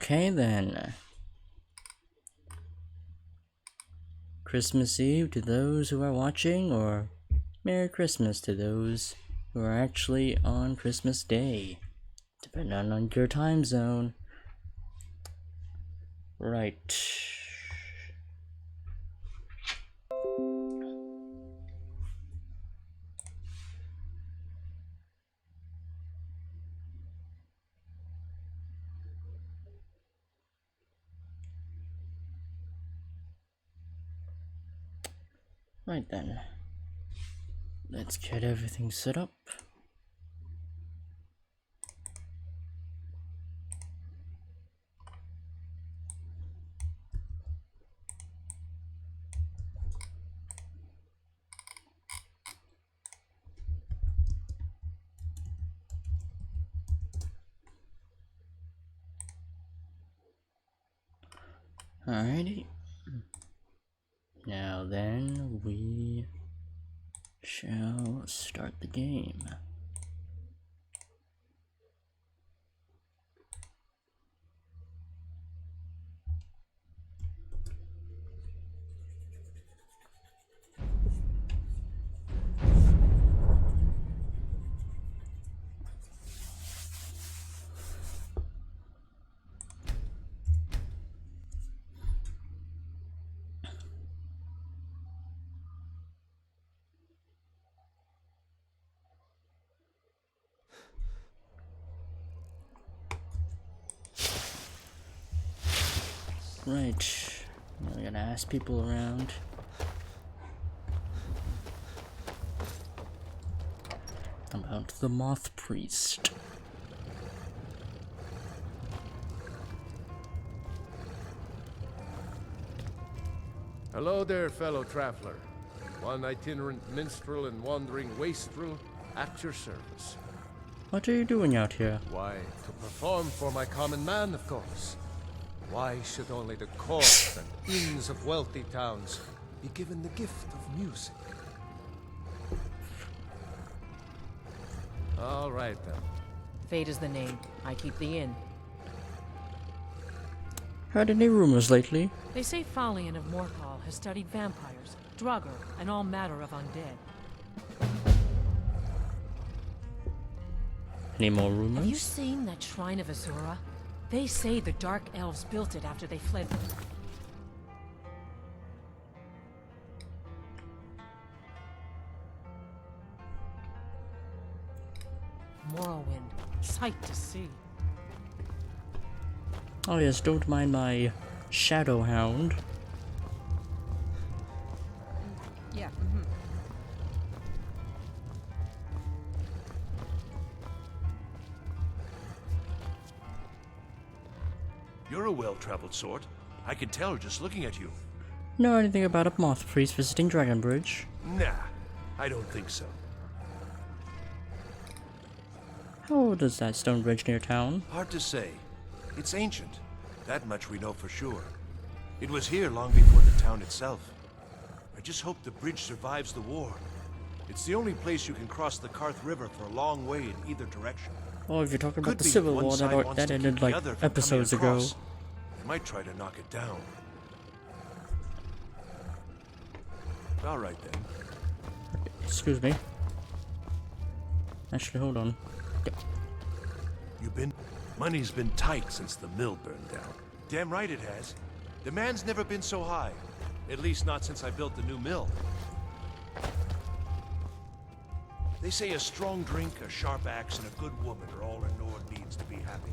Okay then. Christmas Eve to those who are watching, or Merry Christmas to those who are actually on Christmas Day, depending on your time zone. Right. Right then. Let's get everything set up. Alrighty. Now then, we shall start the game. Right, we're gonna ask people around. About the Moth Priest. Hello there, fellow traveler. One itinerant minstrel and wandering wastrel at your service. What are you doing out here? Why, to perform for my common man, of course. Why should only the courts and inns of wealthy towns be given the gift of music? All right, then. Fate is the name. I keep the inn. Heard any rumors lately? They say Falion of Morthal has studied vampires, Draugr, and all matter of undead. Any more Have you rumors? seen that shrine of Azura? They say the Dark Elves built it after they fled. Morrowind, sight to see. Oh yes, don't mind my Shadow Hound. Yeah. You're a well-traveled sort. I can tell just looking at you. Know anything about a Moth Priest visiting Dragonbridge? Nah, I don't think so. How old is that stone bridge near town? Hard to say. It's ancient. That much we know for sure. It was here long before the town itself. I just hope the bridge survives the war. It's the only place you can cross the Karth River for a long way in either direction. Oh, if you're talking about Could the be Civil one War, side wants that to ended keep the like other from coming episodes ago. across. They might try to knock it down. All right then. Excuse me. Actually, hold on. Money's been tight since the mill burned down. Damn right it has. Demand's never been so high. At least not since I built the new mill. They say a strong drink, a sharp axe, and a good woman are all a Nord needs to be happy.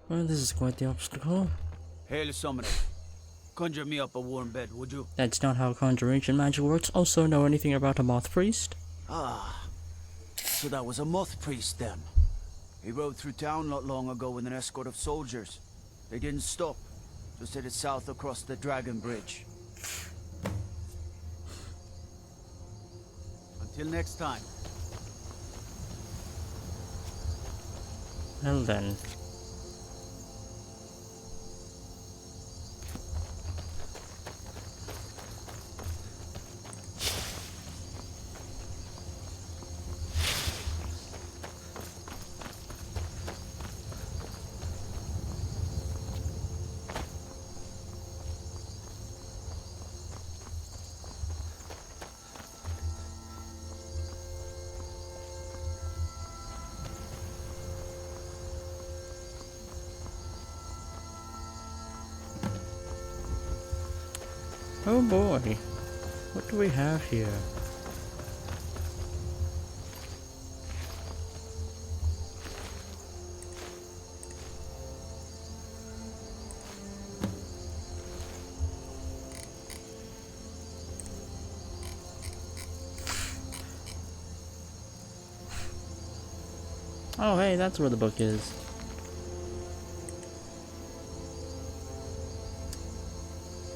Well, this is quite the obstacle. Hail, summoner. Conjure me up a warm bed, would you? That's not how conjuration magic works. Also, know anything about a Moth Priest? Ah, so that was a moth priest then. He rode through town not long ago with an escort of soldiers. They didn't stop, just headed south across the Dragon Bridge. Until next time. Well then. Oh boy. What do we have here? Oh hey, that's where the book is.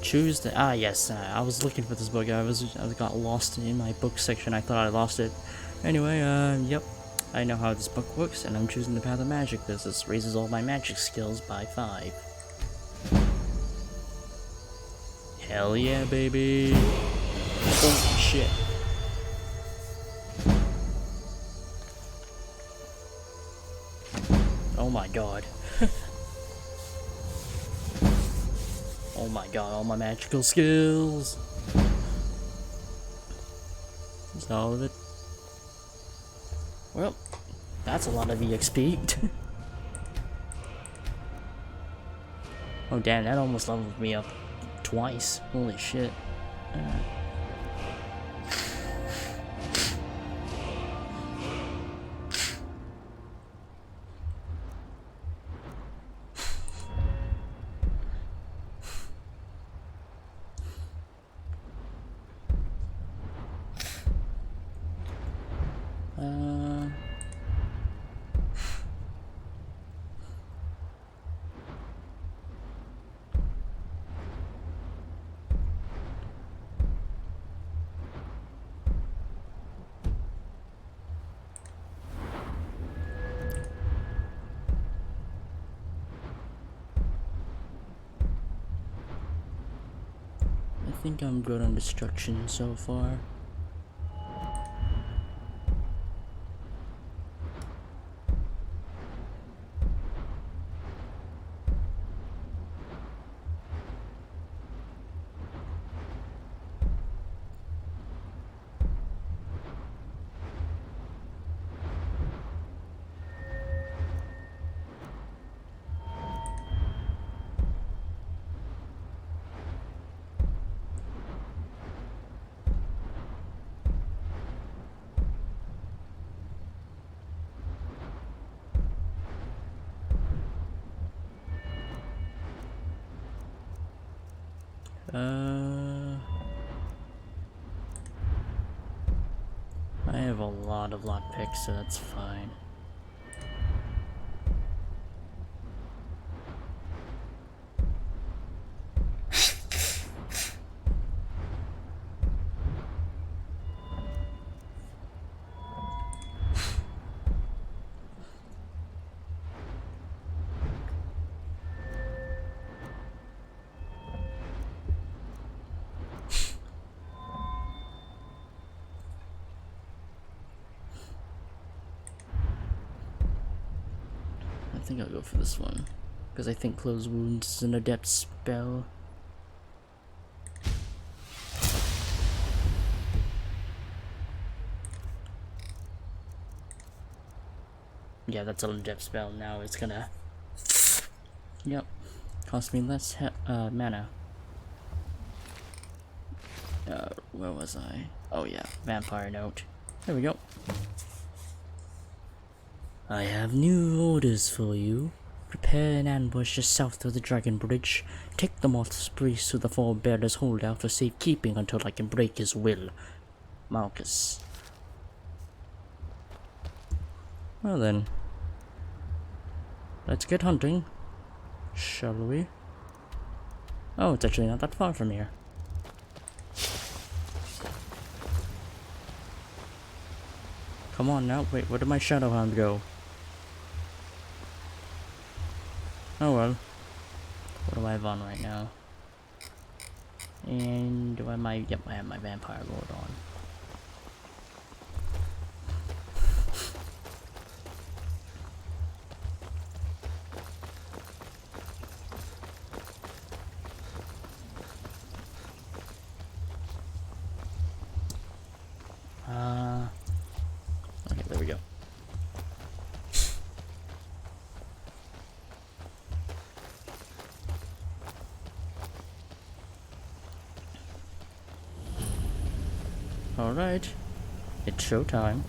Choose the yes. I was looking for this book. I got lost in my book section. I thought I lost it. Anyway, yep. I know how this book works, and I'm choosing the path of magic because this raises all my magic skills by 5. Hell yeah, baby! Oh shit! Oh my god! Oh my god, all my magical skills! Is all of it? Well, that's a lot of EXP. Oh damn, that almost leveled me up twice. Holy shit. I think I'm good on destruction so far. I have a lot of lockpicks, so that's fine. I think I'll go for this one, because I think Close Wounds is an adept spell. Yeah, that's an adept spell. Now it's gonna... Yep. Cost me less mana. Where was I? Oh yeah, Vampire Note. There we go. I have new orders for you. Prepare an ambush just south of the Dragon Bridge. Take the Moth's priest to the Four Bearers Holdout for safekeeping until I can break his will. Marcus. Well then. Let's get hunting. Shall we? Oh, it's actually not that far from here. Come on now. Wait, where did my Shadowhound go? Oh well. What do I have on right now? And do I have my... Yep, I have my Vampire Lord on. Okay, there we go. Alright. It's showtime.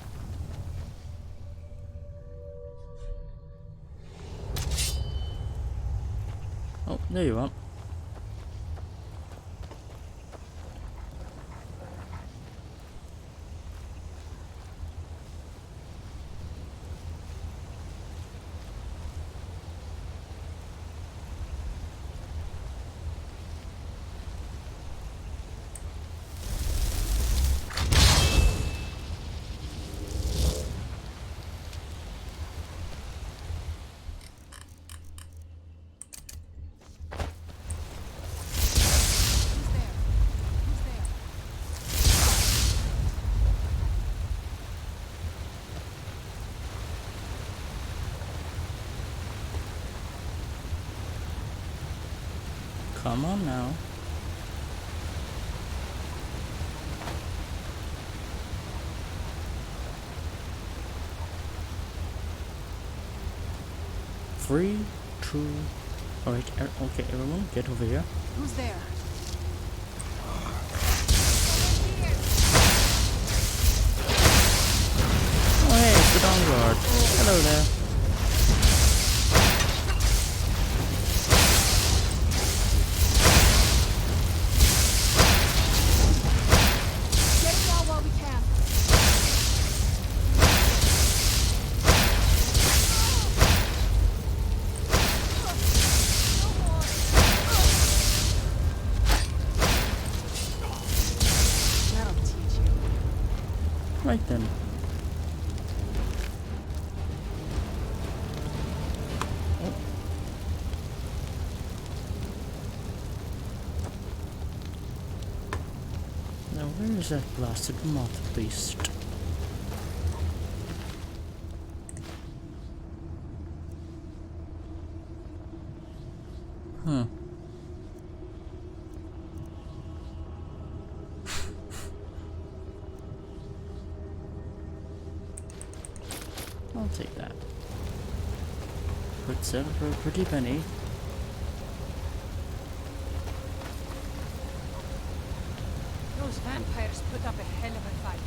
Oh, there you are. Come on now. Three, two. Alright, okay, everyone, get over here. Who's there? Oh, hey, it's the Dawn Guard. Hello there. Get it out while we can. That'll teach you. Right then. Oh. Now where is that blasted moth beast? Huh. I'll take that. Could sell for a pretty penny. Those vampires put up a hell of a fight.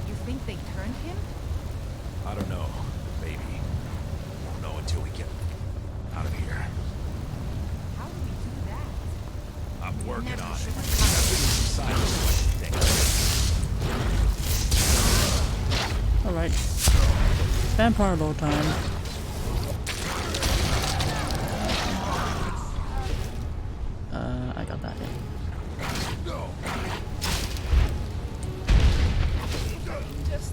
You think they turned him? I don't know. Maybe. Won't know until we get out of here. How do we do that? I'm working Never on it. should have I've been inside this one thing. Alright. Vampire low time. I got that in. Just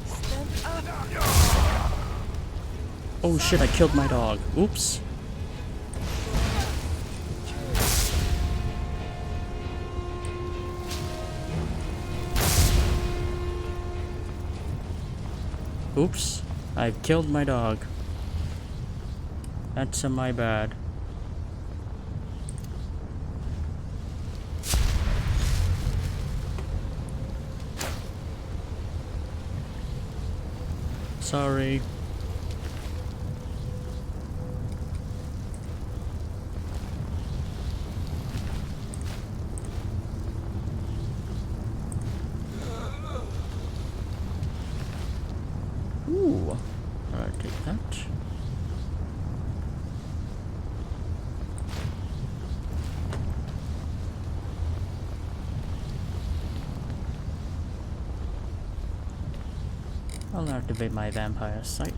stand up. Oh shit, I killed my dog. Oops. Oops. I've killed my dog. That's my bad. Sorry. Ooh, I'll take that. I'll activate my vampire sight.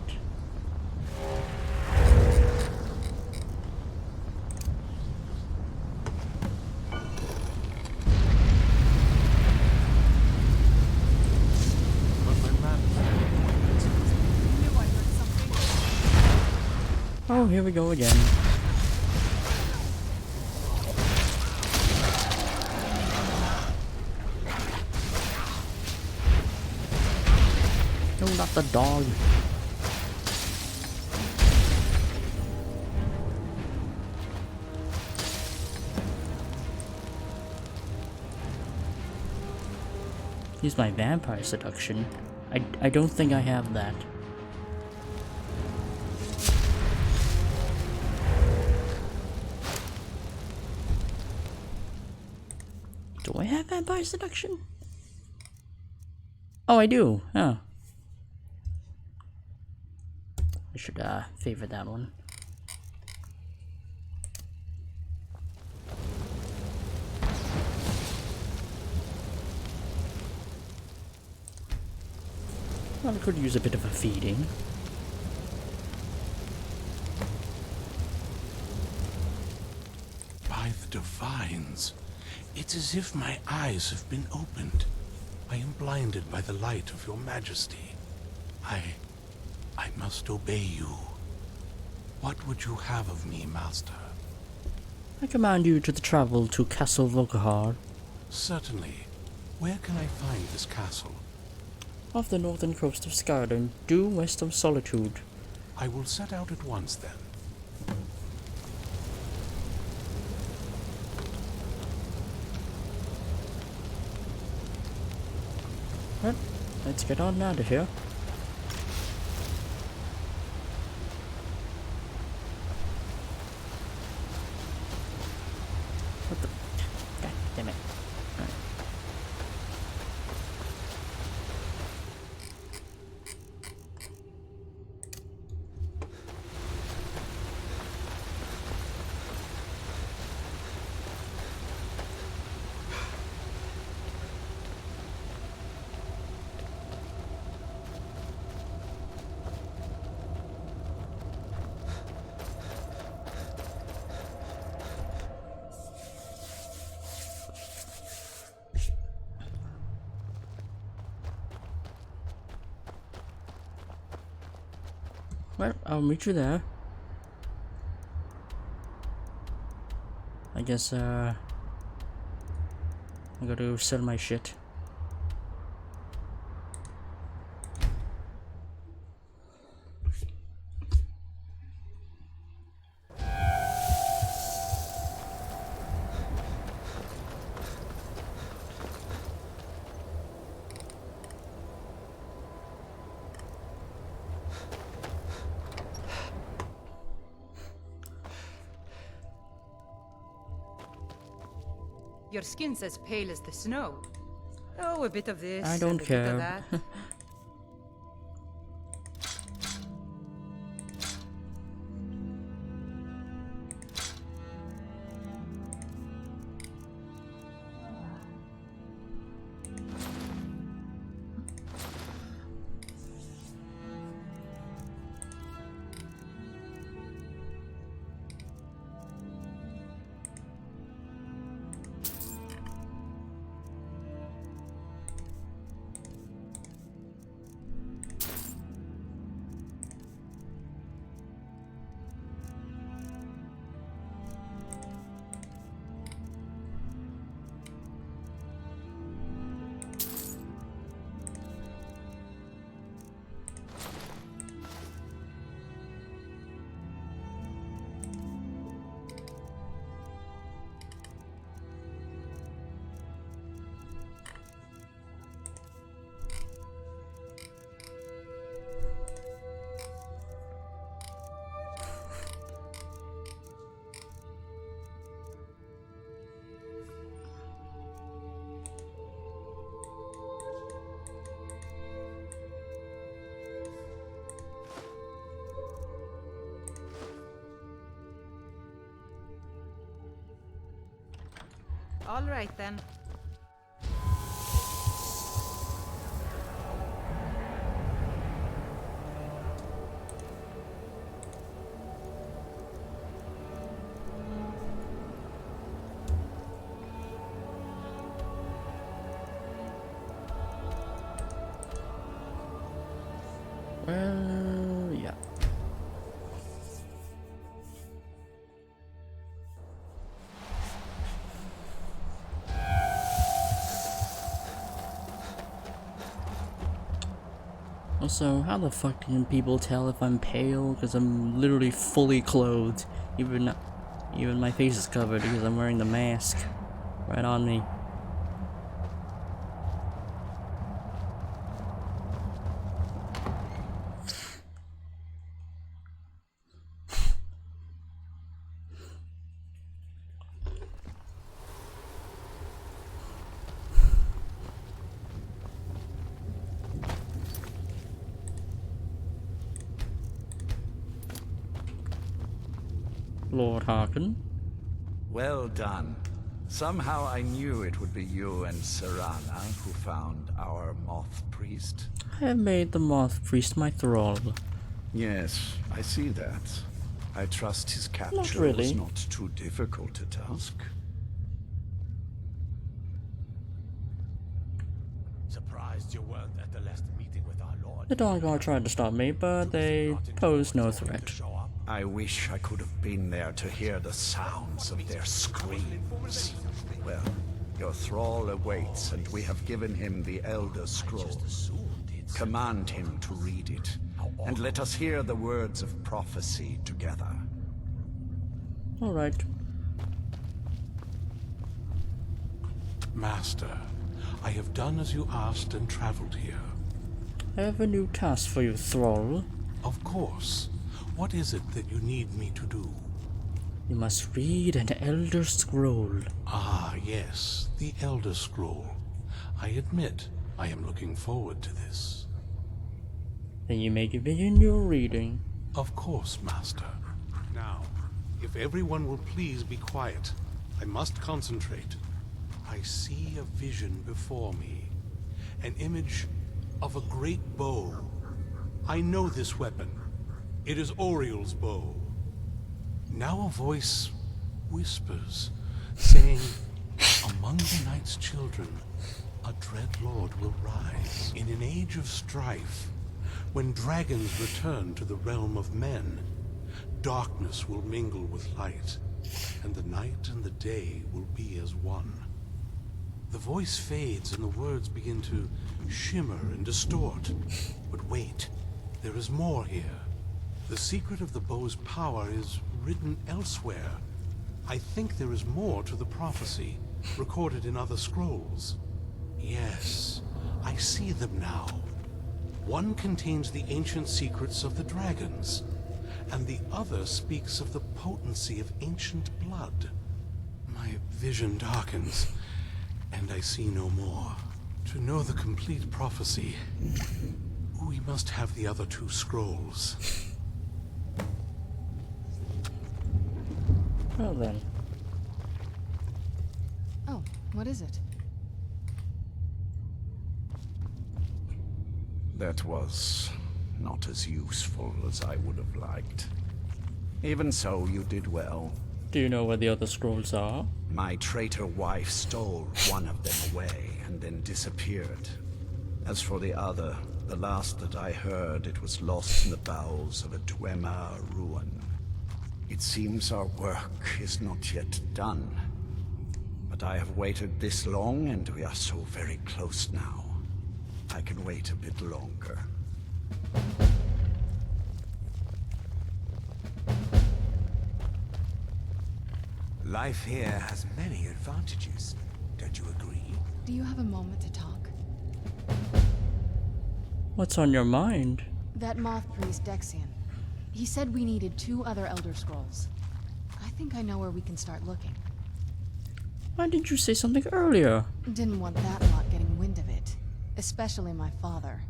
Knew I heard something. Oh, here we go again. No, not the dog. Use my vampire seduction. I don't think I have that. Do I have vampire seduction? Oh, I do. Oh. I should favor that one. Well, I could use a bit of a feeding. By the divines, it's as if my eyes have been opened. I am blinded by the light of your majesty. I must obey you. What would you have of me, master? I command you to travel to Castle Volkahar, Certainly. Where can I find this castle? off the northern coast of Skyrim, due west of Solitude. I will set out at once then. Well, let's get on out of here. What the? God damn it. Alright. Well, I'll meet you there. I guess, I gotta sell my shit. Your skin's as pale as the snow. Oh, a bit of this. I and don't a bit care. of that. All right then. Well, yeah. Also, how the fuck can people tell if I'm pale? Because I'm literally fully clothed. Even my face is covered because I'm wearing the mask right on me. Lord Harkin. Well done. Somehow I knew it would be you and Serana who found our moth priest. I have made the moth priest my thrall. Yes, I see that. I trust his capture really. was not too difficult a task. Surprised you weren't at the last meeting with our lord. The Dawn Guard tried to stop me, but they posed no threat. I wish I could have been there to hear the sounds of their screams. Well, your thrall awaits, and we have given him the Elder Scroll. Command him to read it, and let us hear the words of prophecy together. Alright. Master, I have done as you asked and traveled here. I have a new task for you, thrall. Of course. What is it that you need me to do? You must read an Elder Scroll. Ah, yes, the Elder Scroll. I admit, I am looking forward to this. Then you may begin your reading. Of course, Master. Now, if everyone will please be quiet, I must concentrate. I see a vision before me. An image of a great bow. I know this weapon. It is Oriel's bow. Now a voice whispers, saying, among the night's children, a dread lord will rise. In an age of strife, when dragons return to the realm of men, darkness will mingle with light, and the night and the day will be as one. The voice fades and the words begin to shimmer and distort. But wait, there is more here. The secret of the bow's power is written elsewhere. I think there is more to the prophecy, recorded in other scrolls. Yes, I see them now. One contains the ancient secrets of the dragons, and the other speaks of the potency of ancient blood. My vision darkens, and I see no more. To know the complete prophecy, we must have the other two scrolls. Well then. Oh, what is it? That was not as useful as I would have liked. Even so, you did well. Do you know where the other scrolls are? My traitor wife stole one of them away and then disappeared. As for the other, the last that I heard, it was lost in the bowels of a Dwemer ruin. It seems our work is not yet done. But I have waited this long, and we are so very close now. I can wait a bit longer. Life here has many advantages. Don't you agree? Do you have a moment to talk? What's on your mind? That moth priest, Dexian. He said we needed 2 other Elder Scrolls. I think I know where we can start looking. Why didn't you say something earlier? Didn't want that lot getting wind of it. Especially my father.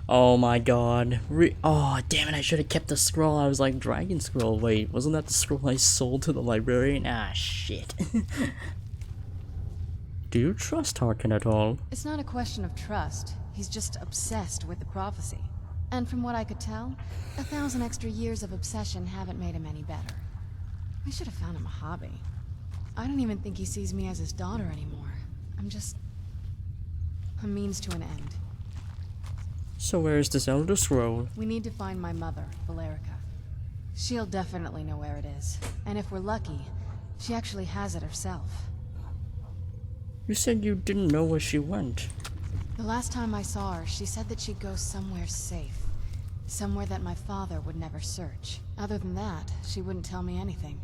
Oh my god. Oh, damn it, I should have kept the scroll. I was like, Dragon Scroll. Wait, wasn't that the scroll I sold to the librarian? Ah, shit. Do you trust Harkin at all? It's not a question of trust. He's just obsessed with the prophecy. And from what I could tell, 1,000 extra years of obsession haven't made him any better. We should have found him a hobby. I don't even think he sees me as his daughter anymore. I'm just a means to an end. So where's this Elder Scroll? We need to find my mother, Valerica. She'll definitely know where it is. And if we're lucky, she actually has it herself. You said you didn't know where she went. The last time I saw her, she said that she'd go somewhere safe. Somewhere that my father would never search. Other than that, she wouldn't tell me anything.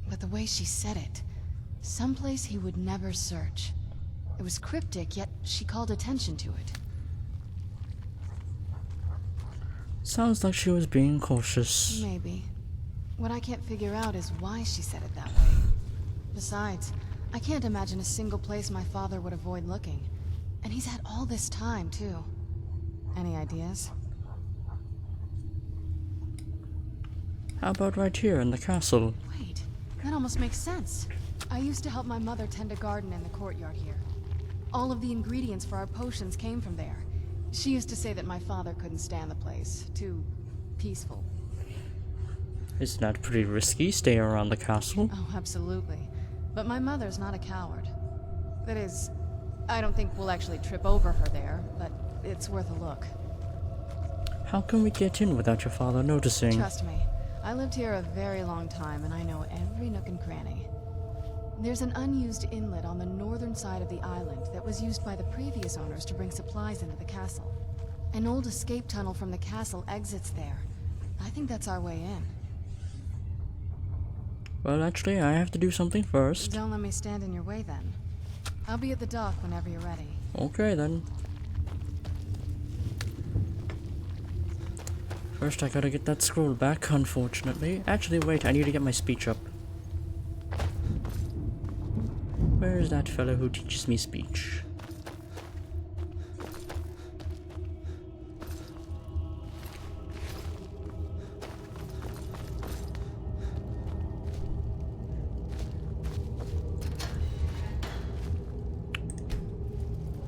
But the way she said it, someplace he would never search. It was cryptic, yet she called attention to it. Sounds like she was being cautious. Maybe. What I can't figure out is why she said it that way. Besides, I can't imagine a single place my father would avoid looking. And he's had all this time, too. Any ideas? How about right here in the castle? Wait, that almost makes sense. I used to help my mother tend a garden in the courtyard here. All of the ingredients for our potions came from there. She used to say that my father couldn't stand the place. Too peaceful. Isn't that pretty risky, staying around the castle? Oh, absolutely. But my mother's not a coward. That is, I don't think we'll actually trip over her there, but it's worth a look. How can we get in without your father noticing? Trust me, I lived here a very long time and I know every nook and cranny. There's an unused inlet on the northern side of the island that was used by the previous owners to bring supplies into the castle. An old escape tunnel from the castle exits there. I think that's our way in. Well, actually, I have to do something first. Don't let me stand in your way then. I'll be at the dock whenever you're ready. Okay, then. First, I gotta get that scroll back, unfortunately. Actually, wait, I need to get my speech up. Where is that fellow who teaches me speech?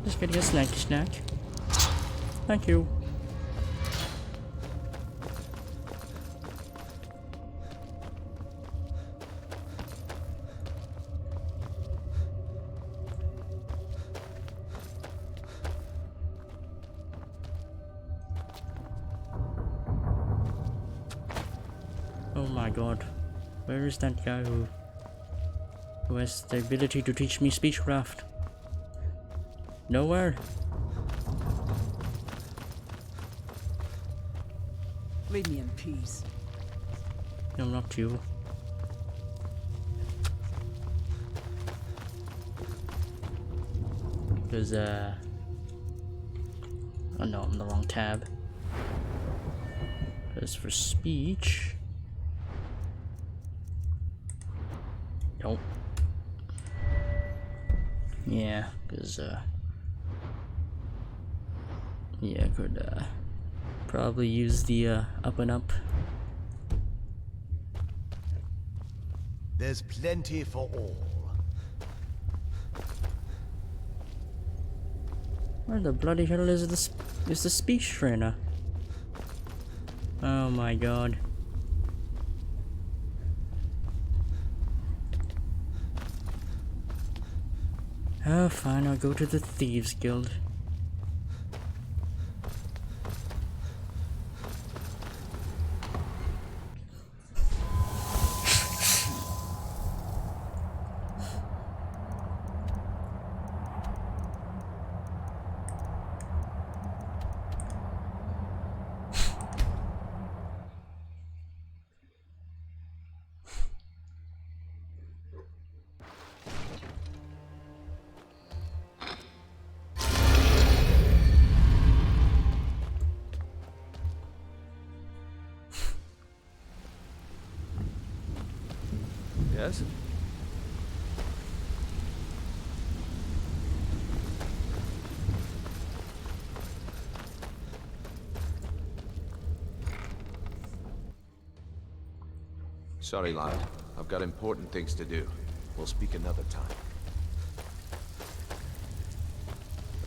Just getting a snacky snack. Thank you. Oh my god. Where is that guy who has the ability to teach me speechcraft? Nowhere. Leave me in peace. No, not you. Because, oh no, I'm in the wrong tab. Because for speech... Nope. Yeah, because, yeah, I could, probably use the, up and up. There's plenty for all. Where the bloody hell is the speech trainer? Oh my god. Oh, fine, I'll go to the Thieves Guild. Yes? Sorry, lad. I've got important things to do. We'll speak another time.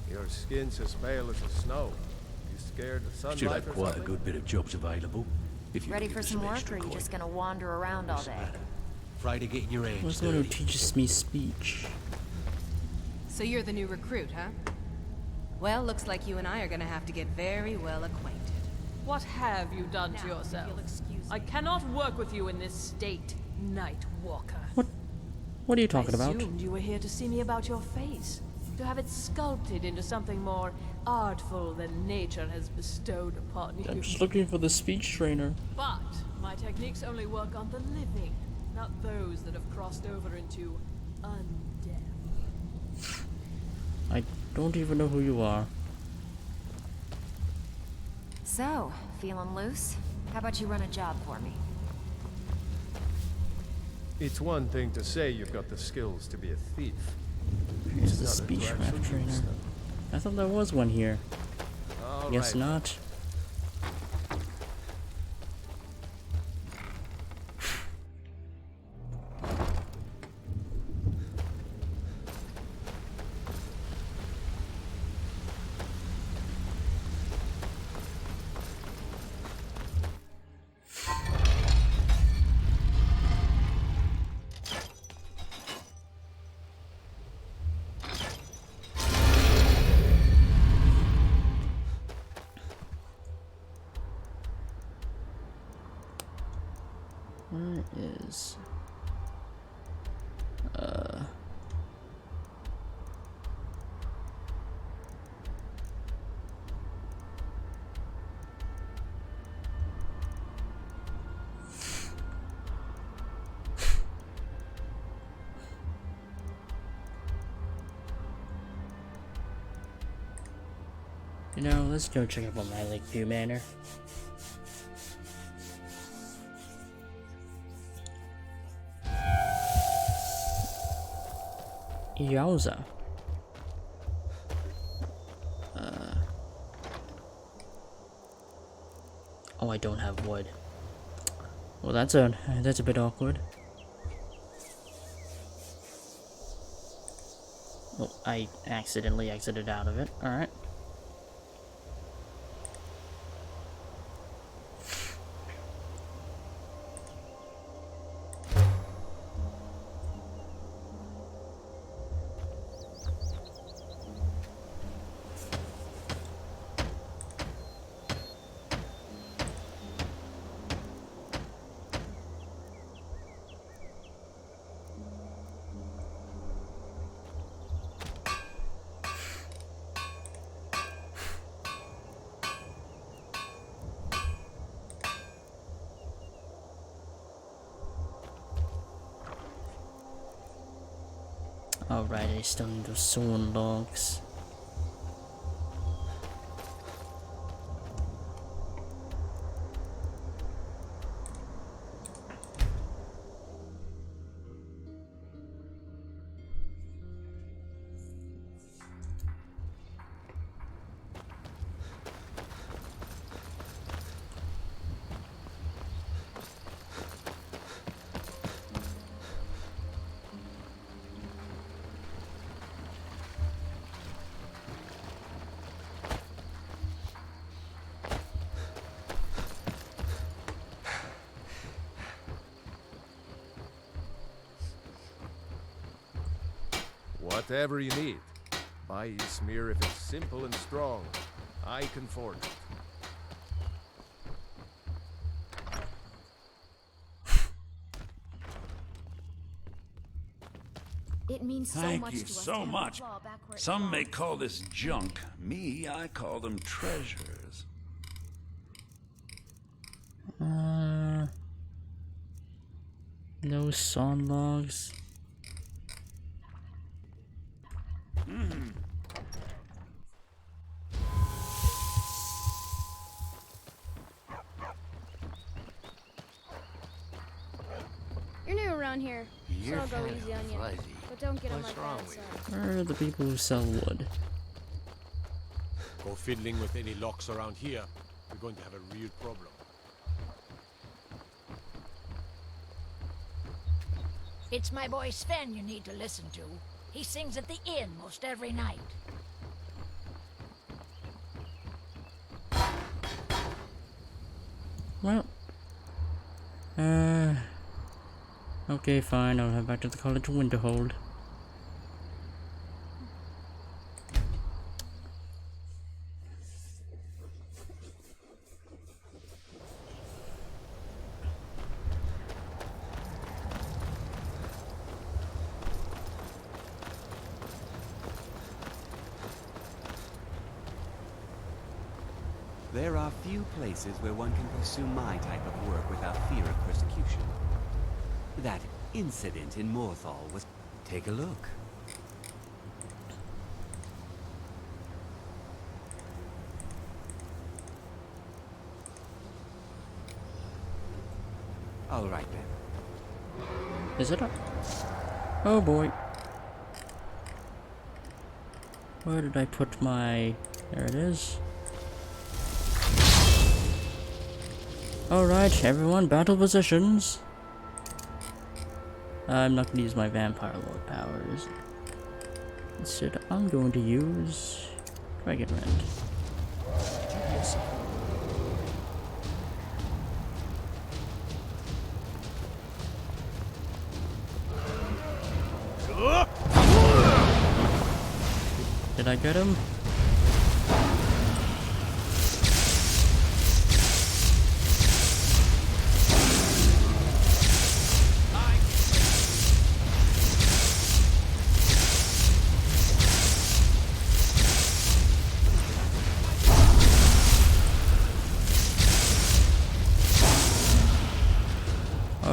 Your skin's as pale as the snow. You scared of sunlight Should have or quite a something? good bit of jobs available. If you Ready give for us some work, extra or are you coin. just gonna wander around all day? Friday getting your hands What's the one who dirty. teaches me speech? So you're the new recruit, huh? Well, looks like you and I are gonna have to get very well acquainted. What have you done to yourself? I cannot work with you in this state, Night Walker. What are you talking about? I assumed you were here to see me about your face, to have it sculpted into something more artful than nature has bestowed upon you. I'm just looking for the speech trainer. But my techniques only work on the living, not those that have crossed over into undead. I don't even know who you are. So, feeling loose? How about you run a job for me? It's one thing to say you've got the skills to be a thief. Here's the It's another to speechcraft actually use trainer. them. I thought there was one here. All Guess right. not. Where is... You know, let's go check up on my Lakeview Manor. Yowza. Oh, I don't have wood. Well, that's a bit awkward. Oh, I accidentally exited out of it. All right. Alright, I still need those sawn logs. Whatever you need. Buy Ysmir if it's simple and strong. I can forge it. It means so Thank much you to us so to have much. the claw back where it Some may belongs. call this junk. Me, I call them treasures. No sawn logs. You're new around here, so You're I'll go kinda easy on you. fuzzy. But don't get on my What's wrong bad with side. Where are the people who sell wood? Go fiddling with any locks around here. We're going to have a real problem. It's my boy Sven you need to listen to. He sings at the inn most every night. Well, okay, fine. I'll head back to the college Winterhold. There are few places where one can pursue my type of work without fear of persecution. That incident in Morthal was... Take a look. All right then. Is it up? Oh boy. Where did I put my... There it is. Alright, everyone, battle positions. I'm not going to use my Vampire Lord powers. Instead, I'm going to use Dragon Rend. Did I get him?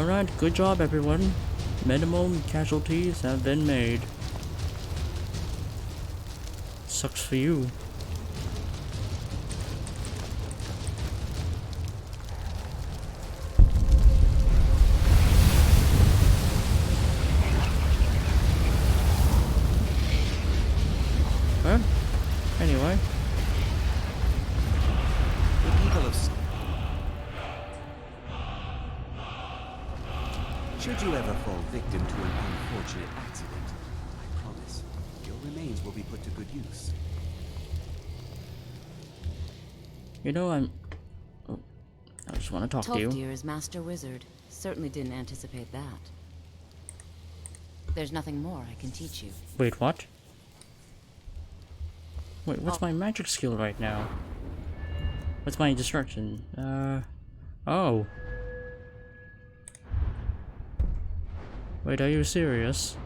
Alright, good job everyone. Minimum casualties have been made. Sucks for you. Well, anyway. The people of... Should you ever fall victim to an unfortunate accident, I promise, your remains will be put to good use. You know, I just want to talk to you. Tolfdir is Master Wizard. Certainly didn't anticipate that. There's nothing more I can teach you. Wait, what? Wait, what's my magic skill right now? What's my destruction? Oh. Wait, are you serious?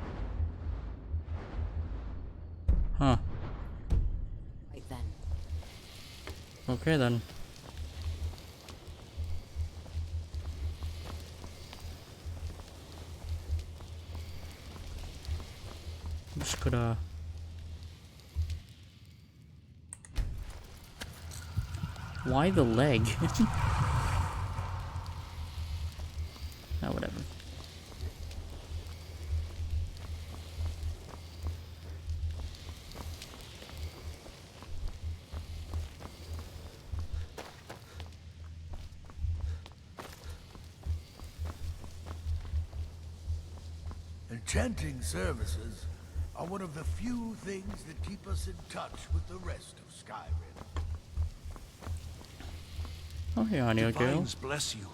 Huh. Right then. Okay then. I'm just gonna... Why the leg? Oh, whatever. Enchanting services are one of the few things that keep us in touch with the rest of Skyrim. Oh, hey, Anya girl. Divines bless you.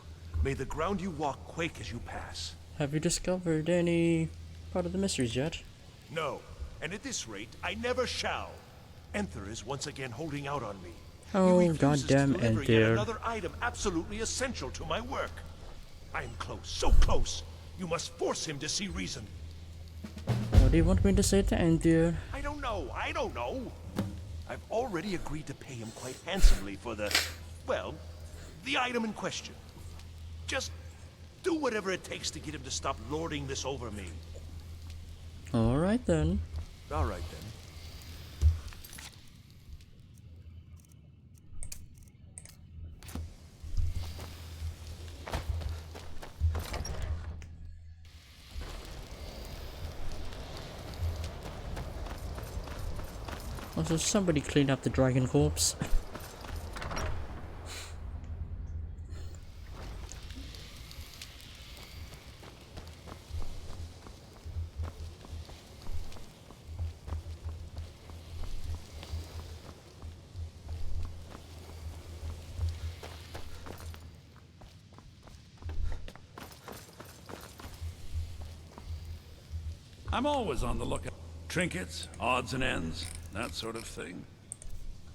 May the ground you walk quake as you pass. Have you discovered any part of the mysteries yet? No, and at this rate, I never shall. Enther is once again holding out on me. Oh, He refuses goddamn to deliver yet Enther. another item absolutely essential to my work. I am close, so close. You must force him to see reason. What do you want me to say to Enther? I don't know. I've already agreed to pay him quite handsomely for the, well, the item in question. Just do whatever it takes to get him to stop lording this over me. Alright then. Alright then. Also, somebody clean up the dragon corpse. I'm always on the lookout. Trinkets, odds and ends, that sort of thing.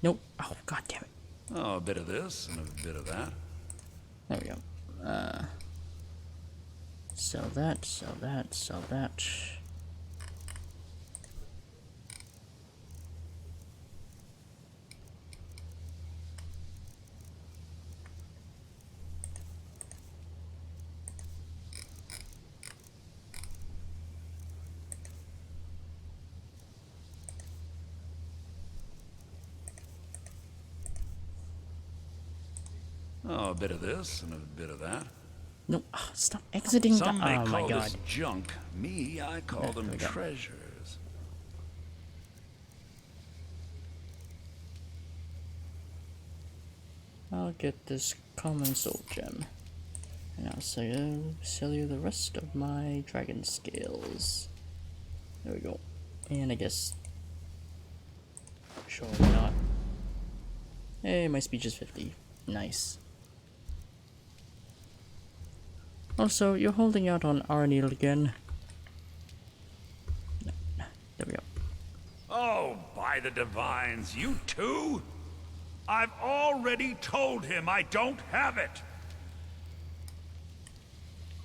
Nope. Oh, god damn it. Oh, a bit of this and a bit of that. There we go. Sell that, sell that, sell that. Oh, a bit of this and a bit of that. No, stop exiting the... Some may Oh call my god. this junk. Me, I call Yeah, them there we go. treasures. I'll get this common soul gem. And I'll sell you the rest of my dragon scales. There we go. And I guess... Sure, why not? Hey, my speech is 50. Nice. Also, you're holding out on Arniel again. No, there we go. Oh, by the divines, you too? I've already told him I don't have it.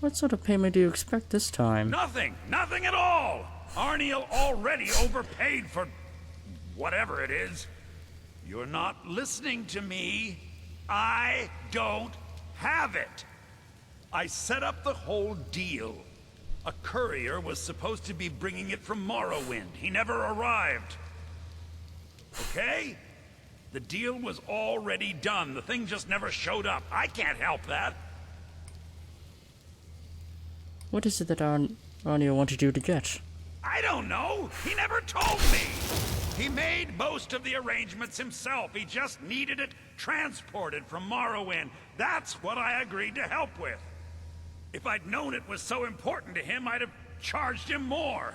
What sort of payment do you expect this time? Nothing at all. Arniel already overpaid for whatever it is. You're not listening to me. I don't have it. I set up the whole deal. A courier was supposed to be bringing it from Morrowind. He never arrived. Okay? The deal was already done. The thing just never showed up. I can't help that. What is it that Arnia wanted you to get? I don't know. He never told me. He made most of the arrangements himself. He just needed it transported from Morrowind. That's what I agreed to help with. If I'd known it was so important to him, I'd have charged him more.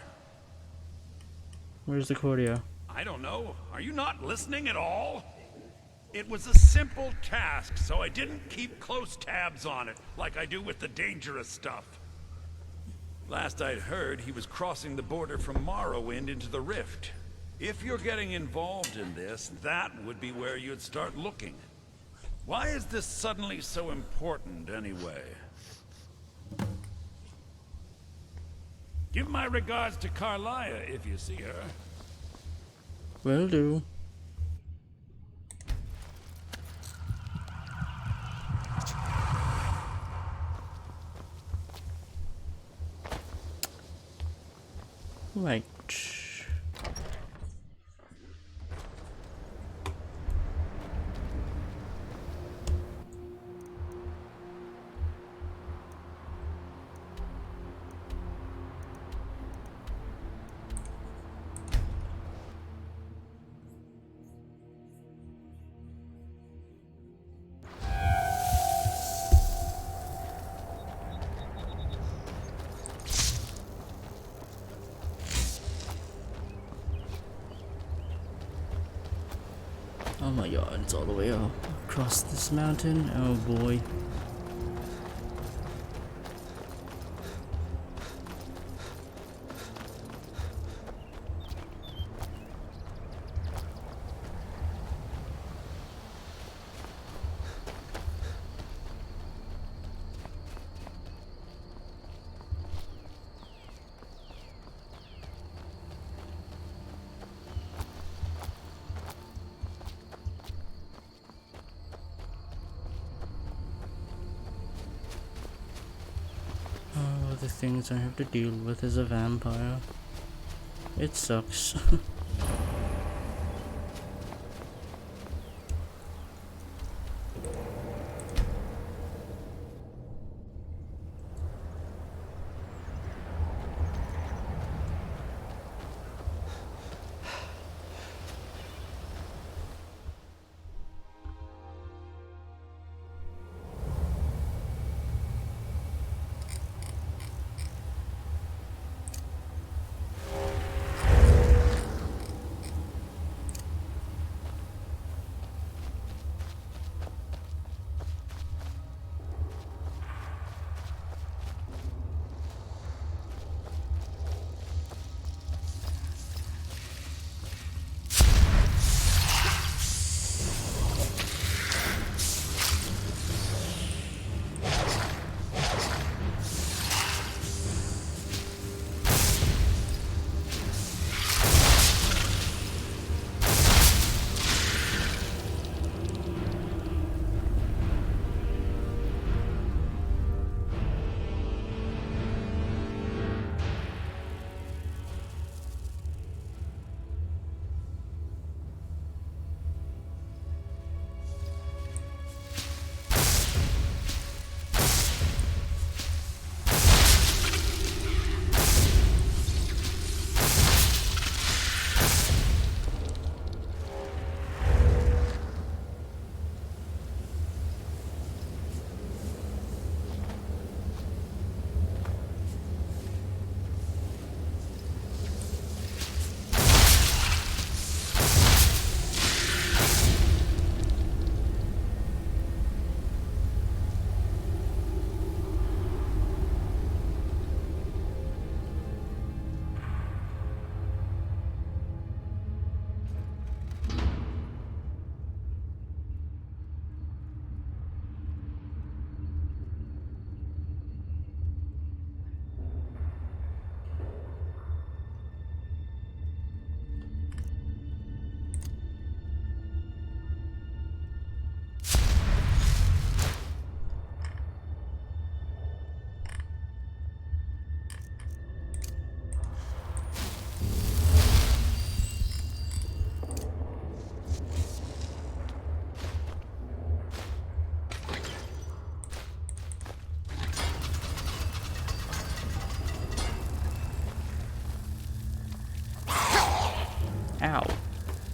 Where's the courier? I don't know. Are you not listening at all? It was a simple task, so I didn't keep close tabs on it, like I do with the dangerous stuff. Last I'd heard, he was crossing the border from Morrowind into the Rift. If you're getting involved in this, that would be where you'd start looking. Why is this suddenly so important, anyway? Give my regards to Carlia if you see her. Will do. Right. Oh my god, it's all the way up across this mountain. Oh boy. The things I have to deal with as a vampire. It sucks.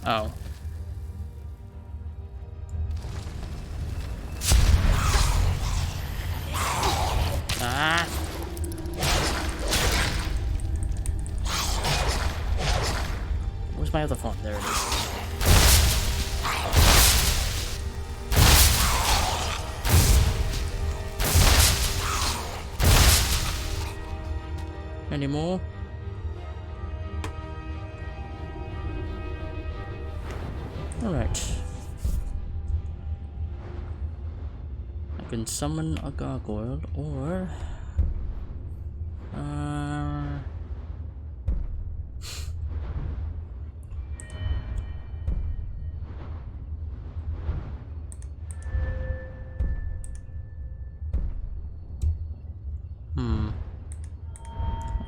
Oh. Ah! Where's my other phone? There it is. Any more? Alright. I can summon a gargoyle, or...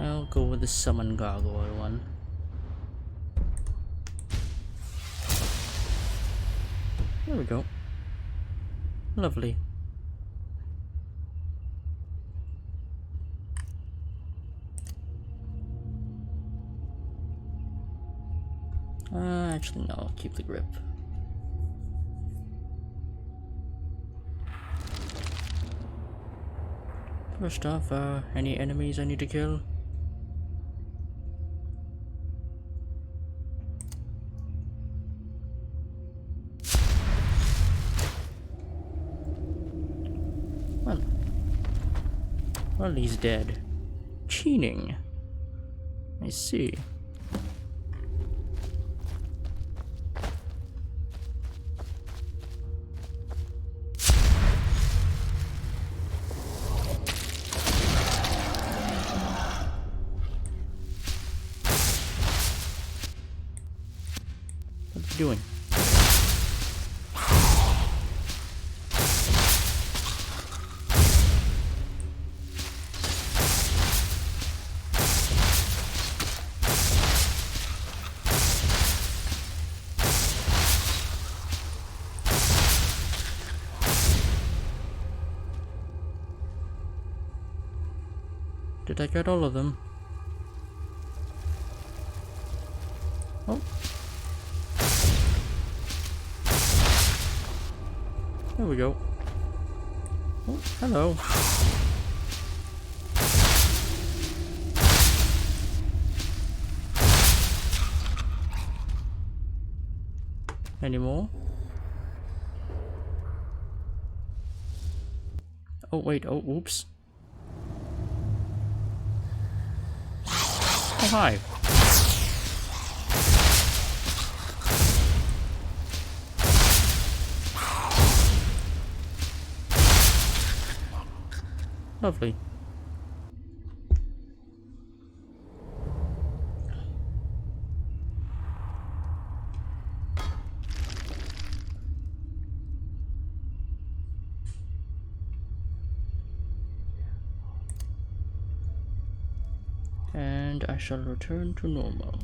I'll go with the summon gargoyle one. There we go. Lovely. Actually no, I'll keep the grip. First off, any enemies I need to kill? Well, he's dead. Cheating. I see. What's he doing? Did I get all of them? Oh. There we go. Oh, hello. Any more? Oh, wait. Oh, oops. Oh, hi. Lovely. And I shall return to normal.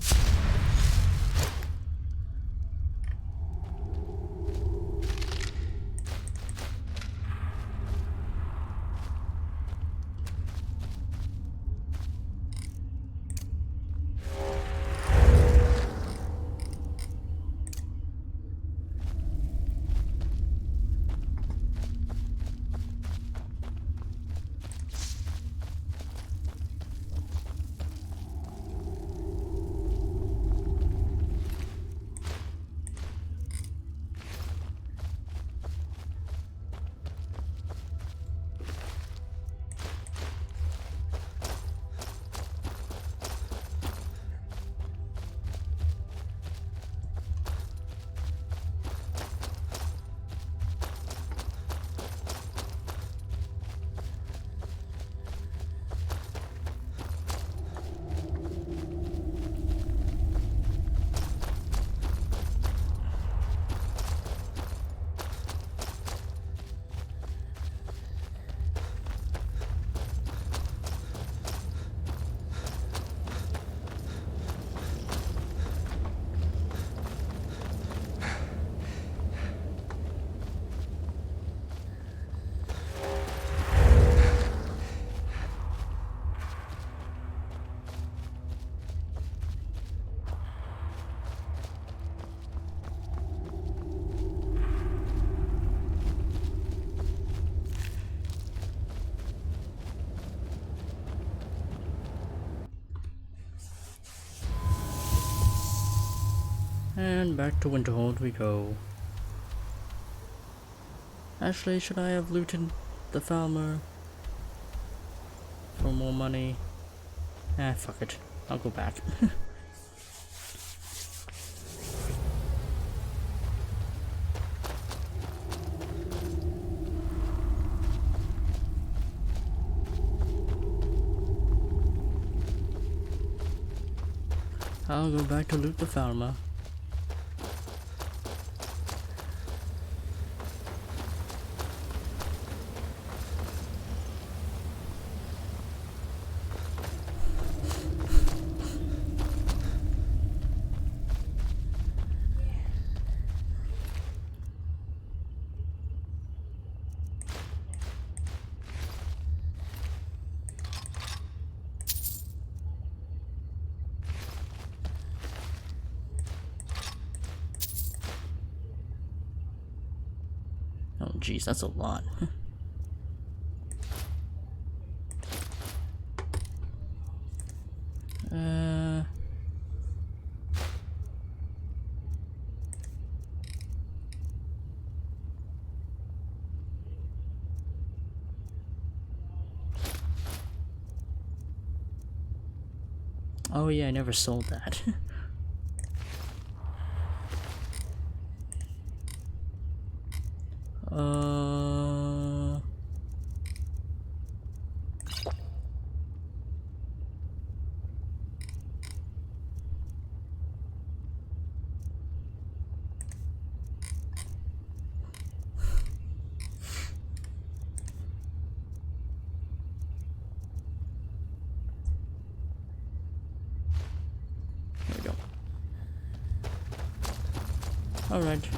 And back to Winterhold we go. Actually, should I have looted the farmer for more money? Fuck it. I'll go back. I'll go back to loot the farmer. Oh jeez, that's a lot. Oh yeah, I never sold that. There we go. All right.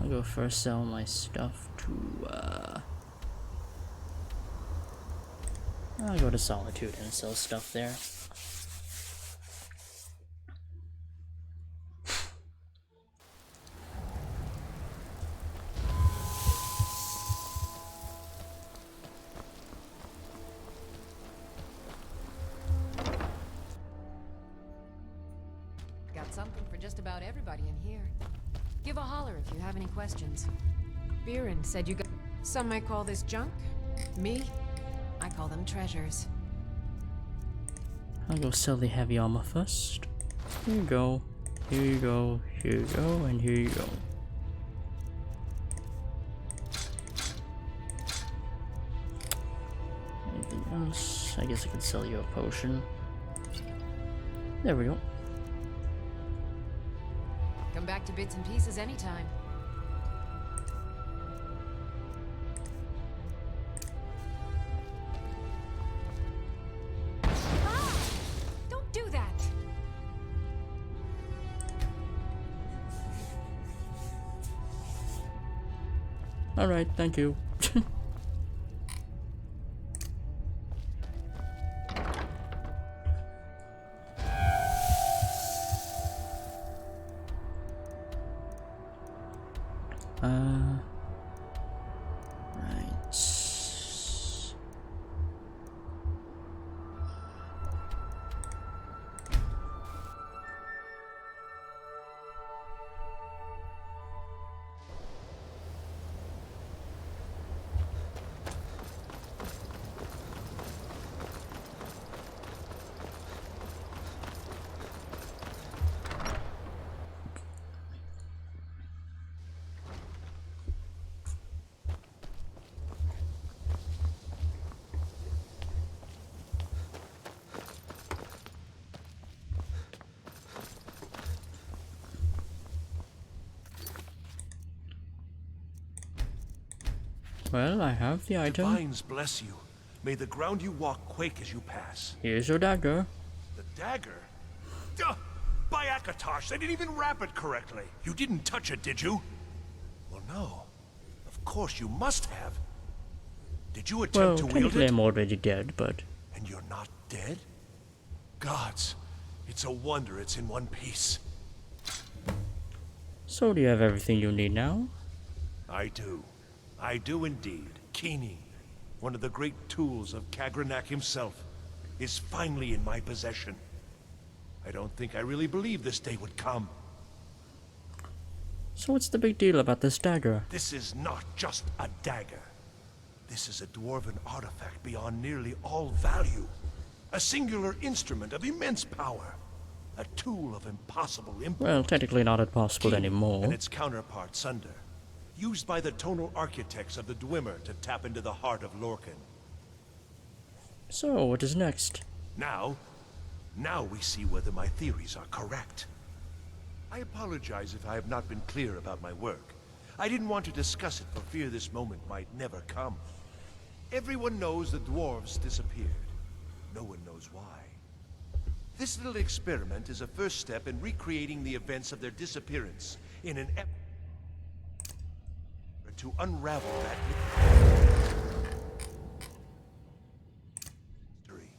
I'll go first sell my stuff to, I'll go to Solitude and sell stuff there. Got something for just about everybody in here. Give a holler if you have any questions. Biren said you got... Some might call this junk. Me? I call them treasures. I'll go sell the heavy armor first. Here you go. Here you go. Here you go. And here you go. Anything else? I guess I can sell you a potion. There we go. Come back to bits and pieces anytime. Ah! Don't do that! Alright, thank you. Right. Well, I have the item. Divines bless you. May the ground you walk quake as you pass. Here's your dagger. The dagger? Duh! By Akatosh, they didn't even wrap it correctly. You didn't touch it, did you? Well, No. Of course you must have. Did you attempt Well, to wield technically it? I'm already dead, but... And you're not dead? Gods, it's a wonder it's in one piece. So do you have everything you need now? I do. I do indeed. Keening, one of the great tools of Kagranak himself, is finally in my possession. I don't think I really believed this day would come. So what's the big deal about this dagger? This is not just a dagger. This is a dwarven artifact beyond nearly all value. A singular instrument of immense power. A tool of impossible import. Well, technically not impossible And anymore. its counterpart, Sunder. Used by the tonal architects of the Dwemer to tap into the heart of Lorcan. So, what is next? Now we see whether my theories are correct. I apologize if I have not been clear about my work. I didn't want to discuss it for fear this moment might never come. Everyone knows the dwarves disappeared. No one knows why. This little experiment is a first step in recreating the events of their disappearance in an effort to unravel that mystery.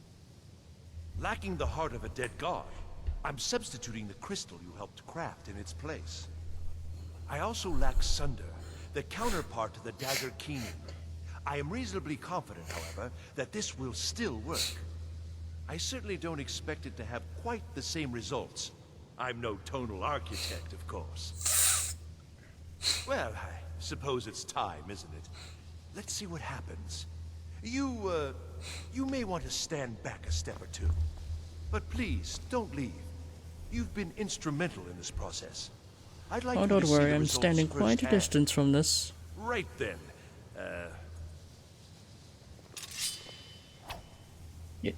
Lacking the heart of a dead god, I'm substituting the crystal you helped craft in its place. I also lack Sunder, the counterpart to the dagger Keening. I am reasonably confident, however, that this will still work. I certainly don't expect it to have quite the same results. I'm no tonal architect, of course. Well, I suppose it's time, isn't it? Let's see what happens. You may want to stand back a step or two. But please, don't leave. You've been instrumental in this process. I'd like Oh, you don't to see worry, the I'm results standing quite a firsthand. distance from this. Right then.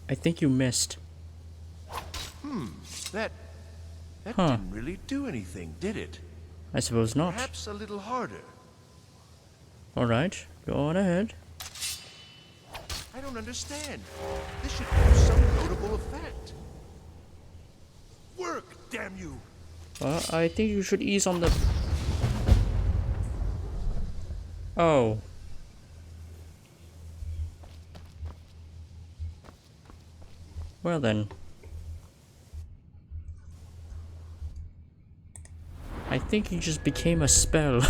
I think you missed. That Huh. didn't really do anything, did it? I suppose not. Perhaps a little harder. Alright, go on ahead. I don't understand. This should have some notable effect. Work, damn you! Well, I think you should ease on the... Oh. Well then. I think he just became a spell.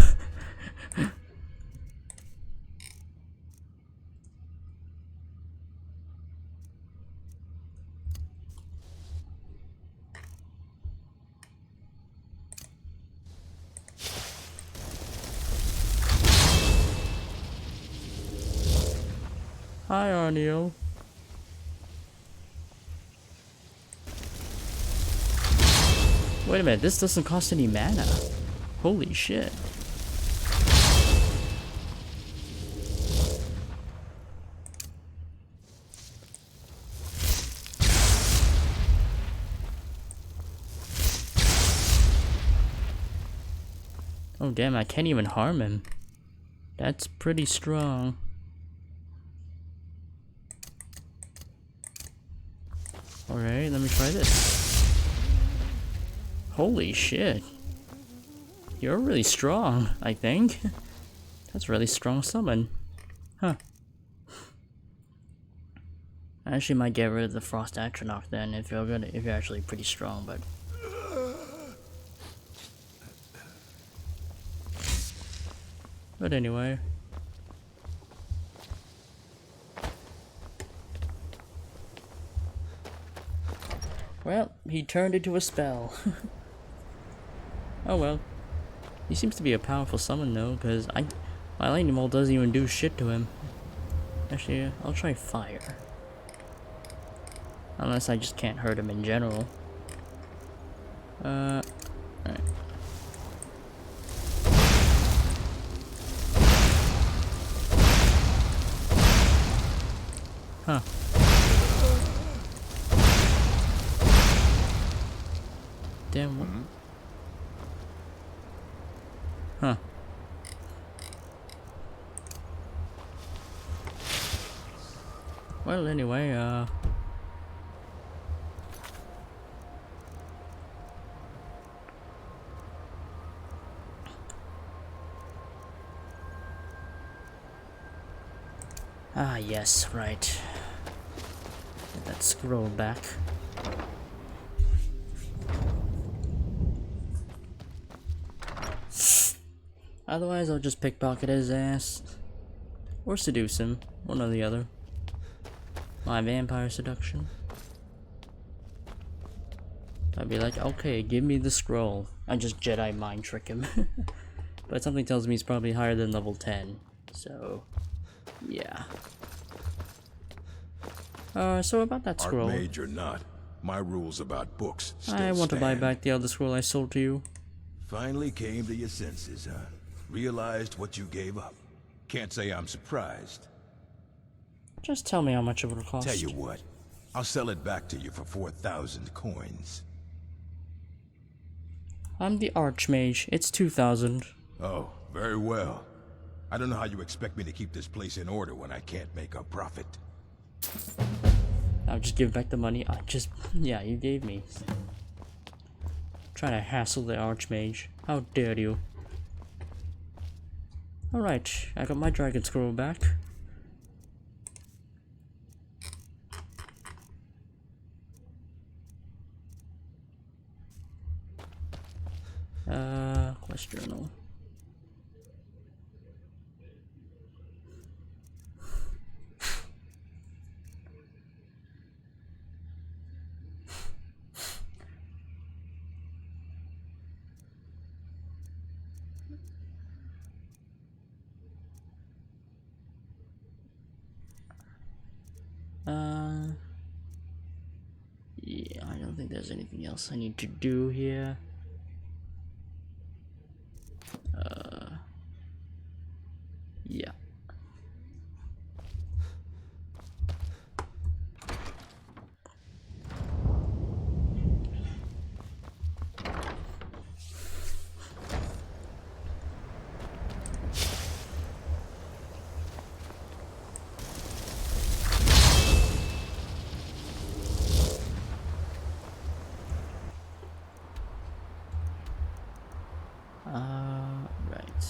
Hi, Arniel. Wait a minute, this doesn't cost any mana. Holy shit. Oh damn, I can't even harm him. That's pretty strong. Alright, let me try this. Holy shit. You're really strong, I think. That's a really strong summon. Huh. I actually might get rid of the Frost Atronach then if you're actually pretty strong, but anyway. Well, he turned into a spell. Oh well. He seems to be a powerful summon though, because my lightning bolt doesn't even do shit to him. Actually, I'll try fire. Unless I just can't hurt him in general. Alright. Huh. Damn, what? Huh. Well, anyway, yes, right. Get that scroll back. Otherwise, I'll just pickpocket his ass. Or seduce him. One or the other. My vampire seduction. I'd be like, okay, give me the scroll. I just Jedi mind trick him. But something tells me he's probably higher than level 10. So, yeah. So about that scroll. Archmage or not, my rules about books still I want to buy stand. back the other scroll I sold to you. Finally came to your senses, huh? Realized what you gave up. Can't say I'm surprised. Just tell me how much it would cost. Tell you what, I'll sell it back to you for 4,000 coins. I'm the Archmage. It's 2,000. Oh, very well. I don't know how you expect me to keep this place in order when I can't make a profit. I'll just give back the money. Yeah, you gave me. Trying to hassle the Archmage. How dare you? Alright, I got my dragon scroll back. Quest journal. Yeah, I don't think there's anything else I need to do here. Yeah. Right.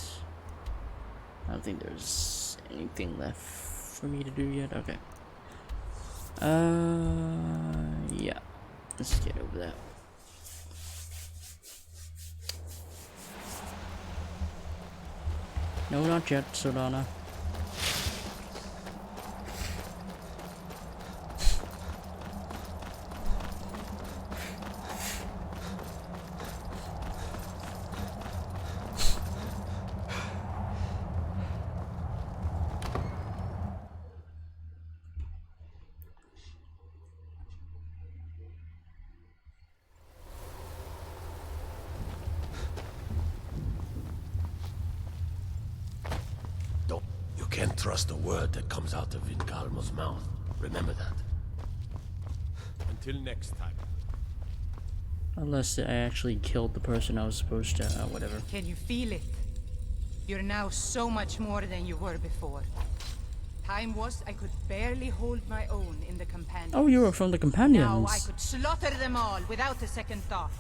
I don't think there's anything left for me to do yet. Okay. Yeah. Let's get over that. No, not yet, Sodana. You can't trust a word that comes out of Vingalmo's mouth. Remember that. Until next time. Unless I actually killed the person I was supposed to, whatever. Can you feel it? You're now so much more than you were before. Time was I could barely hold my own in the Companions. Oh, you were from the Companions. Now I could slaughter them all without a second thought.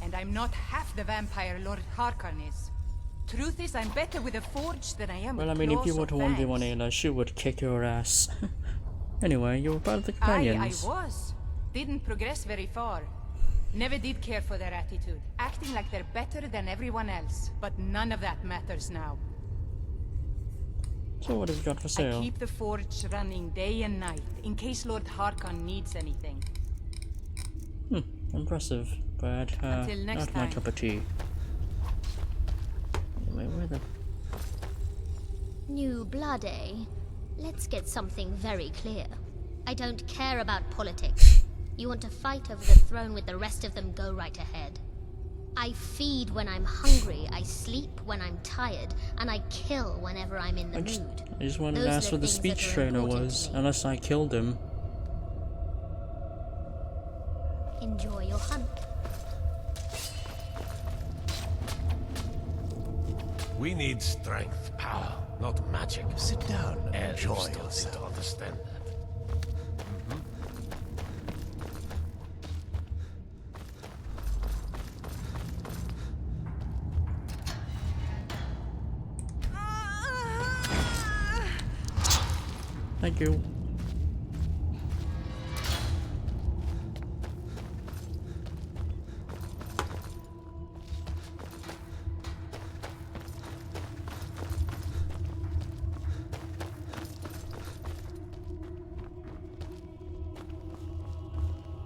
And I'm not half the vampire Lord Harkon is. Truth is, I'm better with a forge than I am Well, I with mean, if claws you were or to fangs. 1v1 Ayla, she would kick your ass. Anyway, you were part of the Companions. I was. Didn't progress very far. Never did care for their attitude. Acting like they're better than everyone else. But none of that matters now. So what have you got for sale? I keep the forge running day and night, in case Lord Harkon needs anything. Impressive, but Until next not my time. cup of tea. Anyway, where the... New blood, eh? Let's get something very clear. I don't care about politics. You want to fight over the throne with the rest of them, go right ahead. I feed when I'm hungry, I sleep when I'm tired, and I kill whenever I'm in the mood. I just wanted Those to are ask the what the things that speech are trainer important was, to me. unless I killed him. Enjoy your hunt. We need strength, power, not magic. Sit down and enjoy yourself. To understand that. Thank you.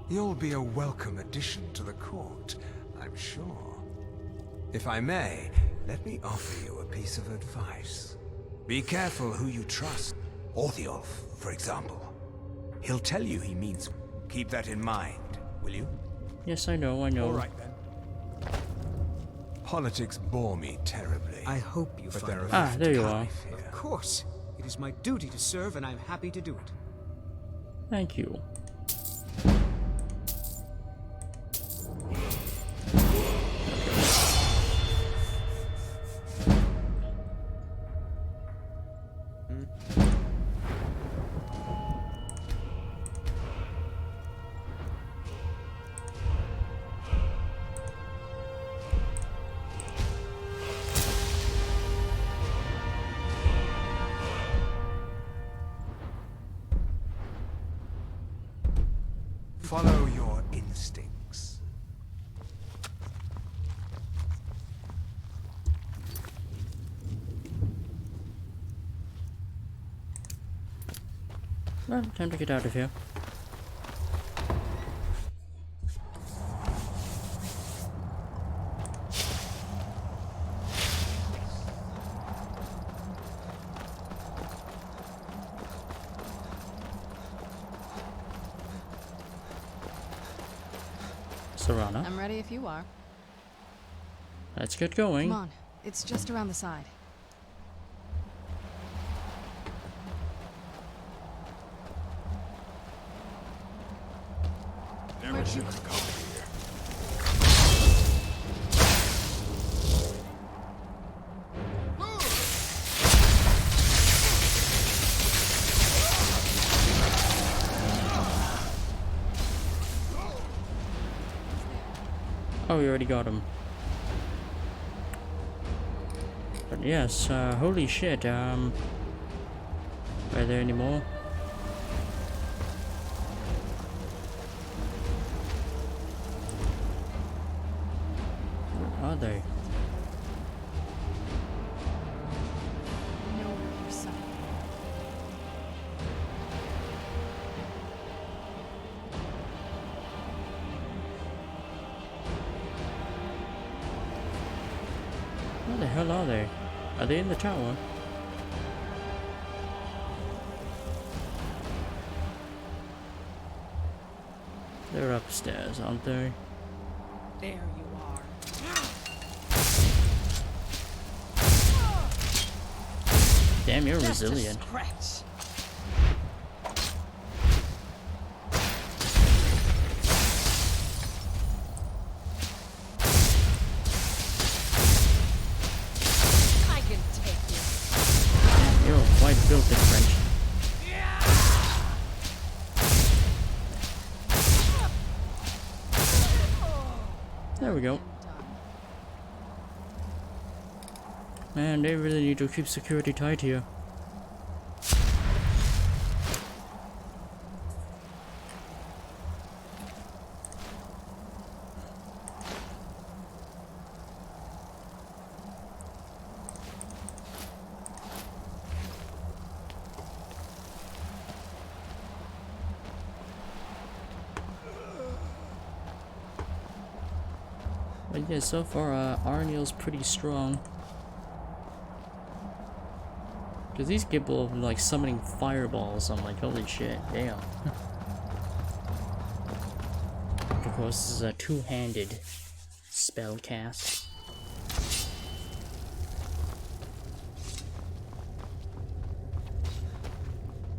You'll be a welcome addition to the court, I'm sure. If I may, let me offer you a piece of advice. Be careful who you trust. Orthiolf, for example. He'll tell you he means... Keep that in mind, will you? Yes, I know, I know. All right, then. Politics bore me terribly. I hope you find a Ah, there you are. Of course. It is my duty to serve, and I'm happy to do it. Thank you. Follow your instincts. Well, time to get out of here. Serana. I'm ready if you are. Let's get going. Come on, it's just around the side. Never should have come here. Oh, we already got him. But yes, holy shit, are there any more? Where are they? Where the hell are they? Are they in the tower? They're upstairs, aren't they? There you are. Damn, you're Just a resilient. scratch. I can take this. You're quite built different. There we go. Man, they really need to keep security tight here. But yeah, so far, Arniel's pretty strong. Cause these people have been like summoning fireballs, I'm like, holy shit, damn. Of course, this is a two-handed spell cast.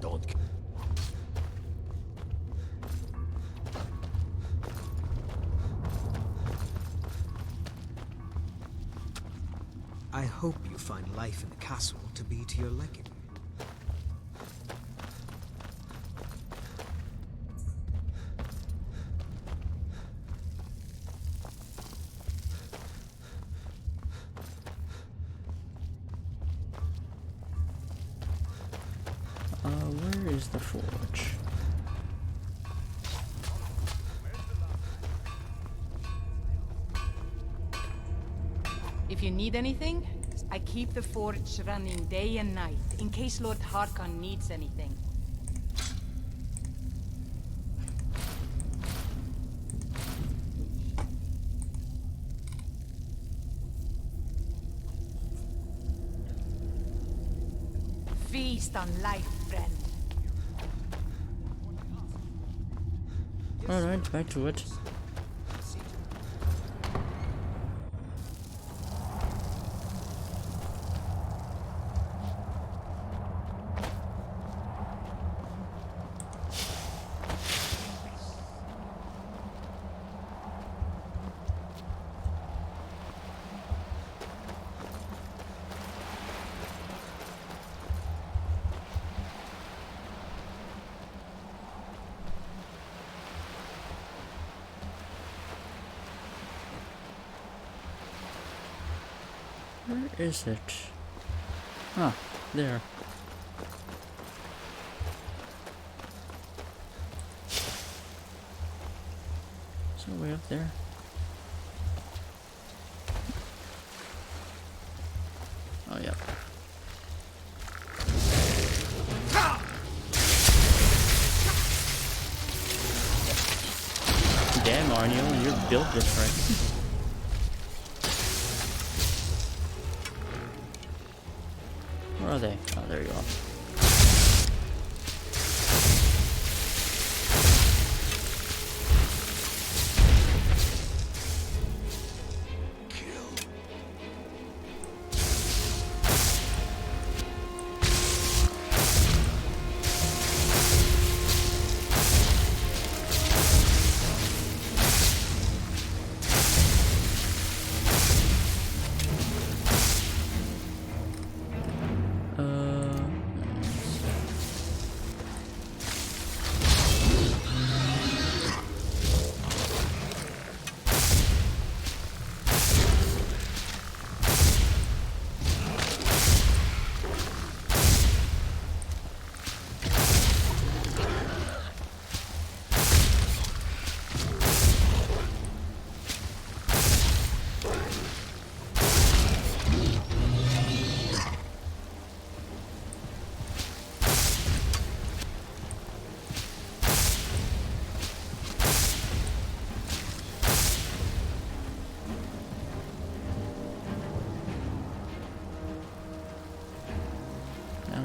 Don't. I hope you find life in the castle to be to your liking. Where is Where's the forge? If you need anything, I keep the forge running day and night, in case Lord Harkon needs anything. Feast on life, friend. Alright, back to it. Where is it? Ah, there. Is it way up there? Oh, yeah. Damn, Arniel, you're built different. Where are they? Oh, there you are.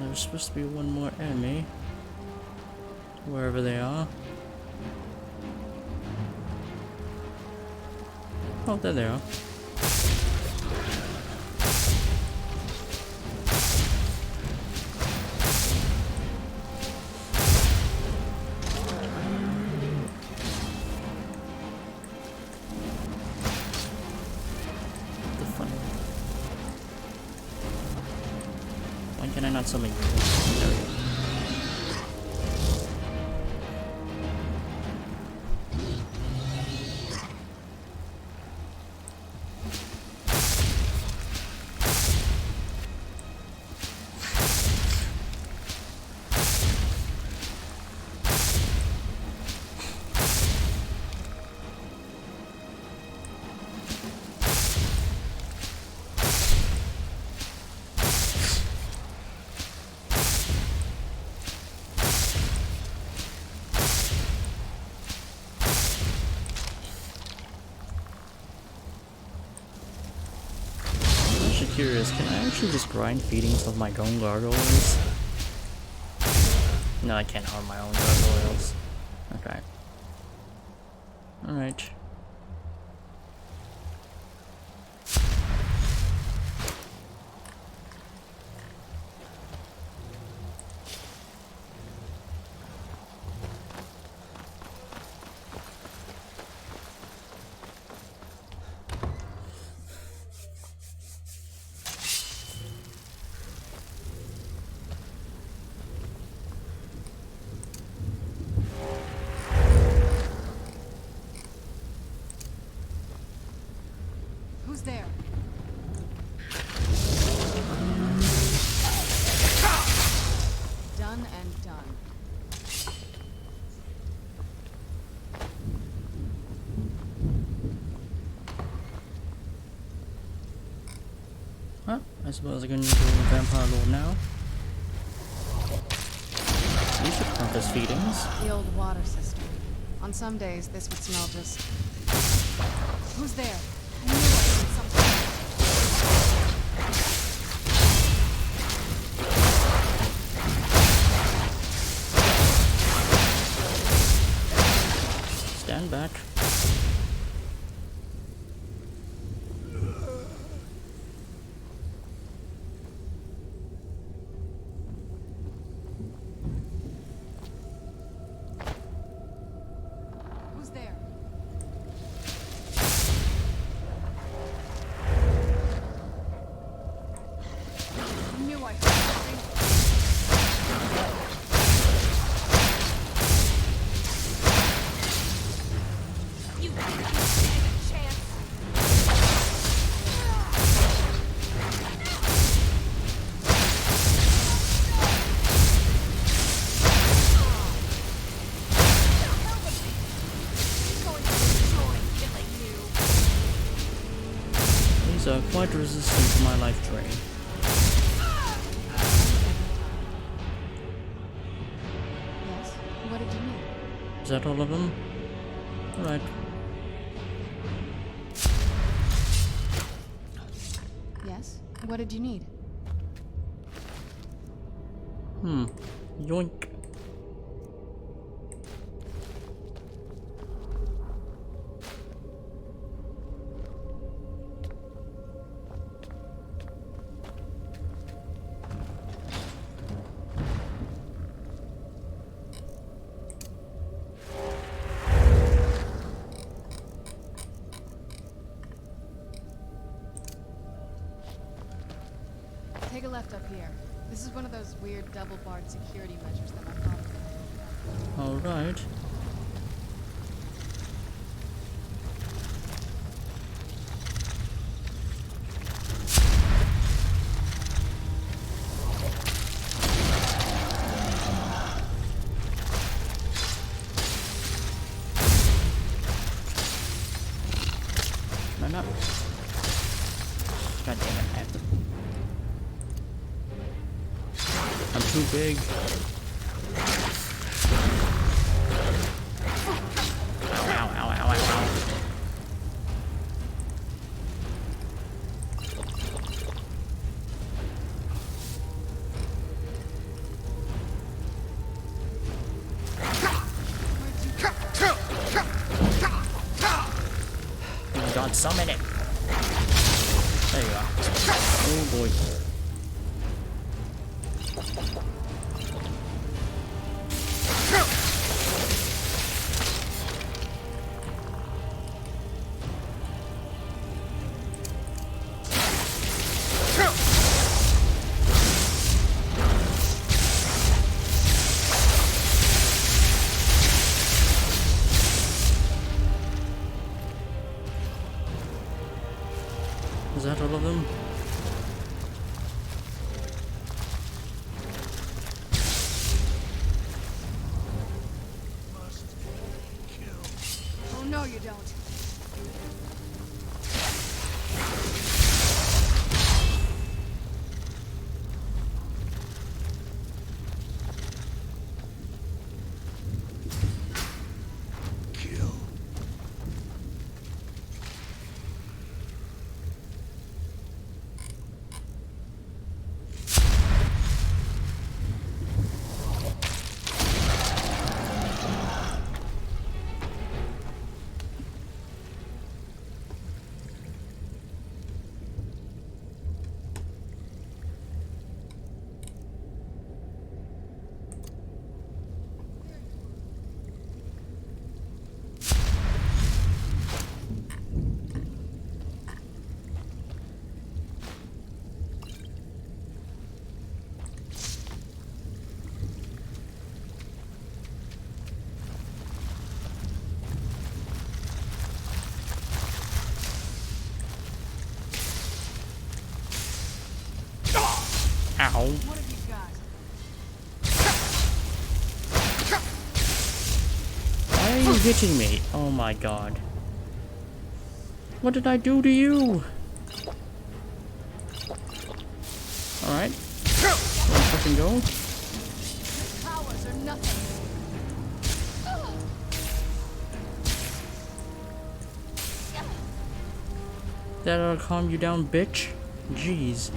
There's supposed to be one more enemy. Wherever they are. Oh, there they are. The fun. Why can I not summon you? There we go. Curious, can I actually just grind feedings of my own gargoyles? No, I can't harm my own gargoyles. Okay. Alright. I suppose I can do Vampire Lord now. You should count as feedings. The old water system. On some days, this would smell just... Who's there? I knew I heard something. Stand back. Who's there? I knew I heard something. You didn't stand a chance. He's going to enjoy killing you. These are quite resistant to my life drain. Yes? What did you need? Is that all of them? Alright. Yes? What did you need? Yoink. Take a left up here. This is one of those weird double-barred security measures that my father put in. Alright. No, no. God damn it, I have to... I'm too big. Ow, ow, ow, ow, ow, ow. Oh God, summon it. There you are. Oh boy. Is that all of them? Oh no, you don't. Ow. What have you got? Why are you hitting me? Oh my God. What did I do to you? Alright. Let's fucking go. Powers are nothing. That'll calm you down, bitch. Jeez.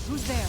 Who's there?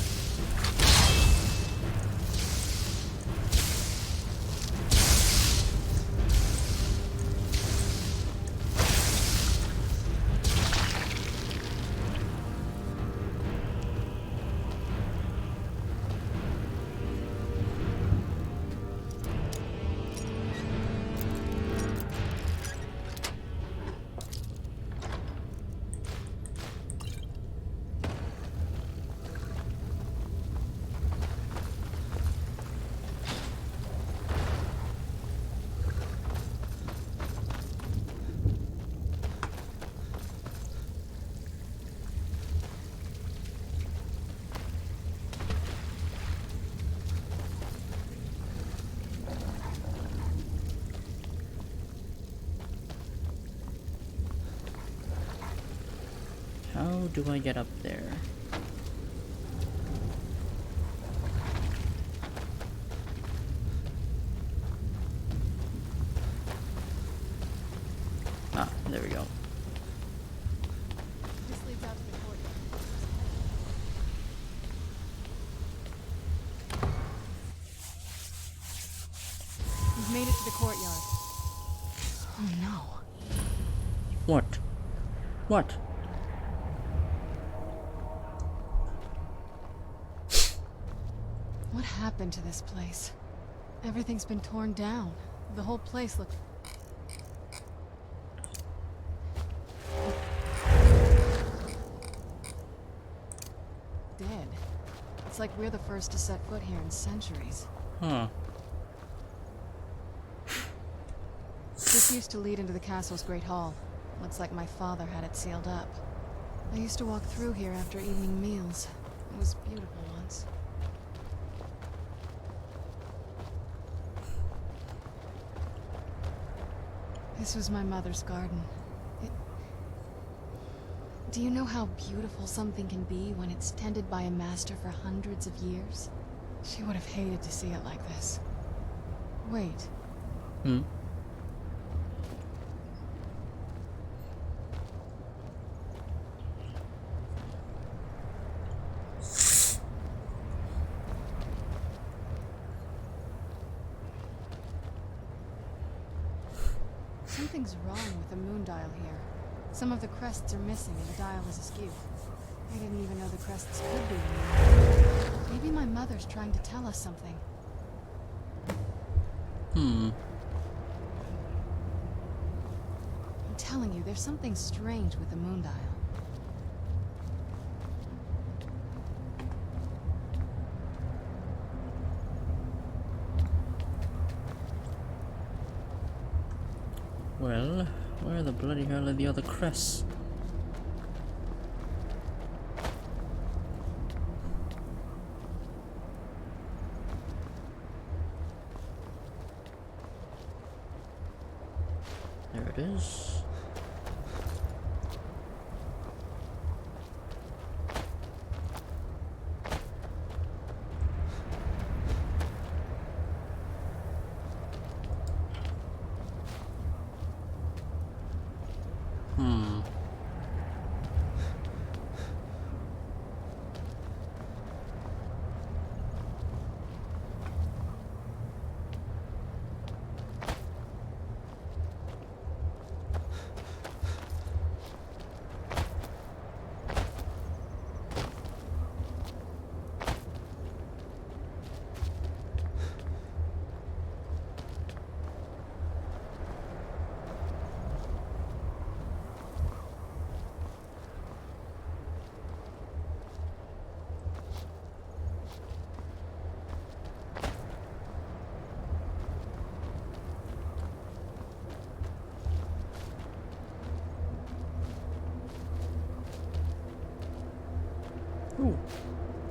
How do I get up there? Ah, there we go. This leads out to the courtyard. We've made it to the courtyard. Oh no. What? What? What happened to this place? Everything's been torn down. The whole place looks... dead. It's like we're the first to set foot here in centuries. Huh. This used to lead into the castle's great hall. Looks like my father had it sealed up. I used to walk through here after evening meals. It was beautiful once. This was my mother's garden. Do you know how beautiful something can be when it's tended by a master for hundreds of years? She would have hated to see it like this. Wait. Hmm. Something's wrong with the moon dial here. Some of the crests are missing and the dial is askew. I didn't even know the crests could be removed. Maybe my mother's trying to tell us something. Hmm. I'm telling you, there's something strange with the moon dial. Well, where the bloody hell are the other crests? There it is.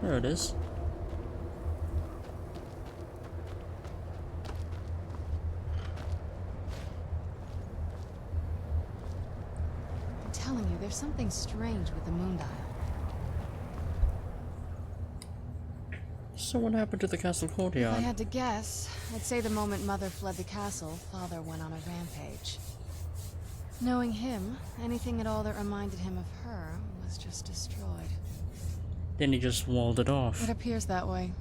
There it is. I'm telling you, there's something strange with the moon dial. So what happened to the castle If courtyard? I had to guess, I'd say the moment Mother fled the castle, Father went on a rampage. Knowing him, anything at all that reminded him of her was just destroyed. Then he just walled it off. It appears that way.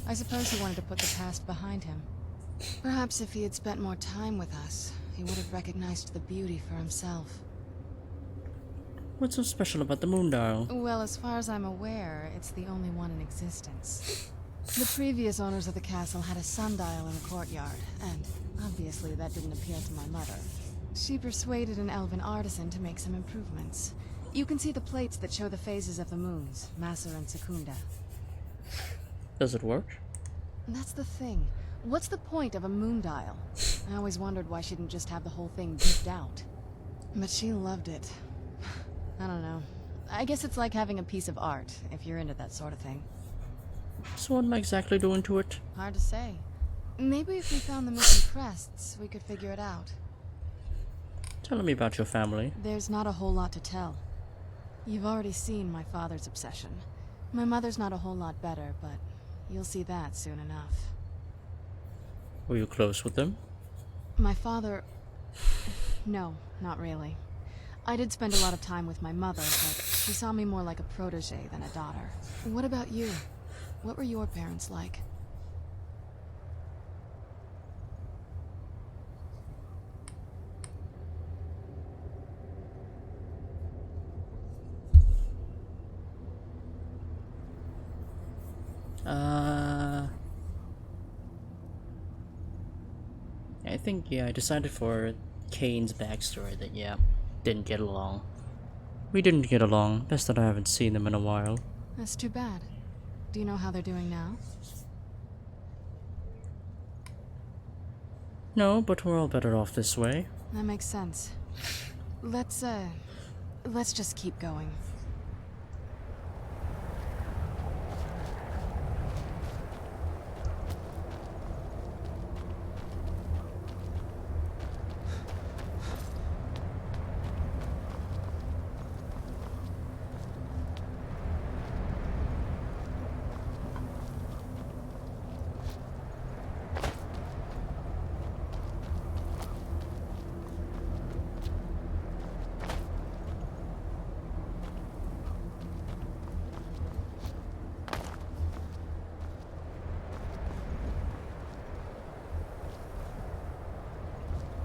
I suppose he wanted to put the past behind him. Perhaps if he had spent more time with us, he would have recognized the beauty for himself. What's so special about the moon dial? Well, as far as I'm aware, it's the only one in existence. The previous owners of the castle had a sundial in the courtyard, and obviously that didn't appeal to my mother. She persuaded an elven artisan to make some improvements. You can see the plates that show the phases of the moons, Maser and Secunda. Does it work? That's the thing. What's the point of a moon dial? I always wondered why she didn't just have the whole thing beeped out. But she loved it. I don't know. I guess it's like having a piece of art, if you're into that sort of thing. So what am I exactly doing to it? Hard to say. Maybe if we found the missing crests, we could figure it out. Tell me about your family. There's not a whole lot to tell. You've already seen my father's obsession. My mother's not a whole lot better, but you'll see that soon enough. Were you close with them? My father... No, not really. I did spend a lot of time with my mother, but she saw me more like a protege than a daughter. What about you? What were your parents like? I think, yeah, I decided for Kane's backstory that, yeah, didn't get along. We didn't get along. Best that I haven't seen them in a while. That's too bad. Do you know how they're doing now? No, but we're all better off this way. That makes sense. Let's just keep going.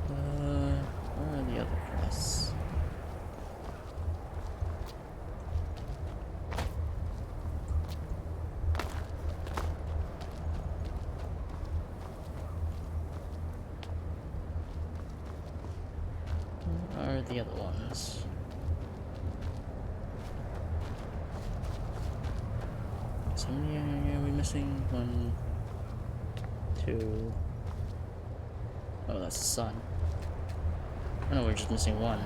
Where are the other crests? Where are the other ones? So many are we missing? 1, 2. Oh, that's the sun. Oh no, we're just missing one.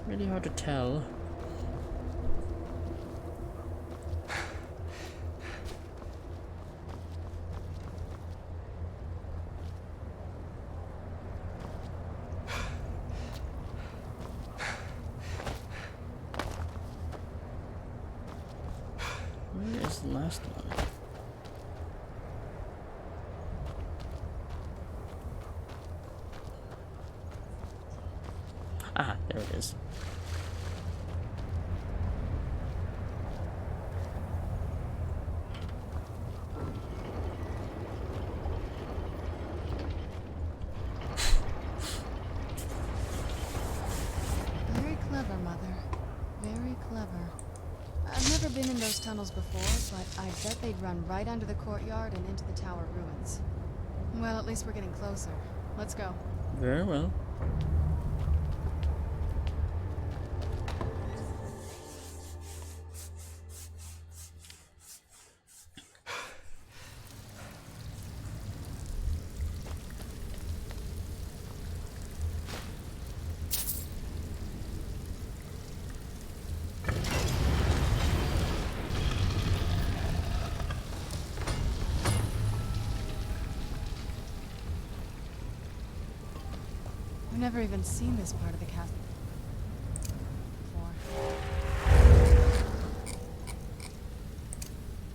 Really hard to tell. Where is the last one? Ah, there it is. been in those tunnels before, but I bet they'd run right under the courtyard and into the tower ruins. Well, at least we're getting closer. Let's go. Very well. I've never even seen this part of the castle before.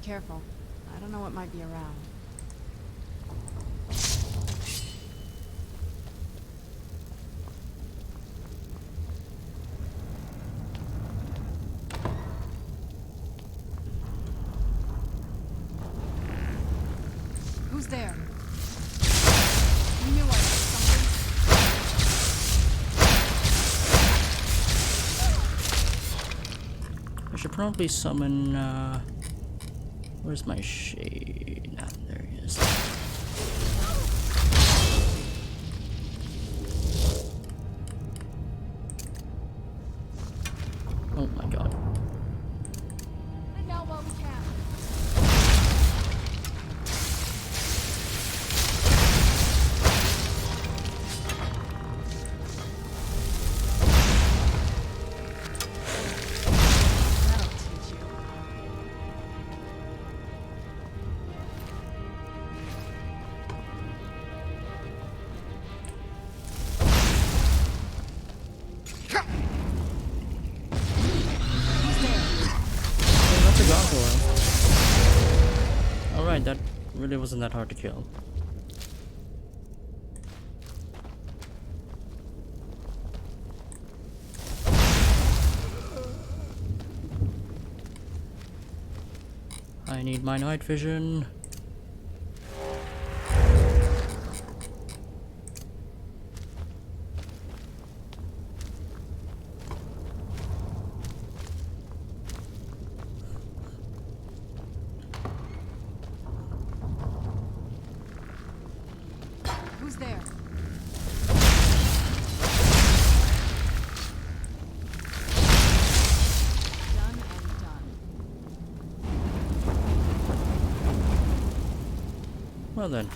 Careful. I don't know what might be around. Who's there? I knew I heard something. I should probably summon, where's my shade? Ah, there he is. Oh my god. I know what we can. Alright, that really wasn't that hard to kill. I need my night vision. Who's there? Done and done. Well then.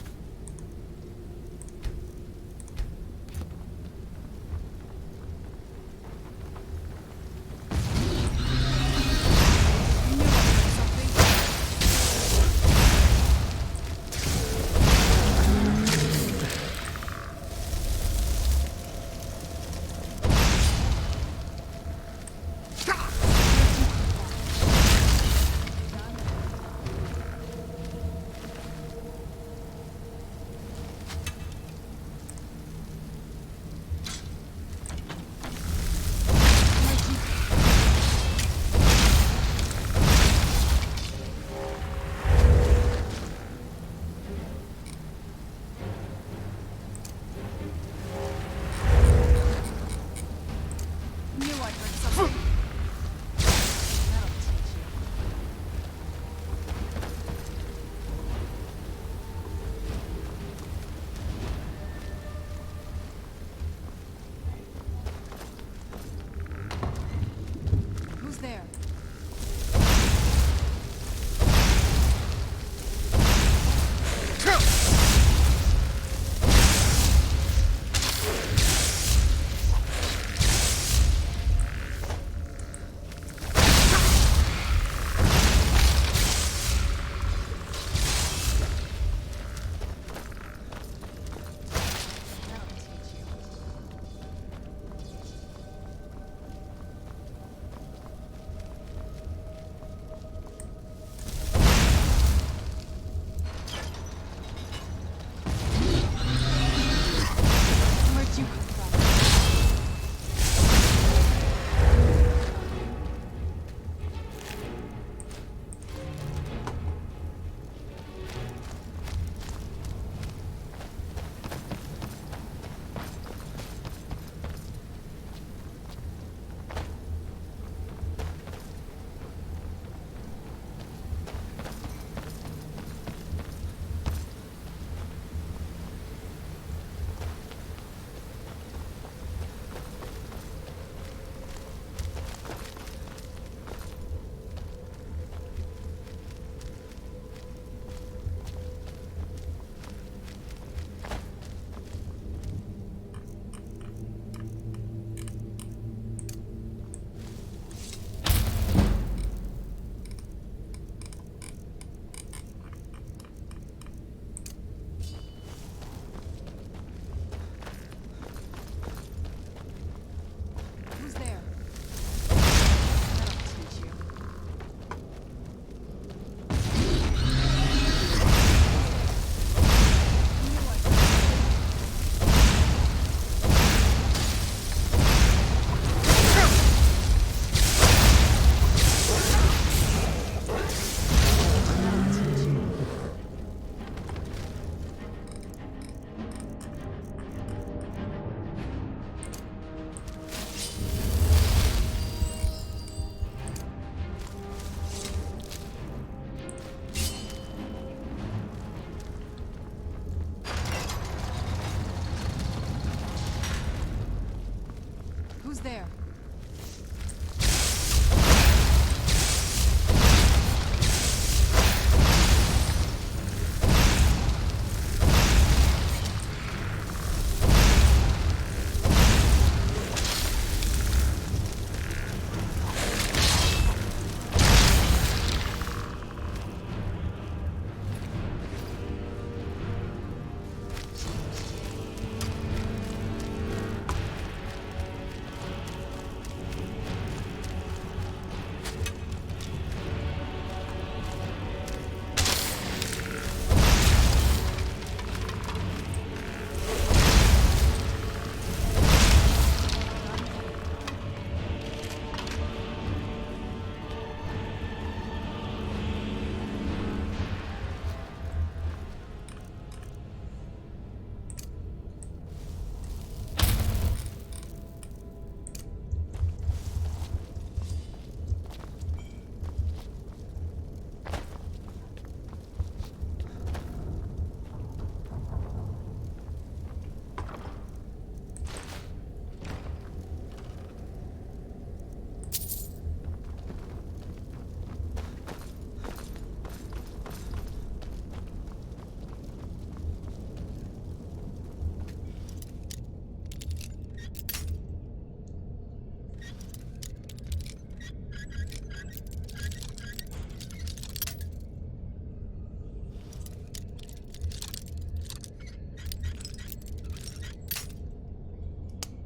Who's there?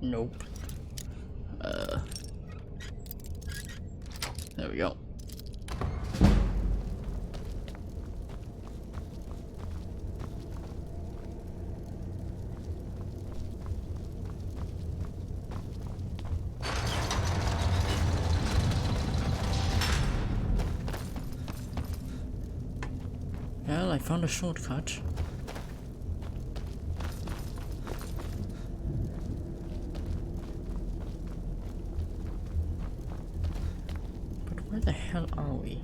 Nope. There we go. Well, I found a shortcut. Where the hell are we?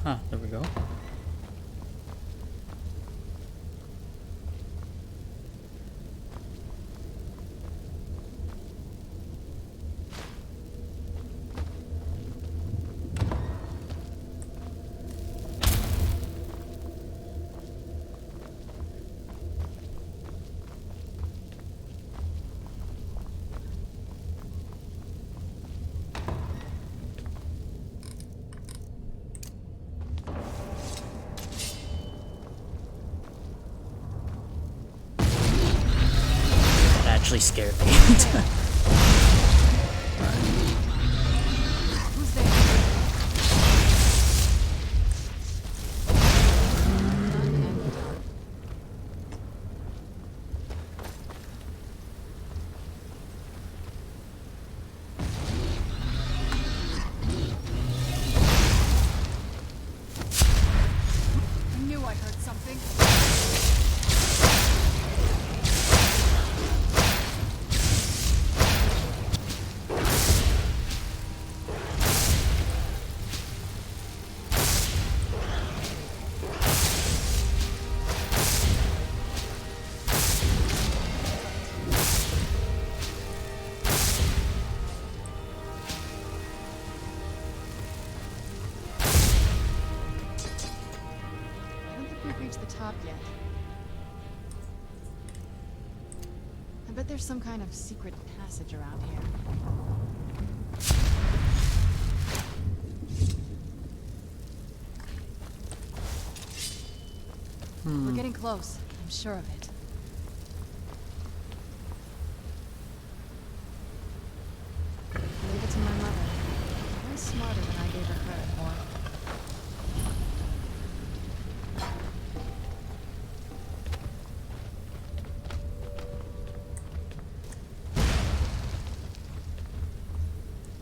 Ah, there we go. Actually scared me. Who's there? I knew I heard something. Reached the top yet. I bet there's some kind of secret passage around here. We're getting close. I'm sure of it. Leave it to my mother. Way smarter than I gave her credit for.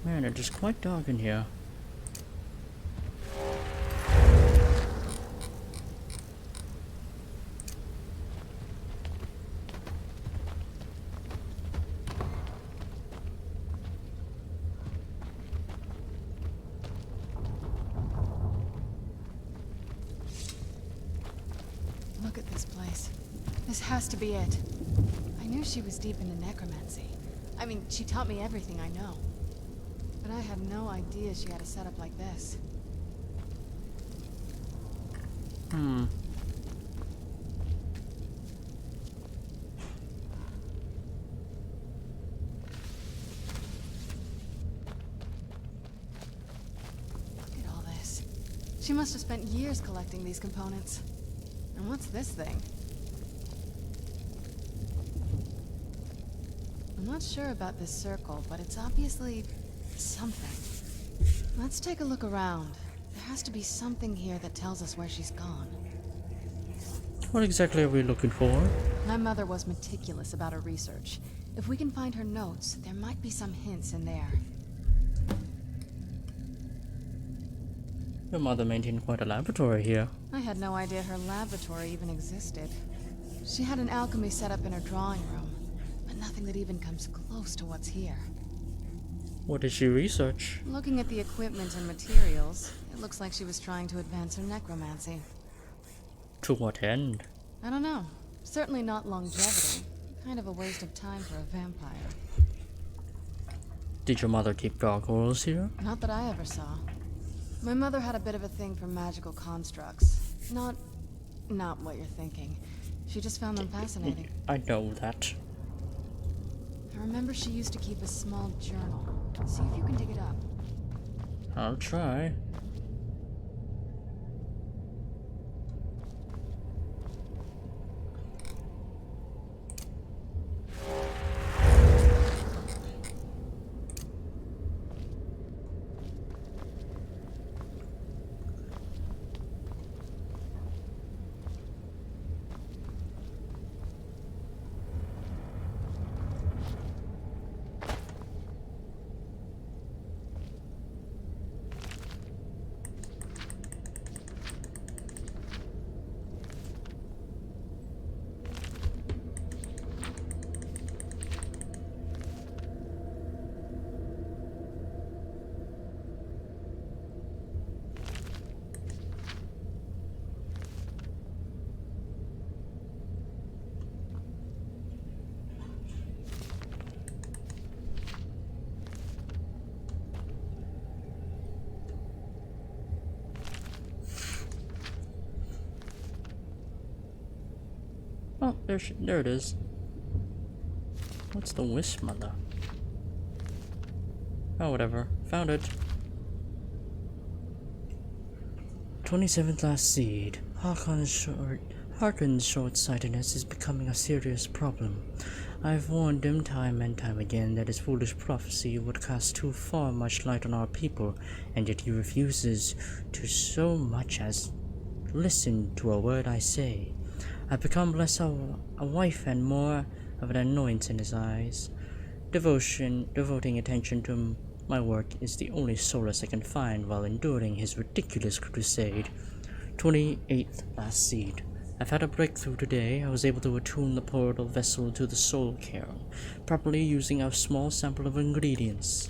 Man, it is quite dark in here. Look at this place. This has to be it. I knew she was deep into necromancy. I mean, she taught me everything I know. But I had no idea she had a setup like this. Look at all this. She must have spent years collecting these components. And what's this thing? I'm not sure about this circle, but it's obviously something. Let's take a look around. There has to be something here that tells us where she's gone. What exactly are we looking for? My mother was meticulous about her research. If we can find her notes, there might be some hints in there. Your mother maintained quite a laboratory here. I had no idea her laboratory even existed. She had an alchemy set up in her drawing room, but nothing that even comes close to what's here. What did she research? Looking at the equipment and materials, it looks like she was trying to advance her necromancy. To what end? I don't know. Certainly not longevity. Kind of a waste of time for a vampire. Did your mother keep gargoyles here? Not that I ever saw. My mother had a bit of a thing for magical constructs. Not what you're thinking. She just found them fascinating. I know that. I remember she used to keep a small journal. See if you can dig it up. I'll try. Oh, there it is. What's the wisp, mother? Oh, whatever. Found it. 27th last seed. Harkon's short-sightedness is becoming a serious problem. I've warned him time and time again that his foolish prophecy would cast too far much light on our people, and yet he refuses to so much as listen to a word I say. I've become less of a wife and more of an annoyance in his eyes. Devoting attention to my work is the only solace I can find while enduring his ridiculous crusade. 28th last seed. I've had a breakthrough today. I was able to attune the portal vessel to the soul cairn, properly using a small sample of ingredients.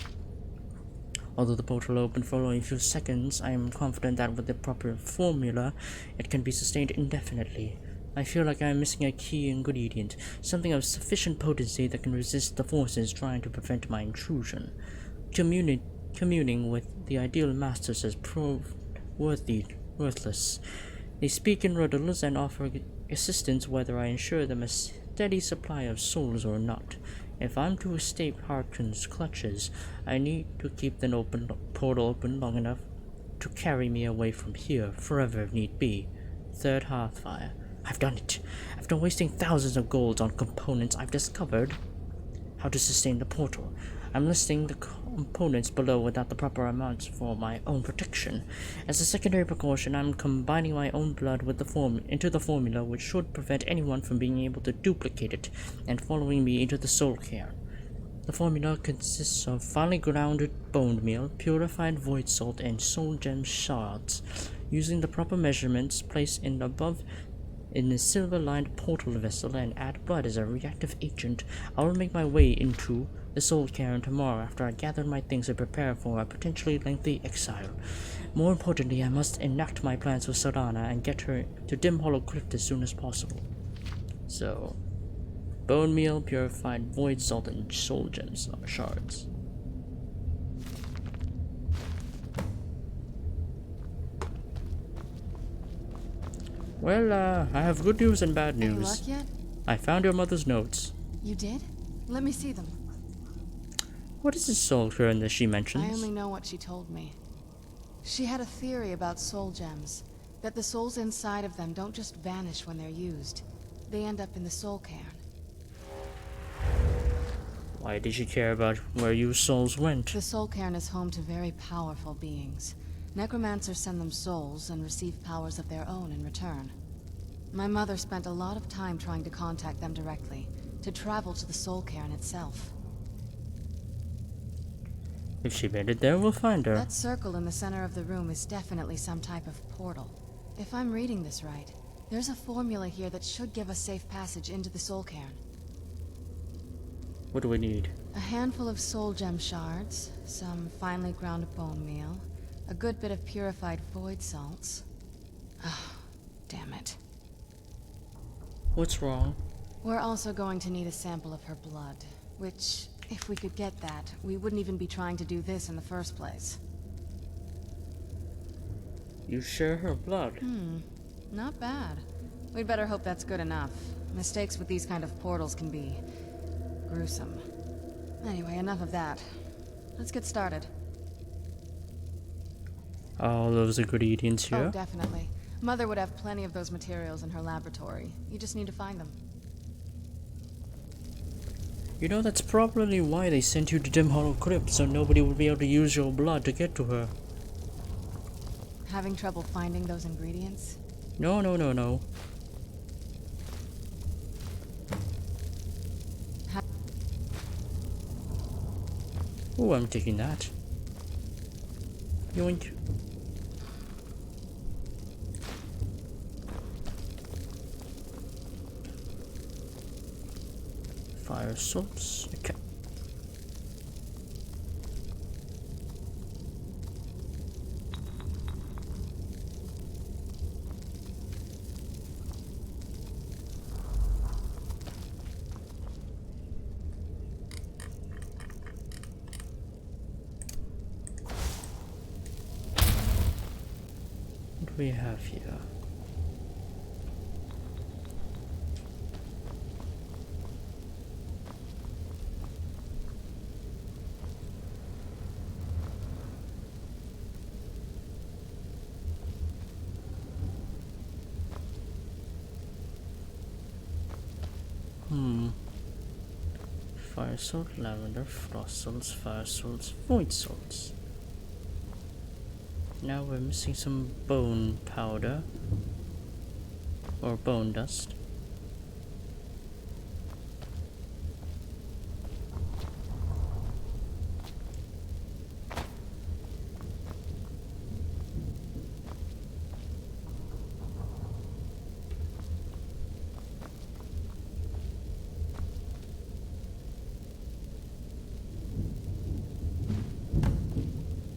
Although the portal opened for only a few seconds, I am confident that with the proper formula, it can be sustained indefinitely. I feel like I am missing a key ingredient, something of sufficient potency that can resist the forces trying to prevent my intrusion. Communing with the ideal masters has proved worthless. They speak in riddles and offer assistance whether I ensure them a steady supply of souls or not. If I'm to escape Harkon's clutches, I need to keep the portal open long enough to carry me away from here, forever if need be. Third Hearthfire. I've done it. After wasting thousands of gold on components, I've discovered how to sustain the portal. I'm listing the components below without the proper amounts for my own protection. As a secondary precaution, I'm combining my own blood with into the formula, which should prevent anyone from being able to duplicate it and following me into the soul cairn. The formula consists of finely grounded bone meal, purified void salt, and soul gem shards. Using the proper measurements, place in a silver-lined portal vessel and add blood as a reactive agent. I will make my way into the soul cairn tomorrow after I gather my things and prepare for a potentially lengthy exile. More importantly, I must enact my plans with Solana and get her to Dim Hollow Crypt as soon as possible. So, bone meal, purified void salt, and soul gems shards. Well, I have good news and bad news. Any luck yet? I found your mother's notes. You did? Let me see them. What is this soul cairn that she mentions? I only know what she told me. She had a theory about soul gems, that the souls inside of them don't just vanish when they're used. They end up in the soul cairn. Why did she care about where you souls went? The soul cairn is home to very powerful beings. Necromancers send them souls and receive powers of their own in return. My mother spent a lot of time trying to contact them directly, to travel to the soul cairn itself. If she made it there, we'll find her. That circle in the center of the room is definitely some type of portal. If I'm reading this right, there's a formula here that should give us safe passage into the soul cairn. What do we need? A handful of soul gem shards, some finely ground bone meal, a good bit of purified void salts. Oh, damn it. What's wrong? We're also going to need a sample of her blood, which, if we could get that, we wouldn't even be trying to do this in the first place. You share her blood? Not bad. We'd better hope that's good enough. Mistakes with these kind of portals can be gruesome. Anyway, enough of that. Let's get started. All those ingredients here? Oh, definitely. Mother would have plenty of those materials in her laboratory. You just need to find them. You know, that's probably why they sent you to Dim Hollow Crypt, so nobody would be able to use your blood to get to her. Having trouble finding those ingredients? No. Oh, I'm taking that. Yoink. Fire salts. Okay. What do we have here? Fire salt, lavender, frost salts, fire salts, void salts. Now we're missing some bone powder. Or bone dust.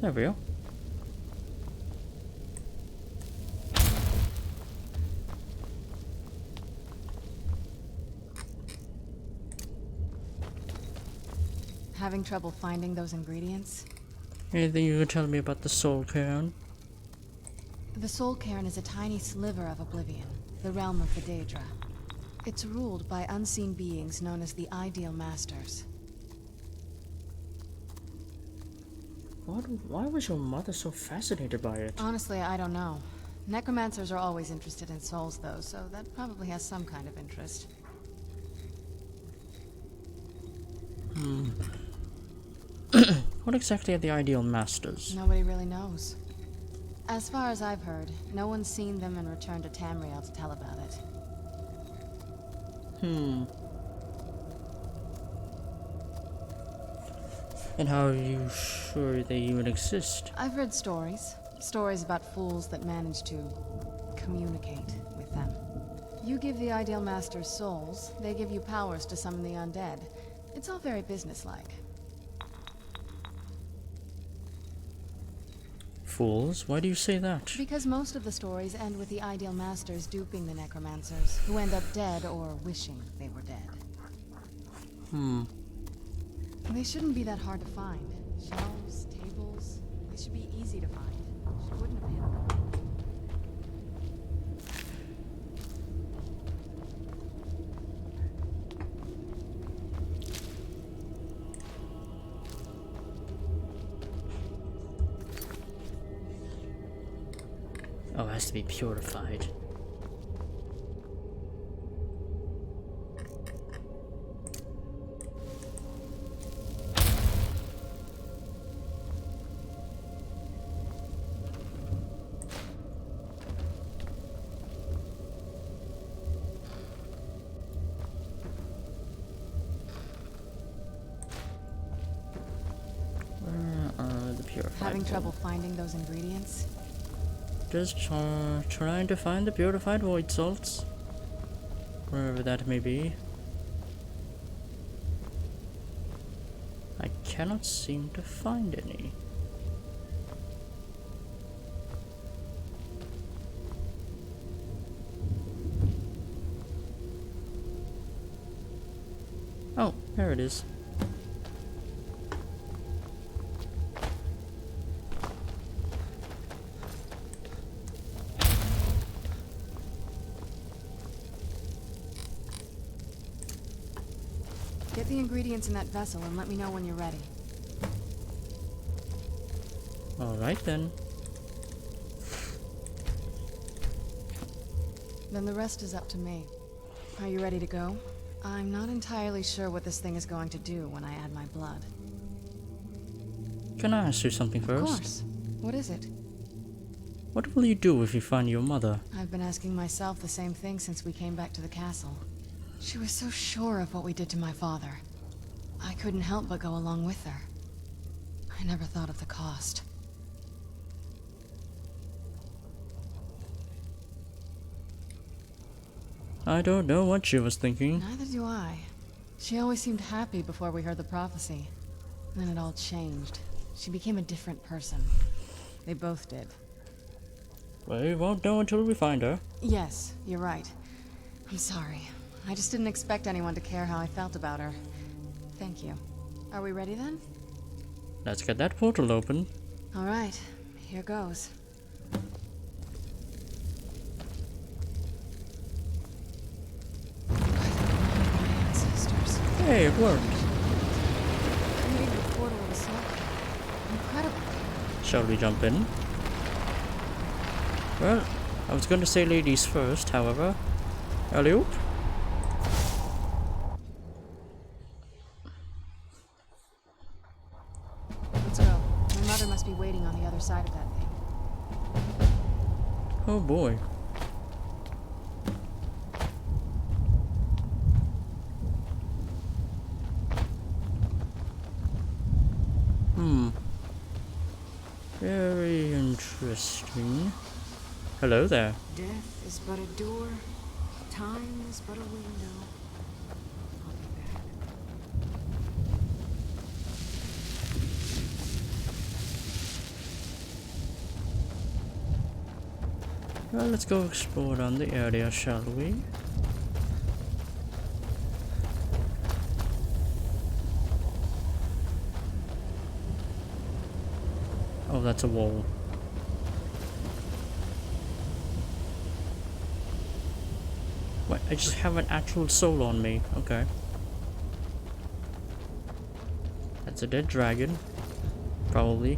There we go. Having trouble finding those ingredients? Anything you can tell me about the soul cairn? The soul cairn is a tiny sliver of oblivion, the realm of the Daedra. It's ruled by unseen beings known as the Ideal Masters. Why was your mother so fascinated by it? Honestly, I don't know. Necromancers are always interested in souls, though, so that probably has some kind of interest. What exactly are the ideal masters? Nobody really knows. As far as I've heard, no one's seen them and returned to Tamriel to tell about it. And how are you sure they even exist? I've heard stories. Stories about fools that manage to communicate with them. You give the Ideal Masters souls, they give you powers to summon the undead. It's all very businesslike. Fools? Why do you say that? Because most of the stories end with the Ideal Masters duping the necromancers, who end up dead or wishing they were dead. They shouldn't be that hard to find. Shelves, tables, they should be easy to find. She wouldn't have hidden them. Oh, it has to be purified. Where are the purified? Having trouble finding those ingredients? Just trying to find the purified void salts. Wherever that may be. I cannot seem to find any. Oh, there it is. Get the ingredients in that vessel and let me know when you're ready. Alright then. Then the rest is up to me. Are you ready to go? I'm not entirely sure what this thing is going to do when I add my blood. Can I ask you something first? Of course. What is it? What will you do if you find your mother? I've been asking myself the same thing since we came back to the castle. She was so sure of what we did to my father. I couldn't help but go along with her. I never thought of the cost. I don't know what she was thinking. Neither do I. She always seemed happy before we heard the prophecy. Then it all changed. She became a different person. They both did. We won't know until we find her. Yes, you're right. I'm sorry. I just didn't expect anyone to care how I felt about her. Thank you. Are we ready then? Let's get that portal open. All right, here goes. Ancestors. Hey, it worked. Creating the portal of the soul. Incredible. Shall we jump in? Well, I was going to say ladies first, however. Alley-oop. Let's go. My mother must be waiting on the other side of that thing. Oh boy. Very interesting. Hello there. Death is but a door, time is but a window. I'll be back. Well, let's go explore around the area, shall we? Oh, that's a wall. Wait, I just have an actual soul on me. Okay. That's a dead dragon. Probably.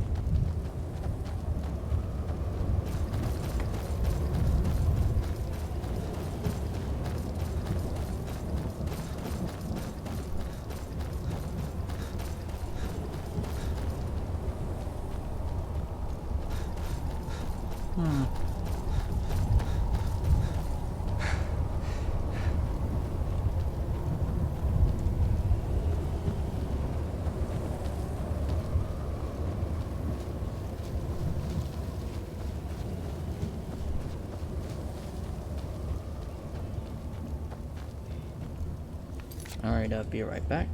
Alright, I'll be right back.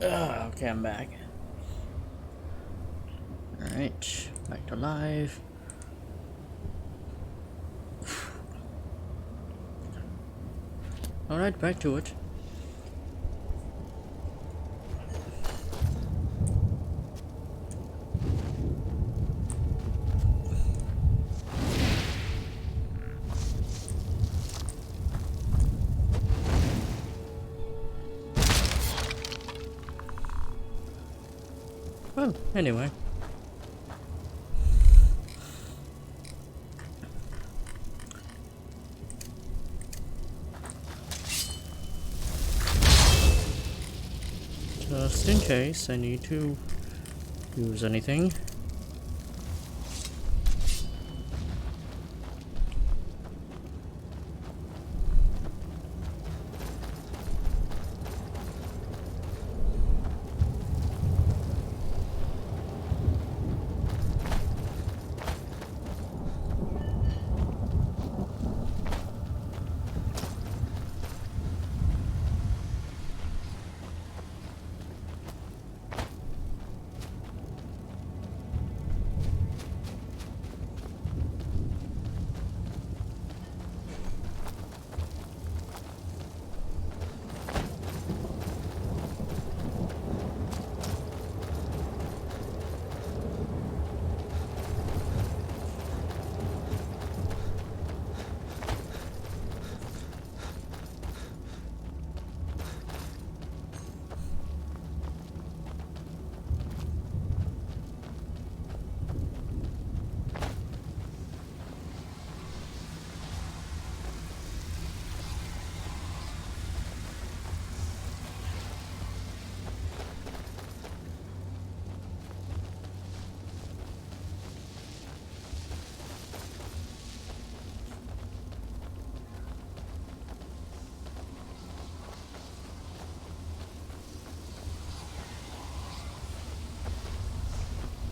Okay, I'm back. Alright, back to live. Alright, back to it. Well, anyway. Just in case I need to use anything.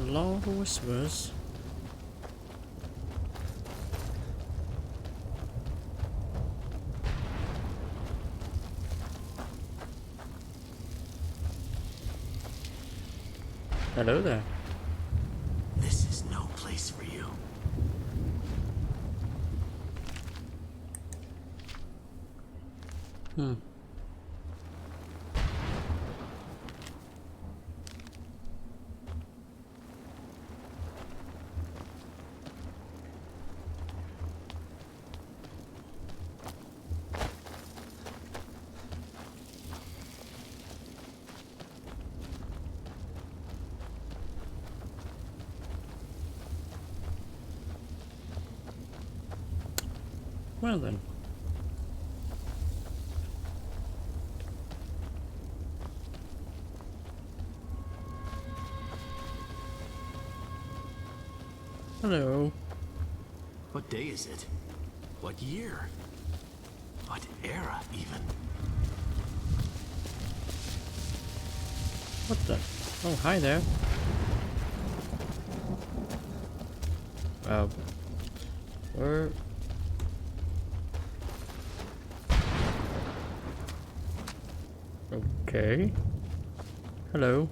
Long whispers. Hello there. This is no place for you. Well then. Hello. What day is it? What year? What era, even? What the? Oh, hi there. Where? Okay. Hello.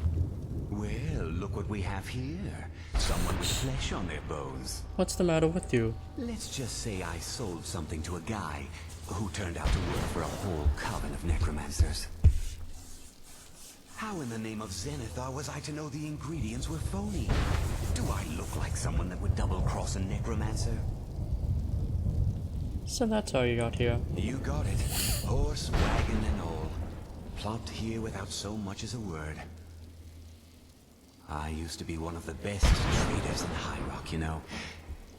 Well, look what we have here. Someone with flesh on their bones. What's the matter with you? Let's just say I sold something to a guy who turned out to work for a whole coven of necromancers. How in the name of Zenithar was I to know the ingredients were phony? Do I look like someone that would double-cross a necromancer? So that's how you got here. You got it. Horse, wagon, and all. Plopped here without so much as a word. I used to be one of the best traders in High Rock, you know.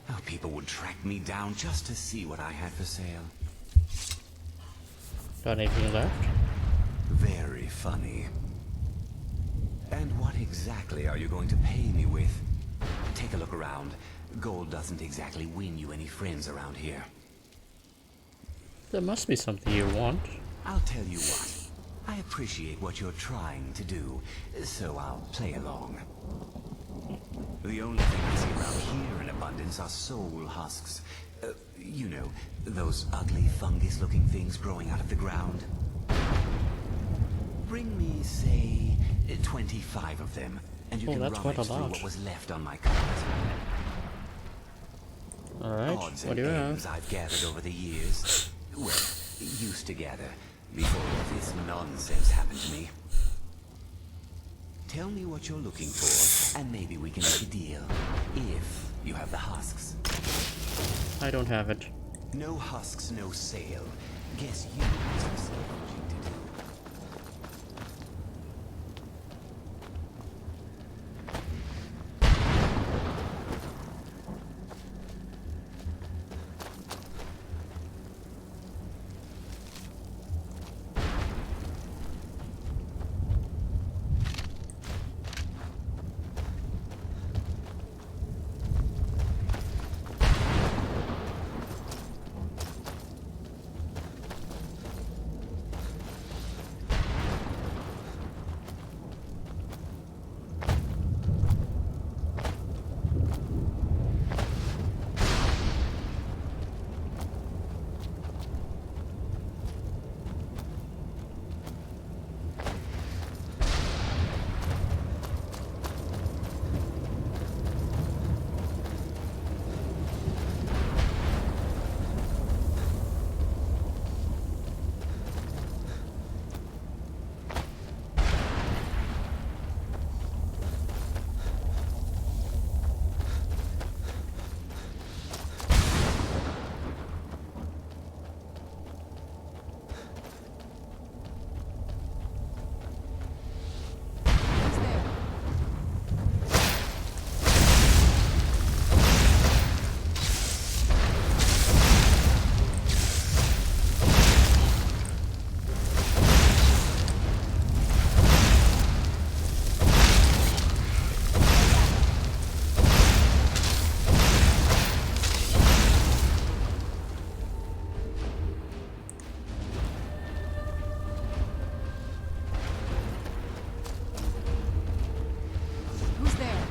How people would track me down just to see what I had for sale. Got anything left? Very funny. And what exactly are you going to pay me with? Take a look around. Gold doesn't exactly win you any friends around here. There must be something you want. I'll tell you what. I appreciate what you're trying to do, so I'll play along. The only thing I see around here in abundance are soul husks. You know, those ugly fungus-looking things growing out of the ground. Bring me, say, 25 of them, and you Oh, can that's quite rummage a through lot. what was left on my cart. Alright, Odds what and do you ends have? I've gathered over the years. Well, used to gather before all this nonsense happened to me. Tell me what you're looking for, and maybe we can make a deal. If you have the husks. I don't have it. No husks, no sale. Guess you have some scavenging to do. Who's there?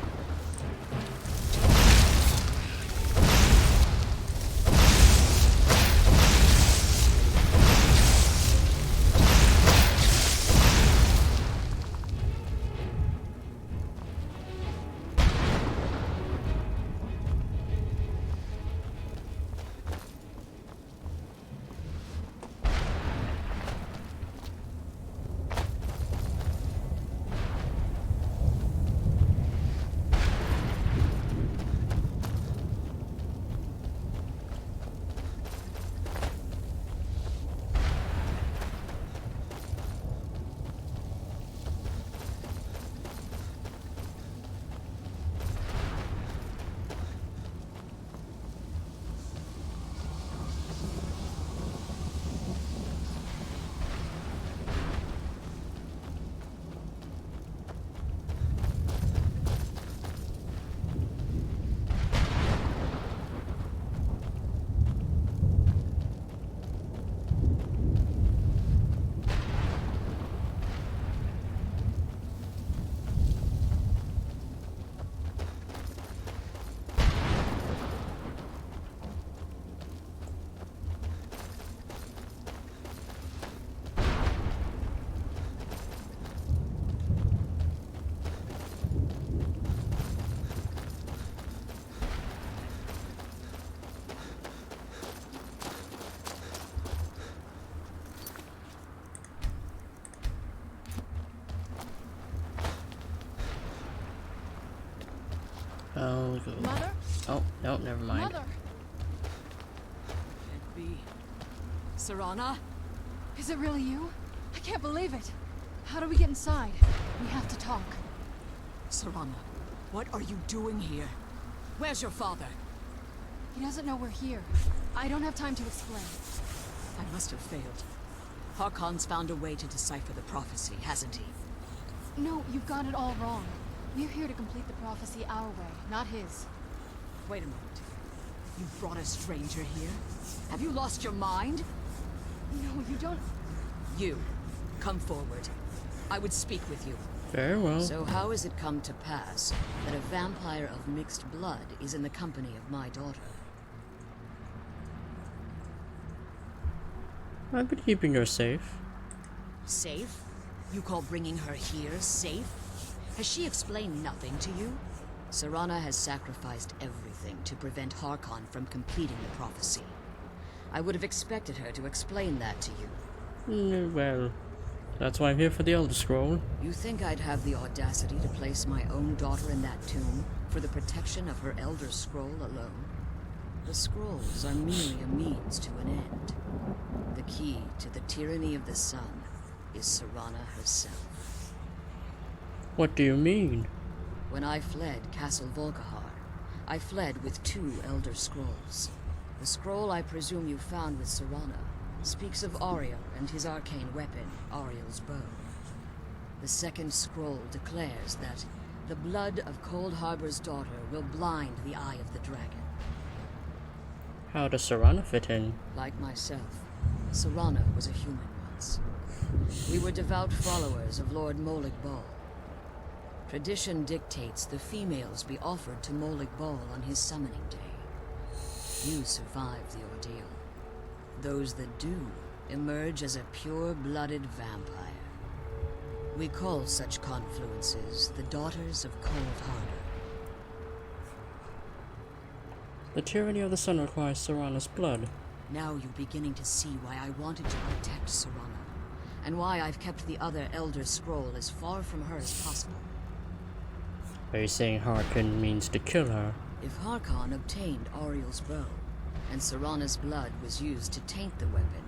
I'll go. Mother? Oh, no, never mind. Mother! Can't be. Serana? Is it really you? I can't believe it. How do we get inside? We have to talk. Serana, what are you doing here? Where's your father? He doesn't know we're here. I don't have time to explain. I must have failed. Harkon's found a way to decipher the prophecy, hasn't he? No, you've got it all wrong. We're here to complete the prophecy our way, not his. Wait a moment. You brought a stranger here? Have you lost your mind? No, you don't... You, come forward. I would speak with you. Very well. So how has it come to pass that a vampire of mixed blood is in the company of my daughter? I've been keeping her safe. Safe? You call bringing her here safe? Has she explained nothing to you? Serana has sacrificed everything to prevent Harkon from completing the prophecy. I would have expected her to explain that to you. Well, that's why I'm here for the Elder Scroll. You think I'd have the audacity to place my own daughter in that tomb for the protection of her Elder Scroll alone? The scrolls are merely a means to an end. The key to the tyranny of the sun is Serana herself. What do you mean? When I fled Castle Volkihar, I fled with 2 Elder Scrolls. The scroll I presume you found with Serana speaks of Ariel and his arcane weapon, Ariel's bow. The second scroll declares that the blood of Cold Harbor's daughter will blind the eye of the dragon. How does Serana fit in? Like myself, Serana was a human once. We were devout followers of Lord Molig Bal. Tradition dictates the females be offered to Molig Bal on his summoning day. You survived the ordeal. Those that do emerge as a pure-blooded vampire. We call such confluences the Daughters of Cold Harbor. The tyranny of the sun requires Serana's blood. Now you're beginning to see why I wanted to protect Serana, and why I've kept the other Elder Scroll as far from her as possible. Are you saying Harkon means to kill her? If Harkon obtained Ariel's bow, and Serana's blood was used to taint the weapon,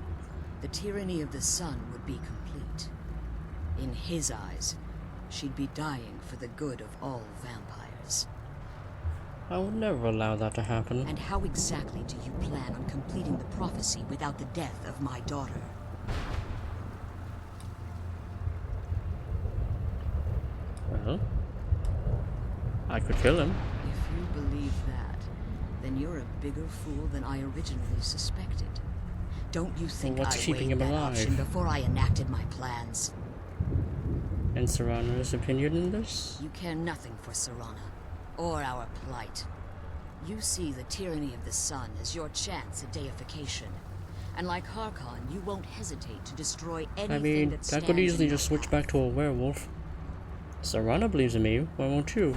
the tyranny of the sun would be complete. In his eyes, she'd be dying for the good of all vampires. I will never allow that to happen. And how exactly do you plan on completing the prophecy without the death of my daughter? Well, I could kill him. If you believe that, then you're a bigger fool than I originally suspected. Don't you think Well, what's I keeping weighed him that alive? option before I enacted my plans? And Serana's opinion in this? You care nothing for Serana, or our plight. You see the tyranny of the sun as your chance at deification. And like Harkon, you won't hesitate to destroy anything I mean, that I stands could easily in your just switch path. back to a werewolf. Serana believes in me, why won't you?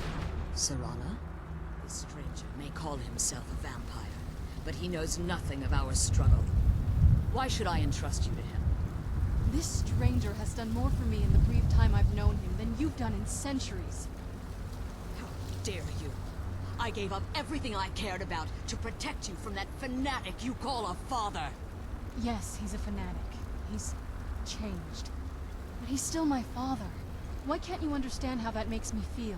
Serana? This stranger may call himself a vampire, but he knows nothing of our struggle. Why should I entrust you to him? This stranger has done more for me in the brief time I've known him than you've done in centuries. How dare you? I gave up everything I cared about to protect you from that fanatic you call a father. Yes, he's a fanatic. He's changed. But he's still my father. Why can't you understand how that makes me feel?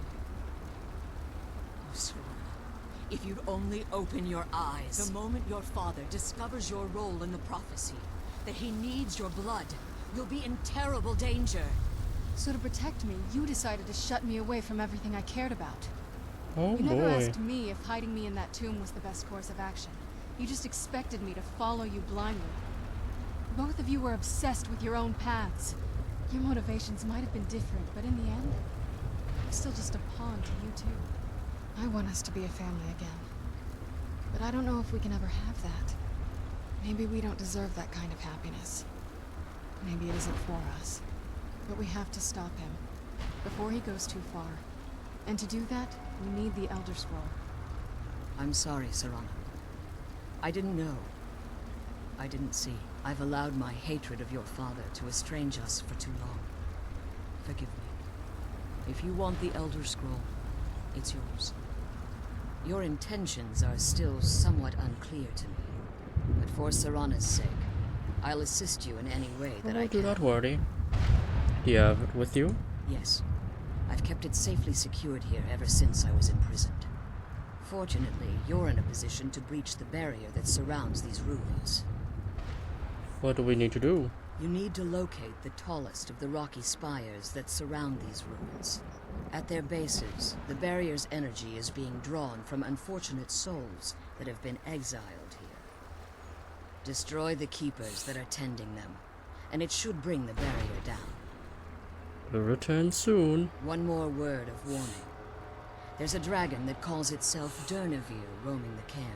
Oh, Serana, if you'd only open your eyes. The moment your father discovers your role in the prophecy, that he needs your blood, you'll be in terrible danger. So to protect me, you decided to shut me away from everything I cared about. Oh You never boy. asked me if hiding me in that tomb was the best course of action. You just expected me to follow you blindly. Both of you were obsessed with your own paths. Your motivations might have been different, but in the end, I'm still just a pawn to you two. I want us to be a family again. But I don't know if we can ever have that. Maybe we don't deserve that kind of happiness. Maybe it isn't for us. But we have to stop him, before he goes too far. And to do that, we need the Elder Scroll. I'm sorry, Serana. I didn't know. I didn't see. I've allowed my hatred of your father to estrange us for too long. Forgive me. If you want the Elder Scroll, it's yours. Your intentions are still somewhat unclear to me. But for Serana's sake, I'll assist you in any way that I do can. not worry. Do you have it with you? Yes. I've kept it safely secured here ever since I was imprisoned. Fortunately, you're in a position to breach the barrier that surrounds these ruins. What do we need to do? You need to locate the tallest of the rocky spires that surround these ruins. At their bases, the barrier's energy is being drawn from unfortunate souls that have been exiled here. Destroy the keepers that are tending them, and it should bring the barrier down. We'll return soon. One more word of warning. There's a dragon that calls itself Durnevere roaming the cairn.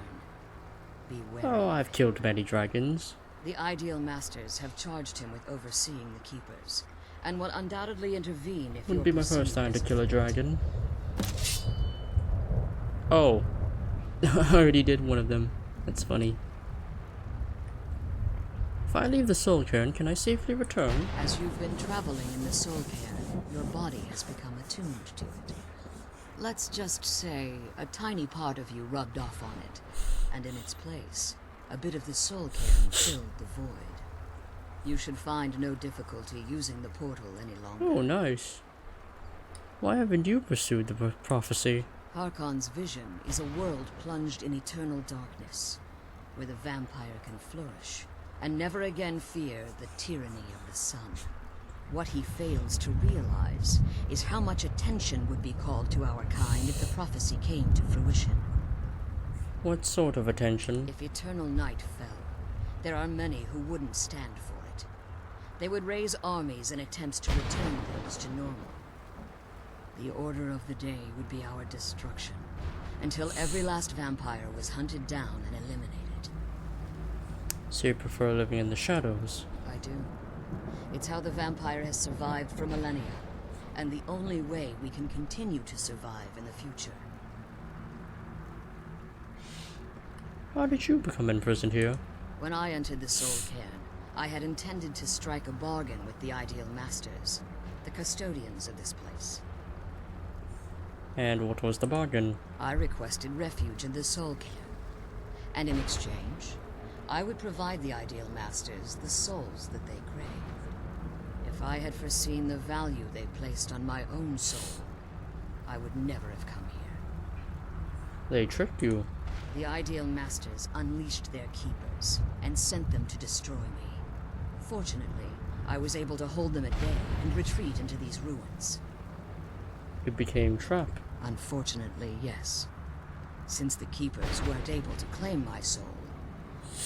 Beware. Oh, I've killed many dragons. The Ideal Masters have charged him with overseeing the Keepers, and will undoubtedly intervene if Wouldn't your be my first pursuit time to is kill a afoot. dragon. Oh. I already did one of them. That's funny. If I leave the Soul Cairn, can I safely return? As you've been traveling in the Soul Cairn, your body has become attuned to it. Let's just say a tiny part of you rubbed off on it, and in its place, a bit of the Soul Cairn filled the void. You should find no difficulty using the portal any longer. Oh, nice. Why haven't you pursued the prophecy? Harkon's vision is a world plunged in eternal darkness, where the vampire can flourish, and never again fear the tyranny of the sun. What he fails to realize is how much attention would be called to our kind if the prophecy came to fruition. What sort of attention? If eternal night fell, there are many who wouldn't stand for it. They would raise armies in attempts to return things to normal. The order of the day would be our destruction, until every last vampire was hunted down and eliminated. So you prefer living in the shadows? I do. It's how the vampire has survived for millennia, and the only way we can continue to survive in the future. How did you become imprisoned here? When I entered the Soul Cairn, I had intended to strike a bargain with the Ideal Masters, the custodians of this place. And what was the bargain? I requested refuge in the Soul Cairn, and in exchange, I would provide the Ideal Masters the souls that they crave. If I had foreseen the value they placed on my own soul, I would never have come here. They tricked you. The Ideal Masters unleashed their keepers and sent them to destroy me. Fortunately, I was able to hold them at bay and retreat into these ruins. You became trapped. Unfortunately, yes. Since the keepers weren't able to claim my soul,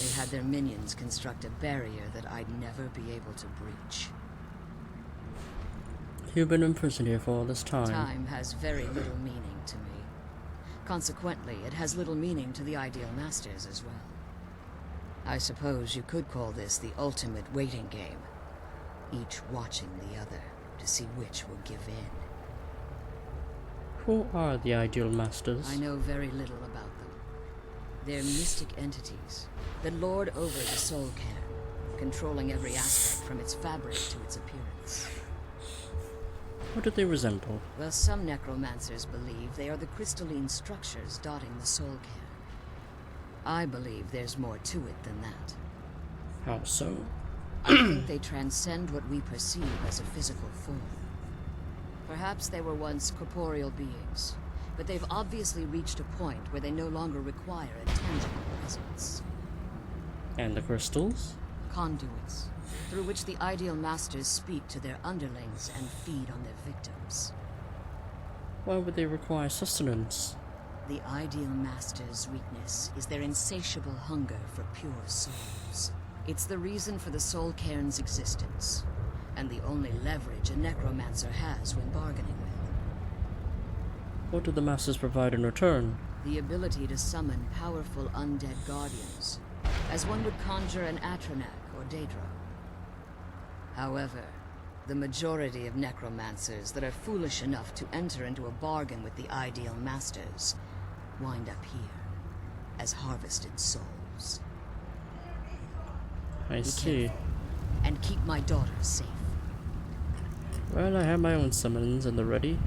they had their minions construct a barrier that I'd never be able to breach. You've been imprisoned here for all this time. Time has very little meaning to me. Consequently, it has little meaning to the Ideal Masters as well. I suppose you could call this the ultimate waiting game, each watching the other to see which will give in. Who are the Ideal Masters? I know very little about them. They're mystic entities that lord over the Soul Cairn, controlling every aspect from its fabric to its appearance. What do they resemble? Well, some necromancers believe they are the crystalline structures dotting the Soul Cairn. I believe there's more to it than that. How so? I think they transcend what we perceive as a physical form. Perhaps they were once corporeal beings, but they've obviously reached a point where they no longer require a tangible presence. And the crystals? Conduits, through which the Ideal Masters speak to their underlings and feed on their victims. Why would they require sustenance? The Ideal Masters' weakness is their insatiable hunger for pure souls. It's the reason for the Soul Cairn's existence, and the only leverage a necromancer has when bargaining with them. What do the Masters provide in return? The ability to summon powerful undead guardians, as one would conjure an Atronak or Daedra. However, the majority of necromancers that are foolish enough to enter into a bargain with the Ideal Masters wind up here as harvested souls. I see. And keep my daughter safe. Well, I have my own summons in the ready.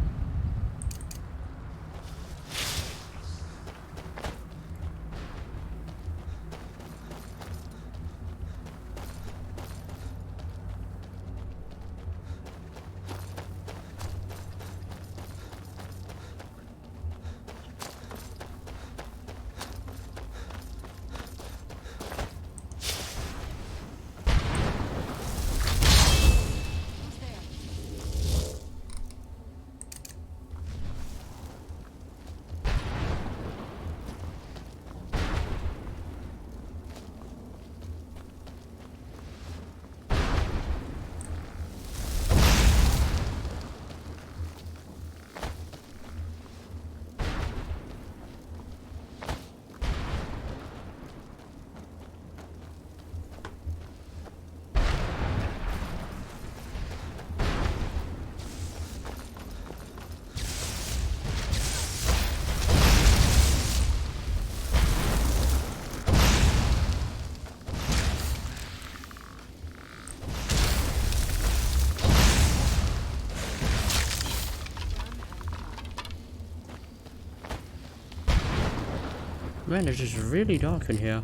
Man, it's just really dark in here.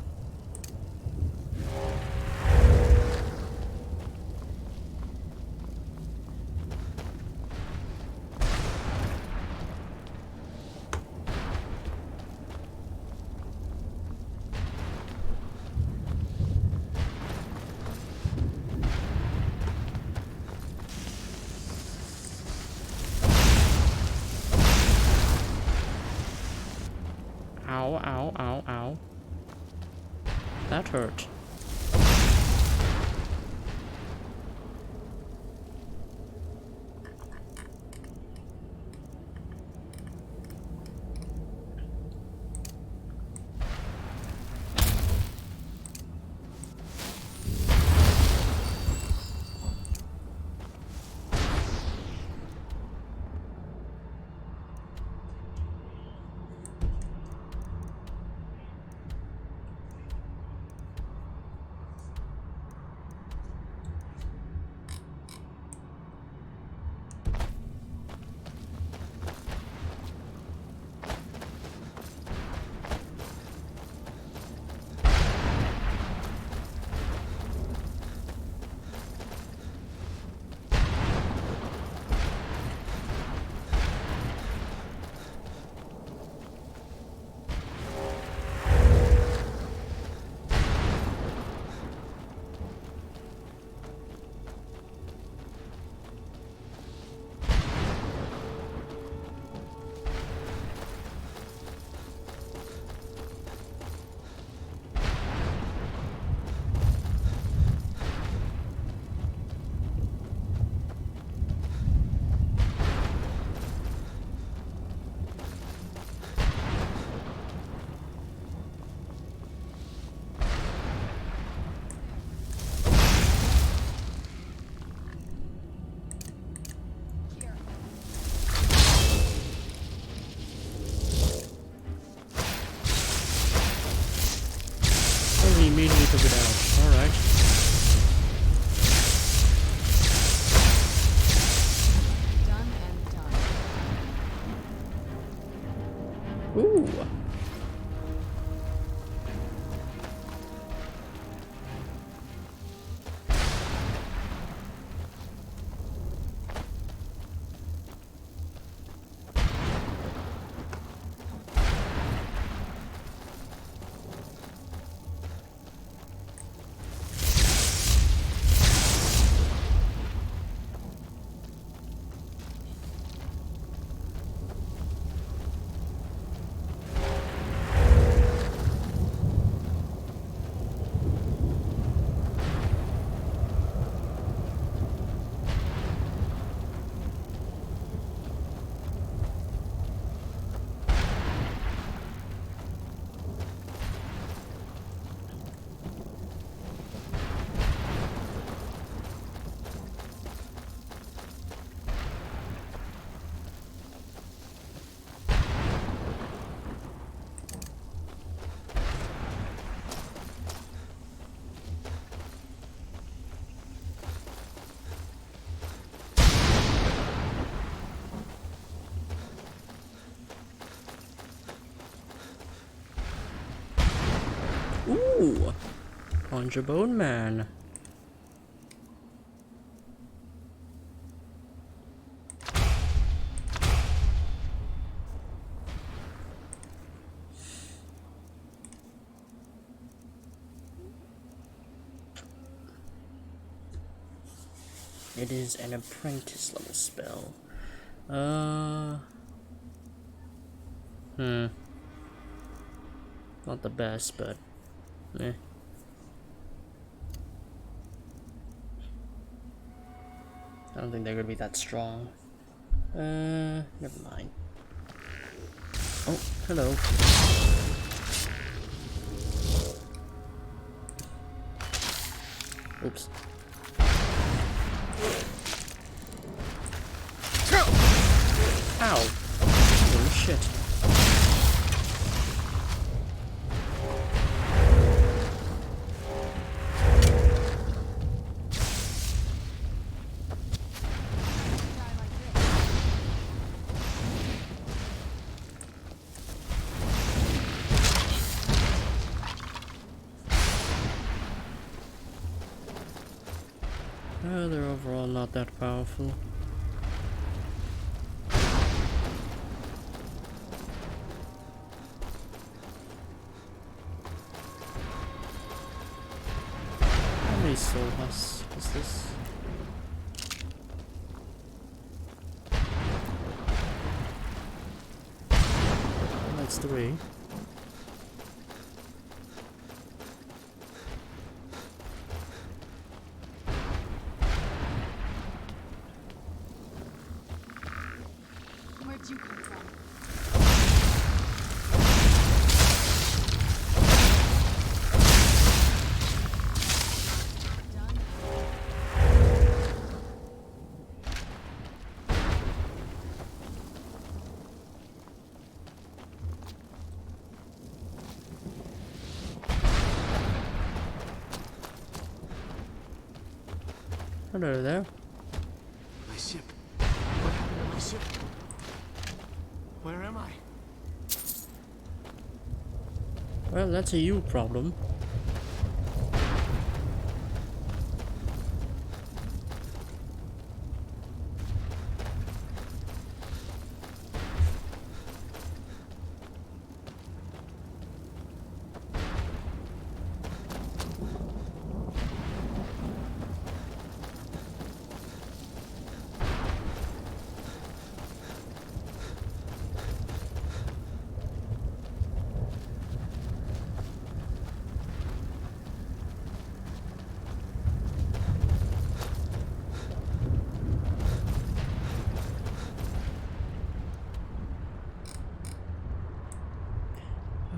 Ow, ow, ow, ow. That hurt. He immediately took it out. Alright. Done and done. Ooh. Ooh. Conjure Bone Man. It is an apprentice level spell. Not the best, but eh. I don't think they're gonna be that strong. Never mind. Oh, hello. Oops. Ow. Holy shit. They're overall not that powerful. How many soul husks is this? That's 3. Where'd you come from? Hello there. My ship. What happened to my ship? Where am I? Well, that's a you problem.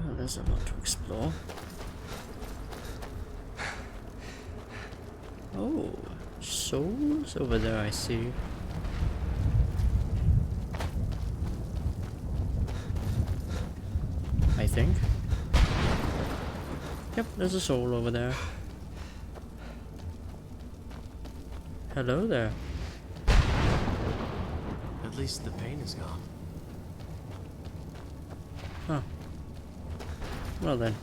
Well, there's a lot to explore. Oh, souls over there, I see. I think. Yep, there's a soul over there. Hello there. At least the pain is gone. Huh. Well then.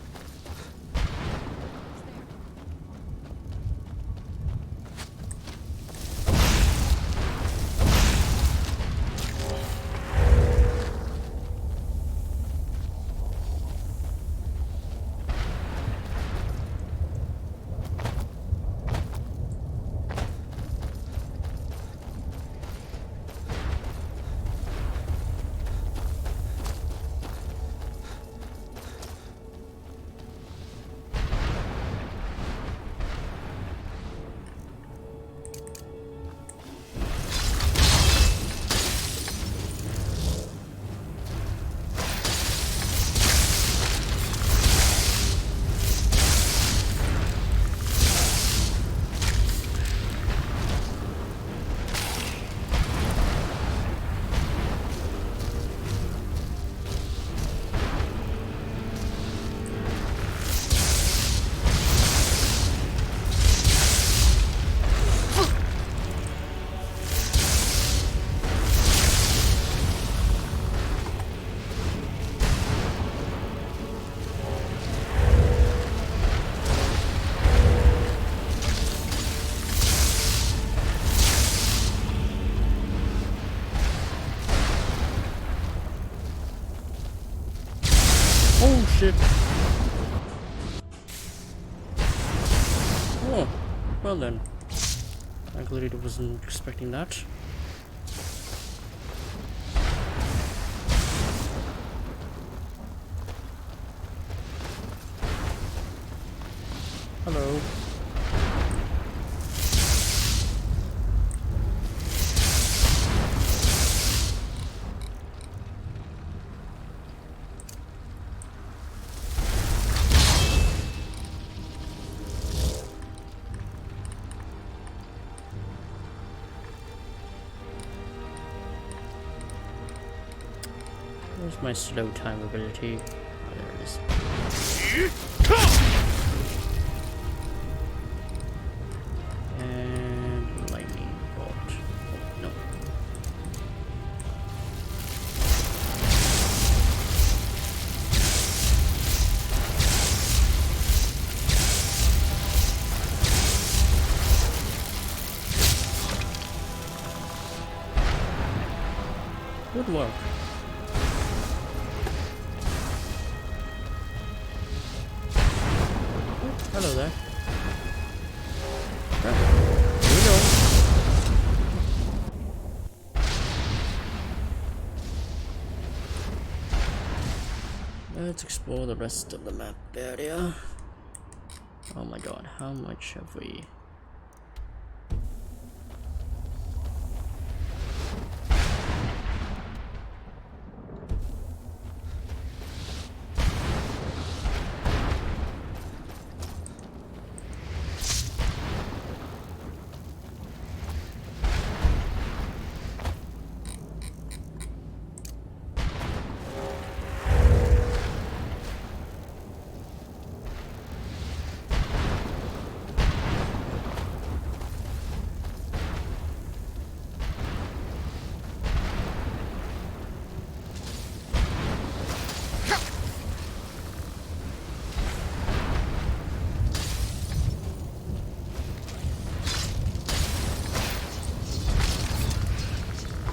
Oh shit. Oh, well then. I clearly wasn't expecting that. Hello. Where's my slow time ability? Oh, there it is. And lightning bolt. Oh, no. Good work. Oh, hello there. Here we go. Let's explore the rest of the map area. Oh my god, how much have we?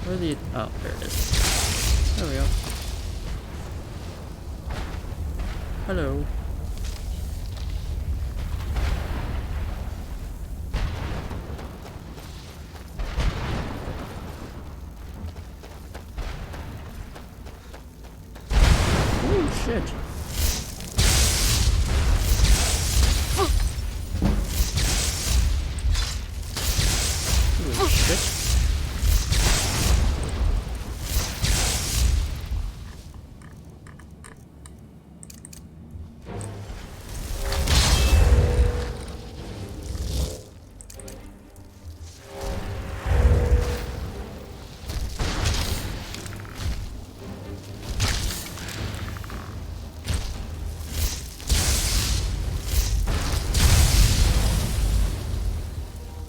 Where the oh, there it is. There we go. Hello. Oh shit. Oh shit.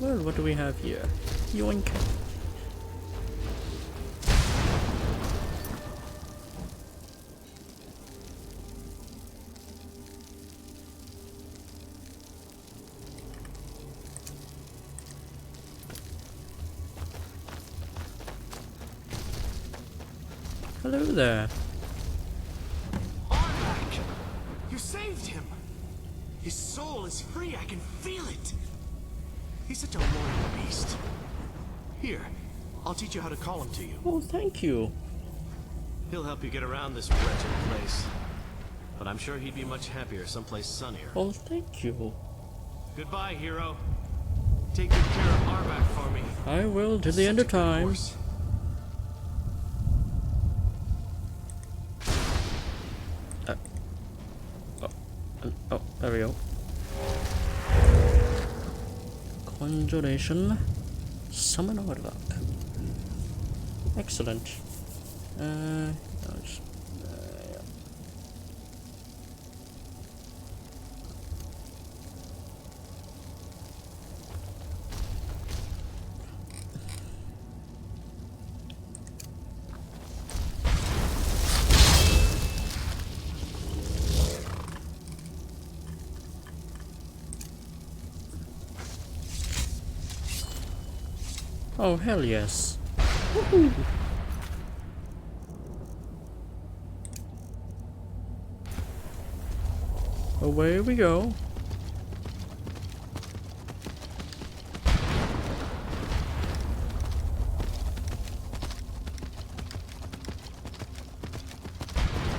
Well, what do we have here? Yoink. Hello there. Armak! You saved him! His soul is free, I can feel it! He's such a loyal beast. Here, I'll teach you how to call him to you. Oh, thank you. He'll help you get around this wretched place. But I'm sure he'd be much happier someplace sunnier. Oh, thank you. Goodbye, hero. Take good care of Armak for me. I will to the end of time. Oh, there we go. Conjuration. Summon artifact. Excellent. Yeah. Oh, hell yes. Woohoo. Away we go.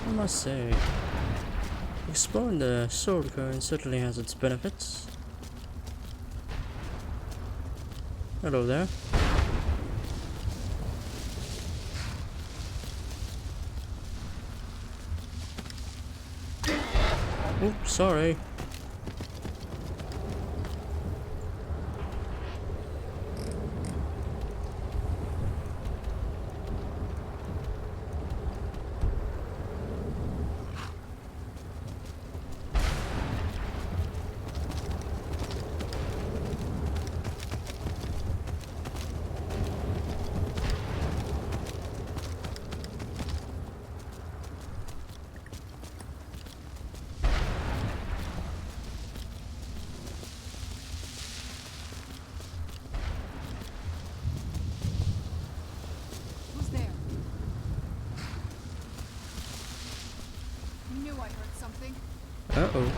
I must say, exploring the sword coin certainly has its benefits. Hello there. Oops, sorry. I heard something. Uh-oh.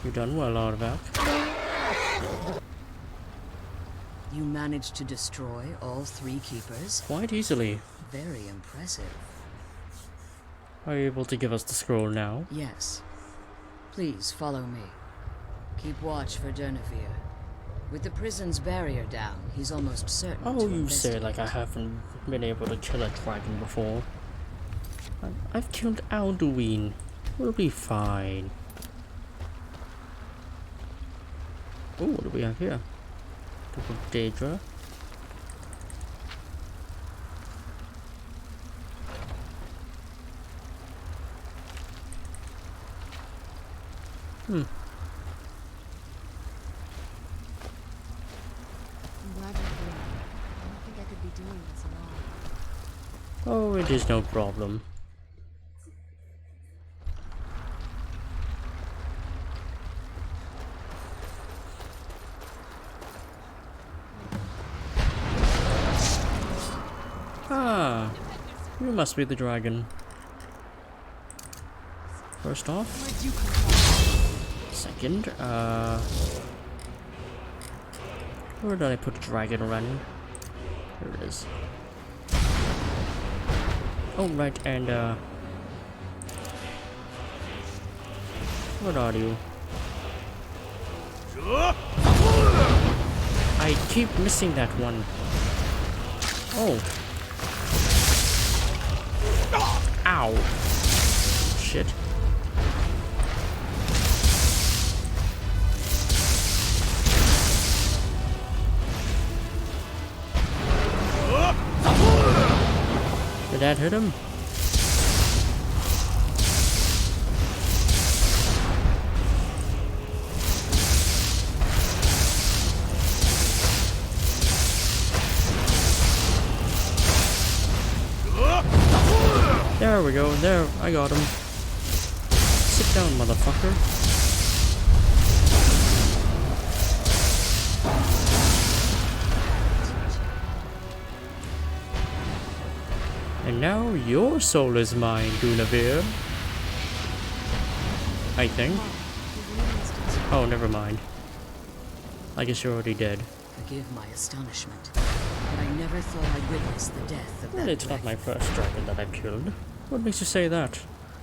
You done well, Artifact. You managed to destroy all 3 keepers? Quite easily. Very impressive. Are you able to give us the scroll now? Yes. Please follow me. Keep watch for Durnevere. With the prison's barrier down, he's almost certain to Oh, you investigate. say like I haven't been able to kill a dragon before. I've killed Alduin. We'll be fine. Oh, what do we have here? Double Daedra. I'm glad you're here. I don't think I could be doing this alone. Oh, it is no problem. Ah, you must be the dragon. First off. Second, where did I put the dragon run? Here it is. Oh, right, and, what are you? I keep missing that one. Oh. Ow. Shit. Did that hit him? There we go, there, I got him. Sit down, motherfucker. And now your soul is mine, Dunavir. I think. Oh, never mind. I guess you're already dead. Forgive my astonishment, but I never thought I'd witness the death of Well, that it's not my first dragon that I've killed. What makes you say that?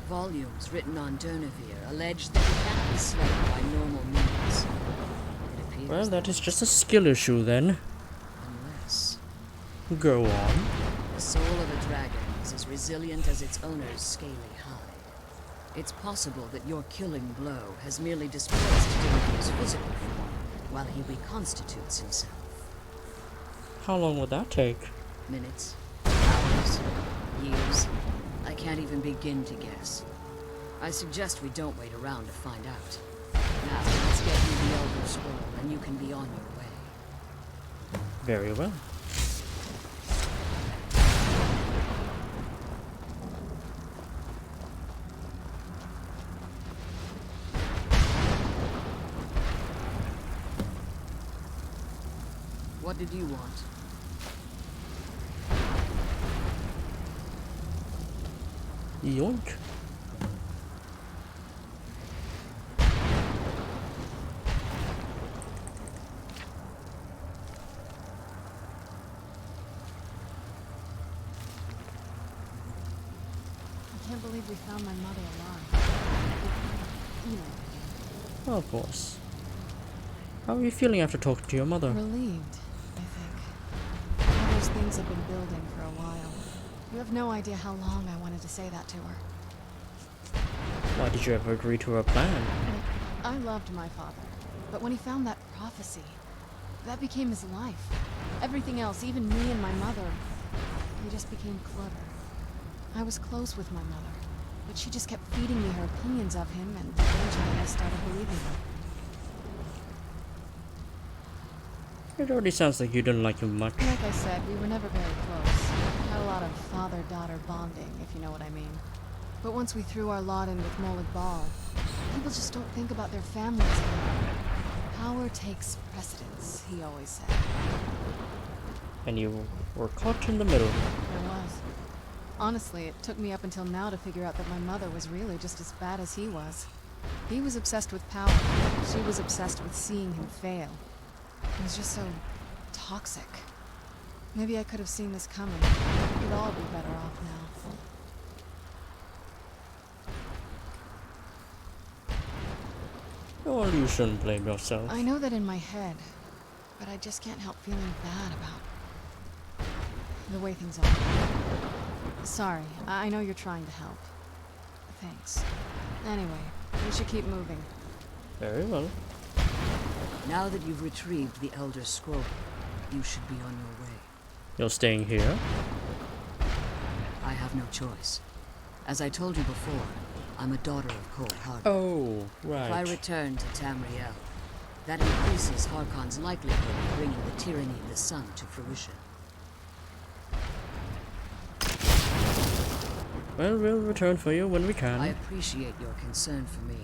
Volumes written on Durnevere allege that it can't be slain by normal means. It appears Well, that is just a skill issue then. unless Go on. the soul of a dragon is as resilient as its owner's scaly hide. It's possible that your killing blow has merely displaced Durnevere's physical form while he reconstitutes himself. How long would that take? Minutes, hours, years. I can't even begin to guess. I suggest we don't wait around to find out. Now, let's get you the Elder Scroll, and you can be on your way. Very well. What did you want? Yoink. I can't believe we found my mother alive. You know. Of course. How are you feeling after talking to your mother? Relieved, I think. All those things have been building for a while. You have no idea how long I wanted to say that to her. Why did you ever agree to her plan? I loved my father, but when he found that prophecy, that became his life. Everything else, even me and my mother, they just became clutter. I was close with my mother, but she just kept feeding me her opinions of him, and eventually I started believing her. It already sounds like you didn't like him much. Like I said, we were never very close. Had a lot of father-daughter bonding, if you know what I mean. But once we threw our lot in with Molig Ball, people just don't think about their families anymore. Power takes precedence, he always said. And you were caught in the middle. I was. Honestly, it took me up until now to figure out that my mother was really just as bad as he was. He was obsessed with power. She was obsessed with seeing him fail. It was just so toxic. Maybe I could have seen this coming. We could all be better off now. Well, you shouldn't blame yourself. I know that in my head, but I just can't help feeling bad about the way things are. Sorry, I know you're trying to help. Thanks. Anyway, we should keep moving. Very well. Now that you've retrieved the Elder Scroll, you should be on your way. You're staying here? I have no choice. As I told you before, I'm a daughter of Cold Harbor. Oh, right. If I return to Tamriel, that increases Harkon's likelihood of bringing the tyranny of the sun to fruition. Well, we'll return for you when we can. I appreciate your concern for me,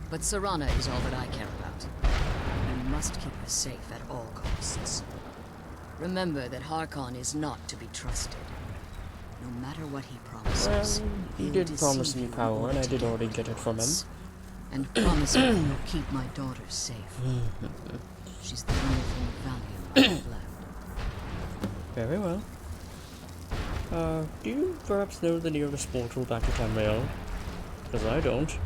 but Serana is all that I care about. You must keep her safe at all costs. Remember that Harkon is not to be trusted. No matter what he promises, Well, he did promise me power, and I did already get it from him. And promise me you'll keep my daughter safe. She's the only thing valuable I have left. Very well. Do you perhaps know the nearest portal back to Tamriel? Because I don't.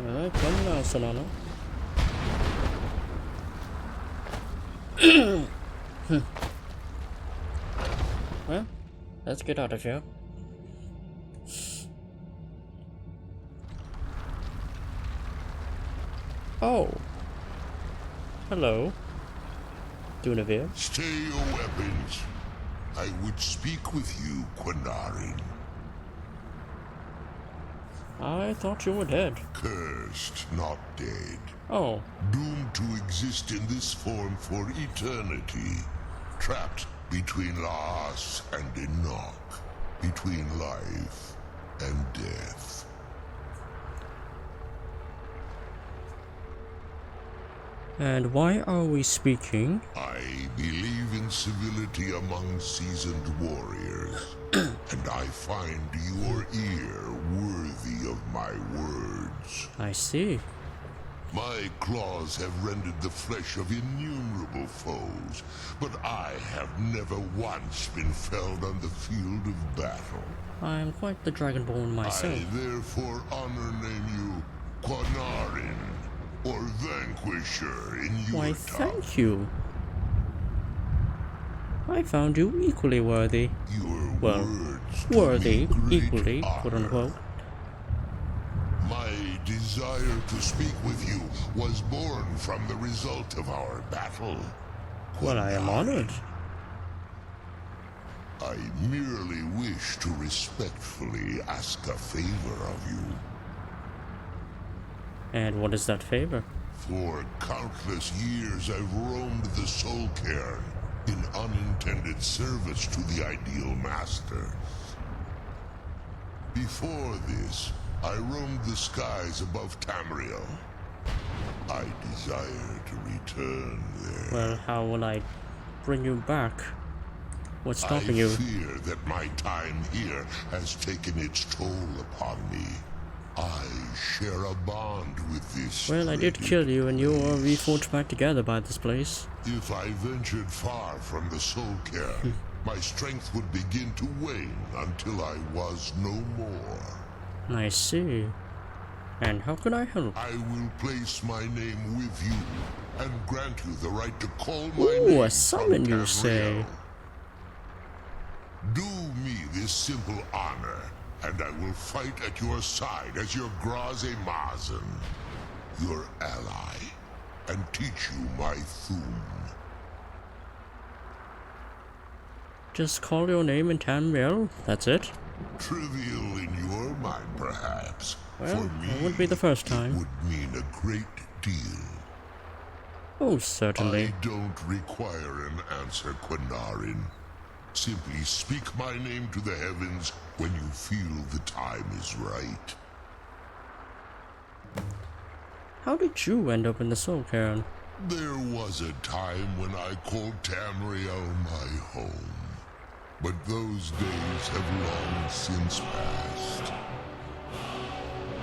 Alright, come now, Solana. Well, let's get out of here. Oh. Hello. Dunavir. Stay your weapons. I would speak with you, Quinarin. I thought you were dead. Cursed, not dead. Oh. Doomed to exist in this form for eternity. Trapped between Laas and Enoch. Between life and death. And why are we speaking? I believe in civility among seasoned warriors, and I find your ear worthy of my words. I see. My claws have rended the flesh of innumerable foes, but I have never once been felled on the field of battle. I am quite the Dragonborn myself. I therefore honor name you Quinarin, or Vanquisher in your Why, tongue. thank you. I found you equally worthy. Your words worthy, equally, quote unquote. My desire to speak with you was born from the result of our battle. Well, I am honored. I merely wish to respectfully ask a favor of you. And what is that favor? For countless years I've roamed the Soul Cairn in unintended service to the Ideal Master. Before this, I roamed the skies above Tamriel. I desire to return there. Well, how will I bring you back? What's stopping you? I fear that my time here has taken its toll upon me. I share a bond with this. Well, I did kill you, and you are reforged back together by this place. If I ventured far from the Soul Cairn, my strength would begin to wane until I was no more. I see. And how can I help? I will place my name with you and grant you the right to call my Ooh, name a summon, from you say? Tamriel. Do me this simple honor, and I will fight at your side as your Graze Mazen, your ally, and teach you my Thum. Just call your name in Tamriel. That's it. Trivial in your mind, perhaps. Well, For me, it would be the first time. it would mean a great deal. Oh, certainly. I don't require an answer, Quinarin. Simply speak my name to the heavens when you feel the time is right. How did you end up in the Soul Cairn? There was a time when I called Tamriel my home. But those days have long since passed.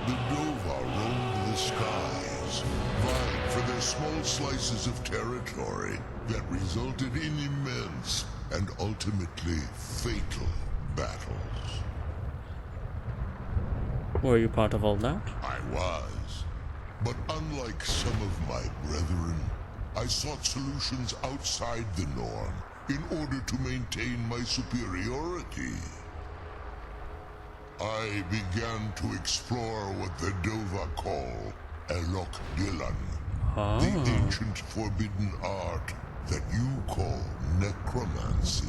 The Dova roamed the skies, vying for their small slices of territory that resulted in immense and ultimately fatal battles. Were you part of all that? I was. But unlike some of my brethren, I sought solutions outside the norm in order to maintain my superiority. I began to explore what the Dova call Elok Dylan, the ancient forbidden art that you call necromancy.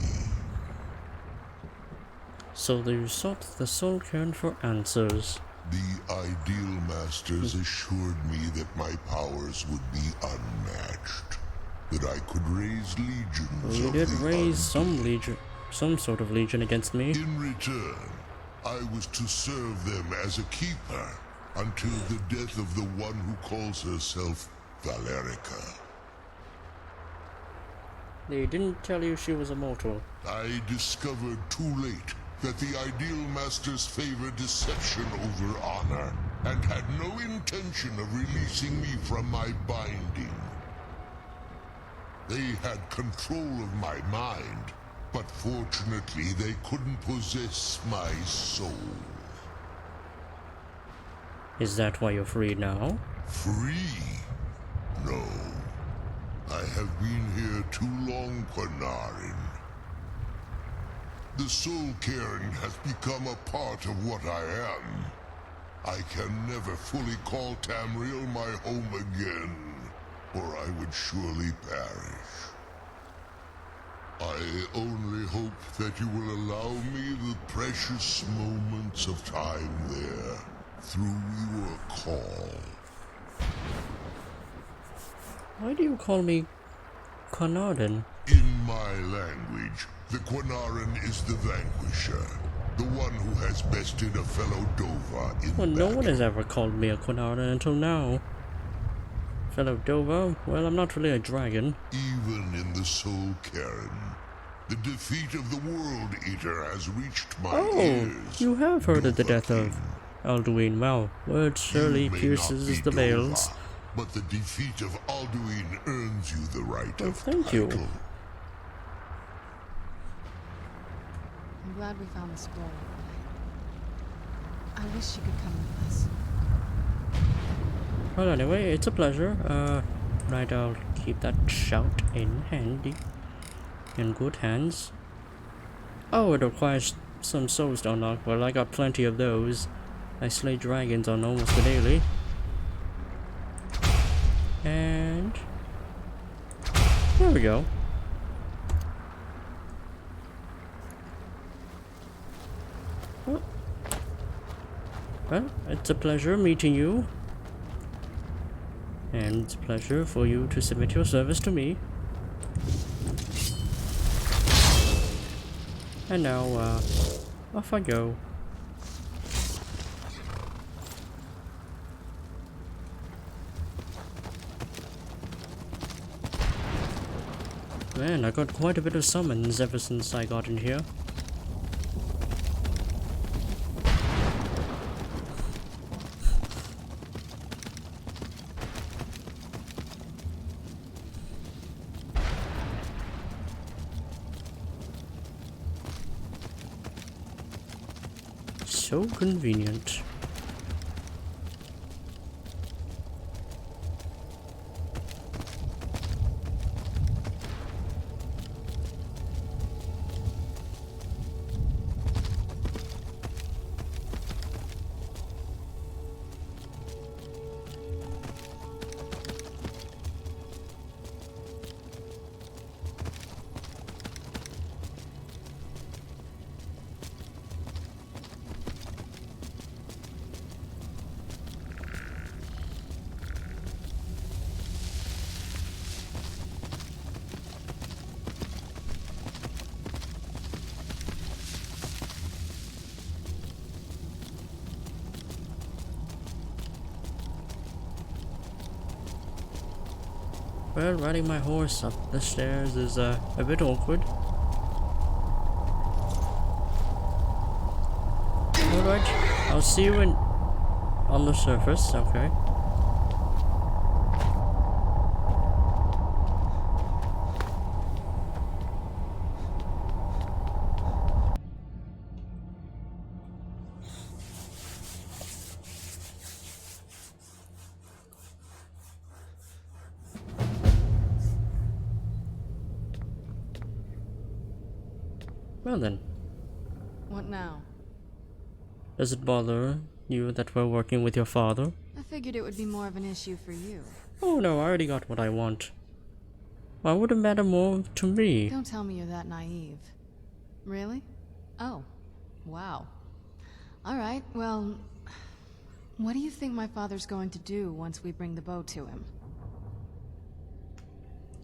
So you sought the Soul Cairn for answers. The Ideal Masters assured me that my powers would be unmatched, that I could raise legions You of did the raise some sort of legion against me. In return, I was to serve them as a keeper until the death of the one who calls herself Valerica. They didn't tell you she was immortal. I discovered too late that the Ideal Masters favor deception over honor, and had no intention of releasing me from my binding. They had control of my mind, but fortunately they couldn't possess my soul. Is that why you're free now? Free? No. I have been here too long, Quinarin. The Soul Cairn has become a part of what I am. I can never fully call Tamriel my home again, or I would surely perish. I only hope that you will allow me the precious moments of time there, through your call. Why do you call me Quinarin? In my language, the Quinarin is the vanquisher, the one who has bested a fellow Dova in Well, no battle. one has ever called me a Quinarin until now. Fellow Dova, well, I'm not really a dragon. Even in the Soul Cairn, the defeat of the World Eater has reached my ears. You have heard of the death of Alduin. Well, word surely pierces the veils. Dova, but the defeat of Alduin earns you the right of thank title. you. I'm glad we found the scroll. I wish you could come with us. Well, anyway, it's a pleasure. Right, I'll keep that shout in handy. In good hands. Oh, it requires some souls to unlock. Well, I got plenty of those. I slay dragons on almost a daily. And there we go. Well, it's a pleasure meeting you. And it's a pleasure for you to submit your service to me. And now, off I go. Man, I got quite a bit of summons ever since I got in here. So convenient. Well, riding my horse up the stairs is a bit awkward. Alright, I'll see you on the surface, okay. Well then. What now? Does it bother you that we're working with your father? I figured it would be more of an issue for you. Oh no, I already got what I want. Why would it matter more to me? Don't tell me you're that naive. Really? Oh. Wow. Alright, well... What do you think my father's going to do once we bring the bow to him?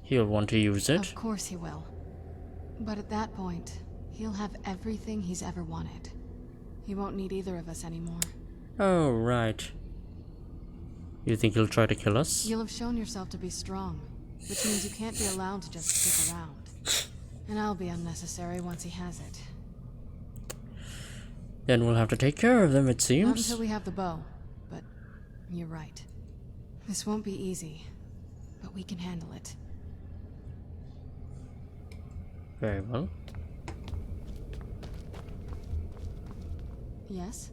He'll want to use it. Of course he will. But at that point, he'll have everything he's ever wanted. He won't need either of us anymore. Oh, right. You think he'll try to kill us? You'll have shown yourself to be strong, which means you can't be allowed to just stick around. And I'll be unnecessary once he has it. Then we'll have to take care of them, it Not seems. until we have the bow, but you're right. This won't be easy, but we can handle it. Very well. Yes?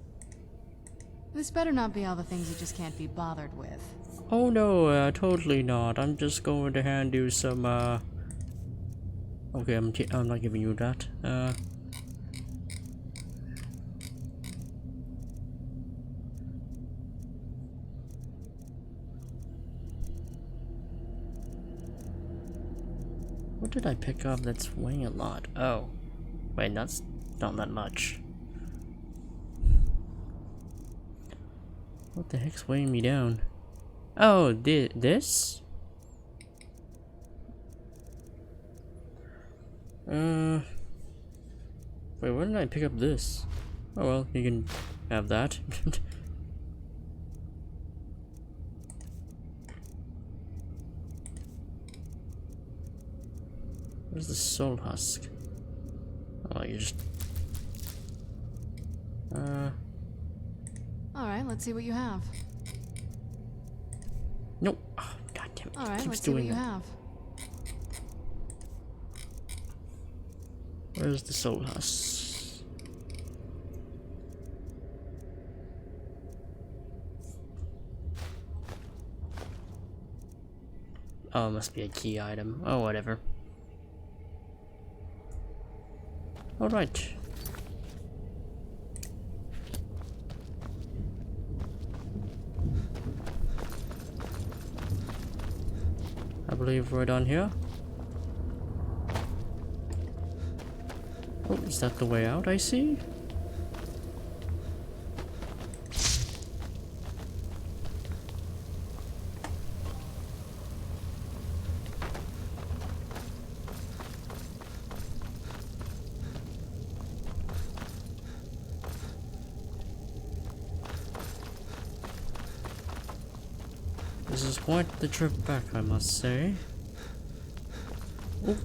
This better not be all the things you just can't be bothered with. Oh no, totally not. I'm just going to hand you some, Okay, I'm not giving you that. What did I pick up that's weighing a lot? Oh. Wait, that's not that much. What the heck's weighing me down? Oh, this? Wait, where did I pick up this? Oh well, you can have that. Where's the soul husk? Oh, you just... Alright, let's see what you have. Nope. Oh, God damn it. Alright, Keeps let's see what doing you that. have. Where's the soul husk? Oh, it must be a key item. Oh, whatever. Alright. I believe we're done here. Oh, is that the way out I see? This is quite the trip back, I must say. Oh.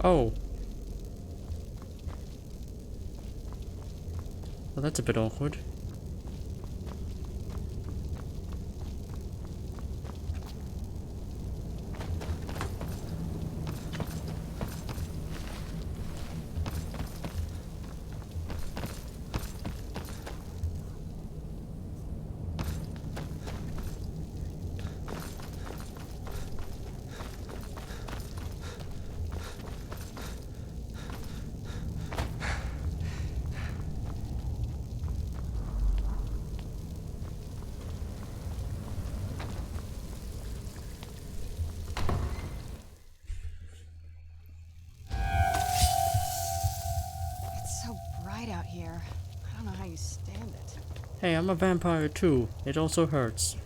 Oh. Well, that's a bit awkward. Out here. I don't know how you stand it. Hey, I'm a vampire too. It also hurts.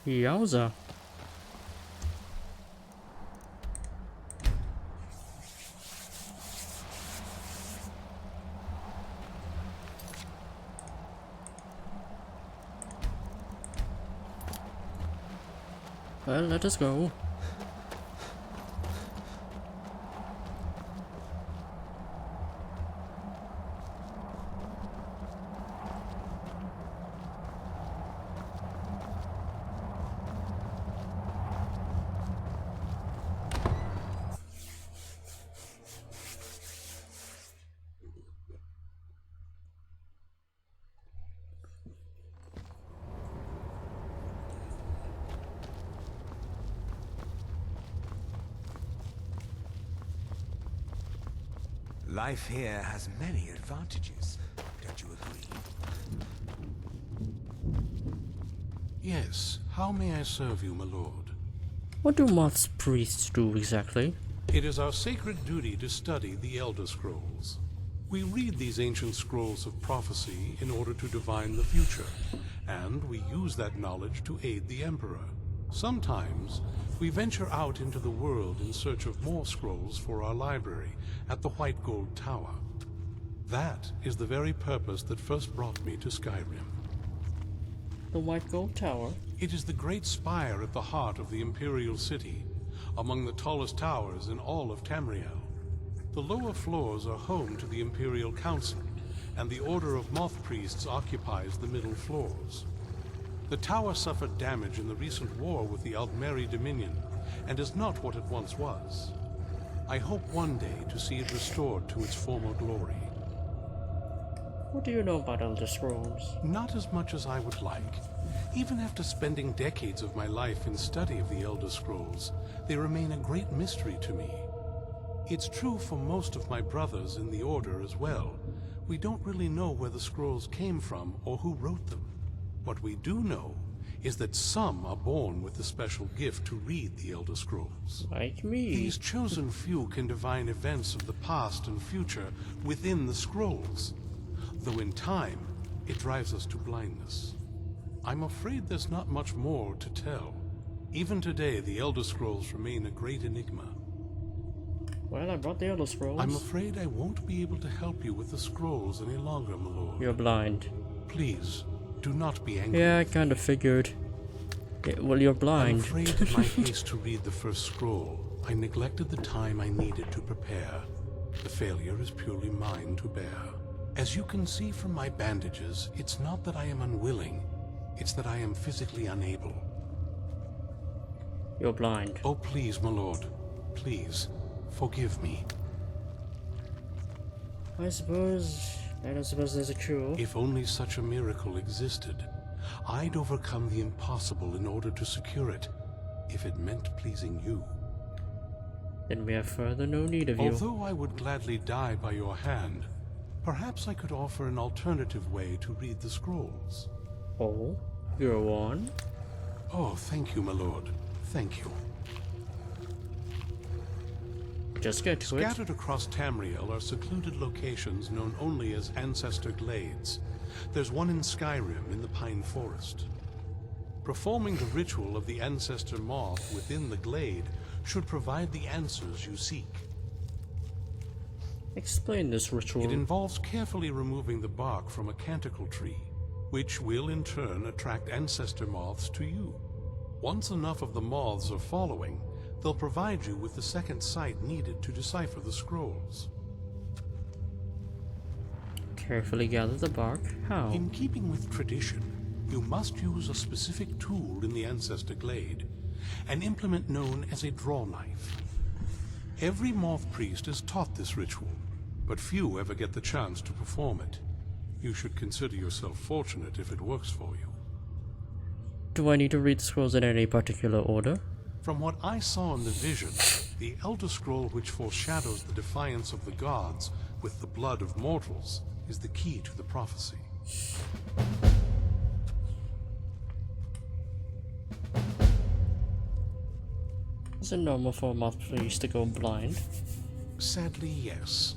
Yowza. Well, let us go. Life here has many advantages, don't you agree? Yes, how may I serve you, my lord? What do moth priests do exactly? It is our sacred duty to study the Elder Scrolls. We read these ancient scrolls of prophecy in order to divine the future, and we use that knowledge to aid the Emperor. Sometimes, we venture out into the world in search of more scrolls for our library at the White Gold Tower. That is the very purpose that first brought me to Skyrim. The White Gold Tower? It is the great spire at the heart of the Imperial City, among the tallest towers in all of Tamriel. The lower floors are home to the Imperial Council, and the Order of Moth Priests occupies the middle floors. The tower suffered damage in the recent war with the Aldmeri Dominion, and is not what it once was. I hope one day to see it restored to its former glory. What do you know about Elder Scrolls? Not as much as I would like. Even after spending decades of my life in study of the Elder Scrolls, they remain a great mystery to me. It's true for most of my brothers in the Order as well. We don't really know where the scrolls came from or who wrote them. What we do know is that some are born with the special gift to read the Elder Scrolls. Like me. These chosen few can divine events of the past and future within the scrolls, though in time, it drives us to blindness. I'm afraid there's not much more to tell. Even today, the Elder Scrolls remain a great enigma. Well, I brought the Elder Scrolls. I'm afraid I won't be able to help you with the scrolls any longer, my lord. You're blind. Please, do not be angry. Yeah, I kind of figured. Yeah, well, you're blind. I'm afraid in my haste to read the first scroll, I neglected the time I needed to prepare. The failure is purely mine to bear. As you can see from my bandages, it's not that I am unwilling, it's that I am physically unable. You're blind. Oh, please, my lord. Please, forgive me. I don't suppose there's a cure. If only such a miracle existed, I'd overcome the impossible in order to secure it, if it meant pleasing you. Then we have further no need of you. Although I would gladly die by your hand, perhaps I could offer an alternative way to read the scrolls. Oh, go on. Oh, thank you, my lord. Thank you. Just get to it. Scattered across Tamriel are secluded locations known only as Ancestor Glades. There's one in Skyrim in the Pine Forest. Performing the ritual of the Ancestor Moth within the glade should provide the answers you seek. Explain this ritual. It involves carefully removing the bark from a canticle tree, which will in turn attract ancestor moths to you. Once enough of the moths are following, they'll provide you with the second sight needed to decipher the scrolls. Carefully gather the bark? How? In keeping with tradition, you must use a specific tool in the Ancestor Glade, an implement known as a draw knife. Every moth priest is taught this ritual, but few ever get the chance to perform it. You should consider yourself fortunate if it works for you. Do I need to read the scrolls in any particular order? From what I saw in the vision, the Elder Scroll which foreshadows the defiance of the gods with the blood of mortals is the key to the prophecy. Is it normal for a moth priest to go blind? Sadly, yes.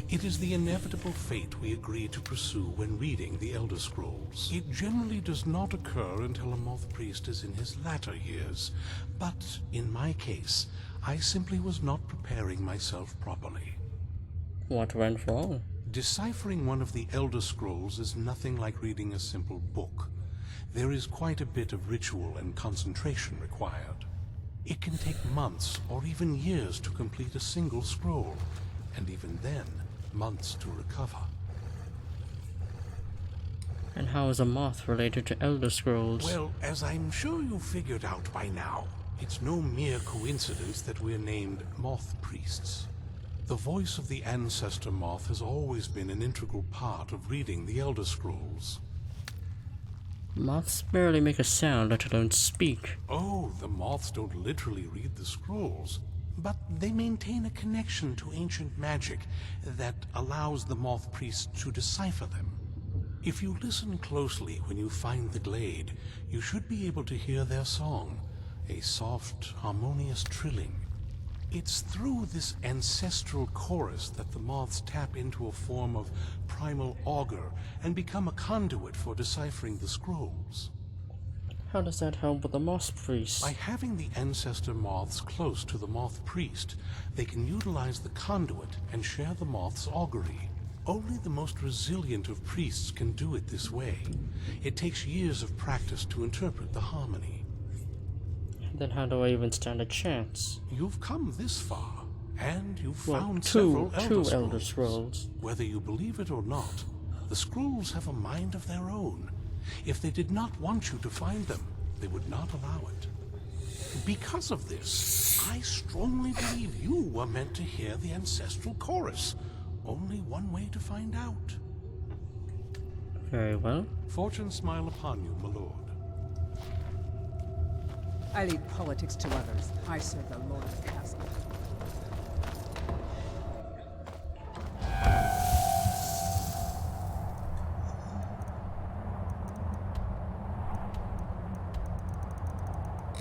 It is the inevitable fate we agree to pursue when reading the Elder Scrolls. It generally does not occur until a moth priest is in his latter years, but in my case, I simply was not preparing myself properly. What went wrong? Deciphering one of the Elder Scrolls is nothing like reading a simple book. There is quite a bit of ritual and concentration required. It can take months or even years to complete a single scroll, and even then, months to recover. And how is a moth related to Elder Scrolls? Well, as I'm sure you figured out by now, it's no mere coincidence that we're named Moth Priests. The voice of the ancestor moth has always been an integral part of reading the Elder Scrolls. Moths barely make a sound, let alone speak. Oh, the moths don't literally read the scrolls, but they maintain a connection to ancient magic that allows the moth priests to decipher them. If you listen closely when you find the glade, you should be able to hear their song, a soft, harmonious trilling. It's through this ancestral chorus that the moths tap into a form of primal augur and become a conduit for deciphering the scrolls. How does that help with the moth priest? By having the ancestor moths close to the moth priest, they can utilize the conduit and share the moth's augury. Only the most resilient of priests can do it this way. It takes years of practice to interpret the harmony. Then how do I even stand a chance? You've come this far, and you've found two several Elder Scrolls. Whether you believe it or not, the scrolls have a mind of their own. If they did not want you to find them, they would not allow it. Because of this, I strongly believe you were meant to hear the ancestral chorus. Only one way to find out. Very well. Fortune smile upon you, my lord. I leave politics to others. I serve the Lord of the Castle.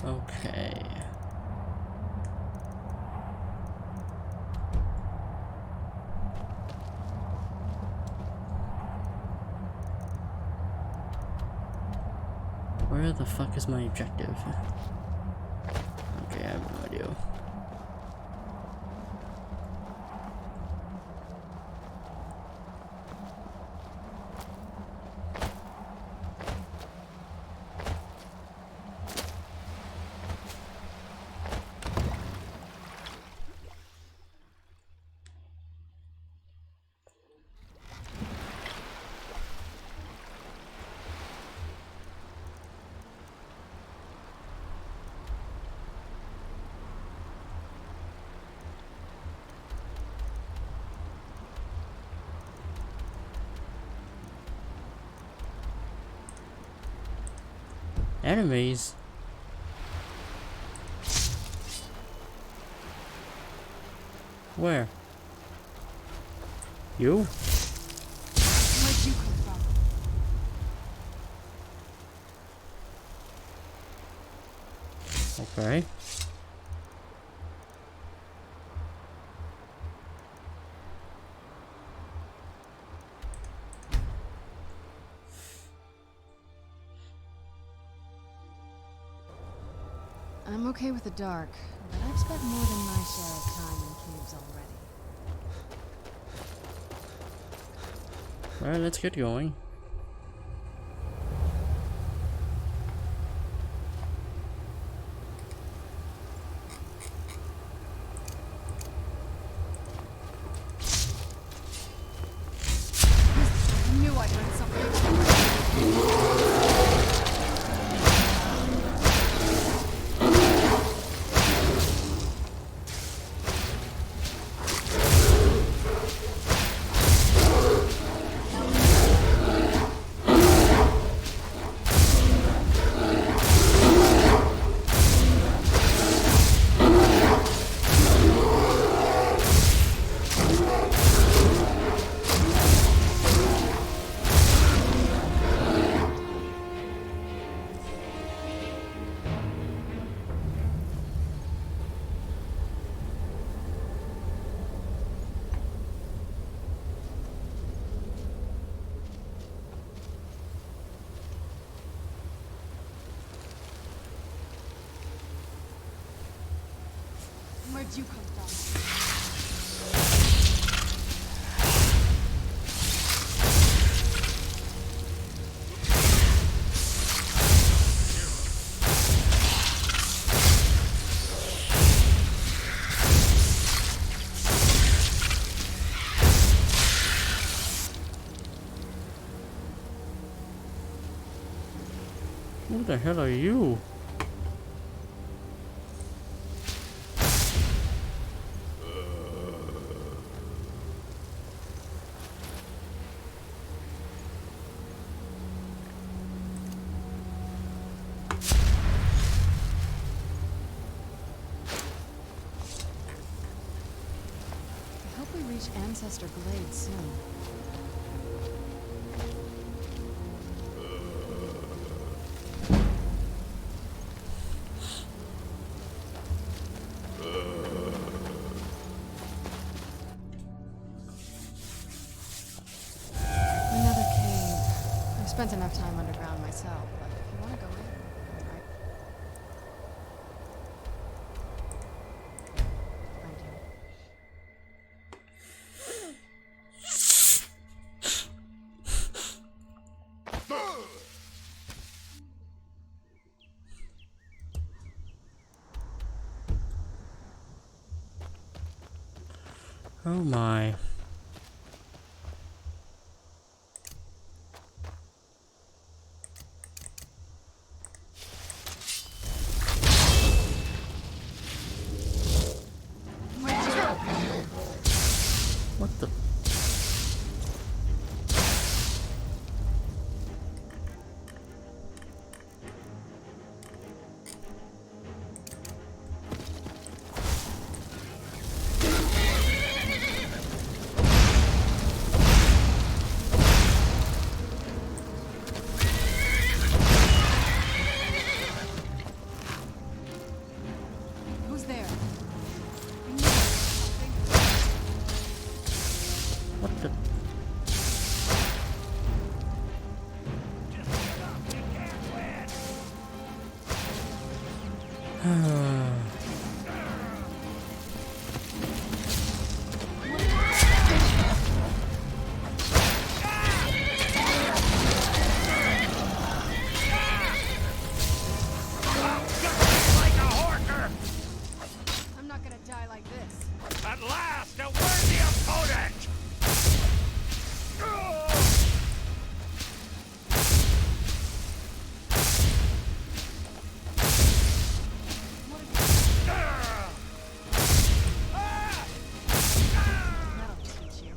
Okay. Where the fuck is my objective? Okay, I have no idea. Enemies? Where? You? Where'd you come from? Okay. I'm okay with the dark, but I've spent more than my share of time in caves already. Alright, let's get going. I knew I'd learn something. Where'd you come from? Who the hell are you? I hope we reach Ancestor Glade soon. Another cave. I've spent enough time underground myself, but if you want to go in, I do. Oh my. What the? Who's there? What the? I'm not gonna die like this. At last, a worthy opponent! That'll teach you.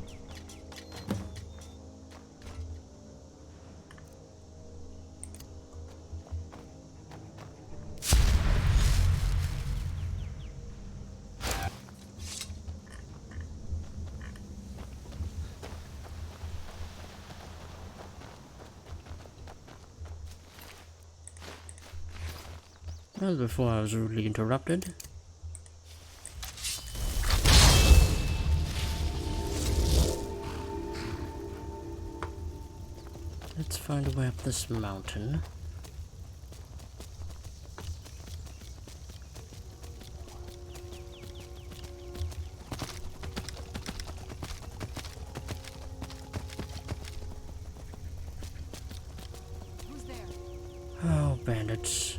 Well, before I was rudely interrupted. Let's find a way up this mountain. Who's there? Oh, bandits.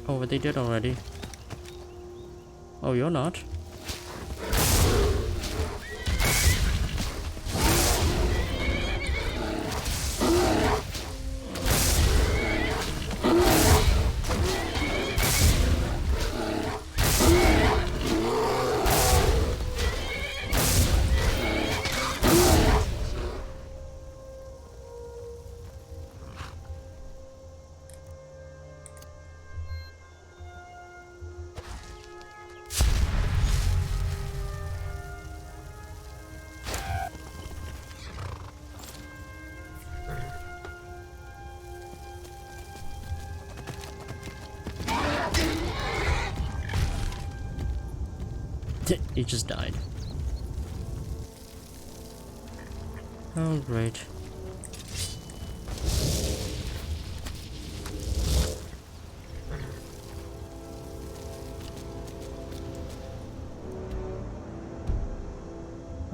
Oh, but they did already. Oh, you're not. He just died. Oh, great.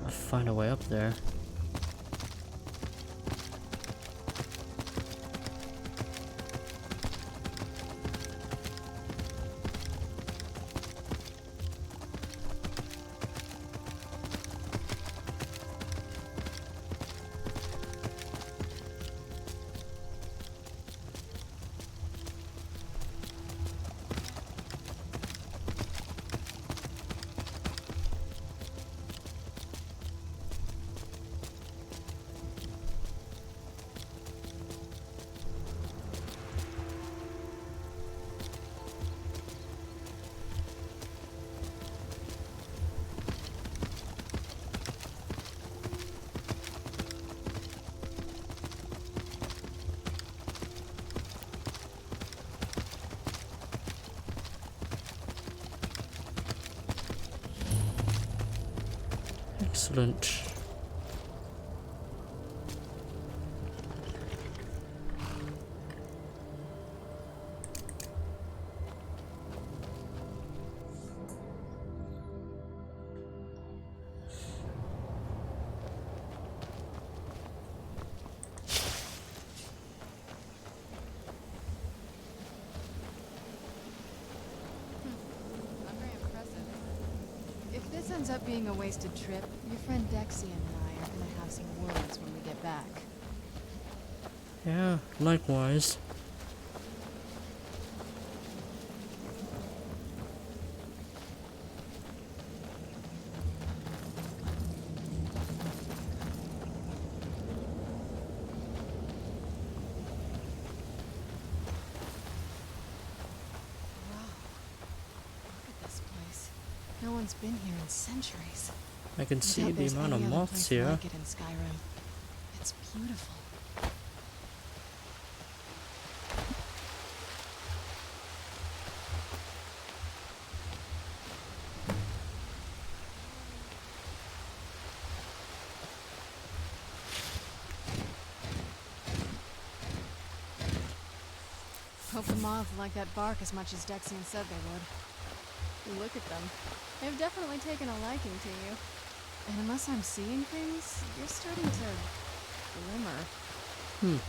I'll find a way up there. Excellent. Not very impressive. If this ends up being a wasted trip, your friend Dexy and I are gonna have some words when we get back. Yeah, likewise. No one's been here in centuries. I can see doubt the there's amount of any other moths place here. like it in Skyrim. It's beautiful. Hope the moths like that bark as much as Dexian said they would. Look at them. They've definitely taken a liking to you. And unless I'm seeing things, you're starting to glimmer.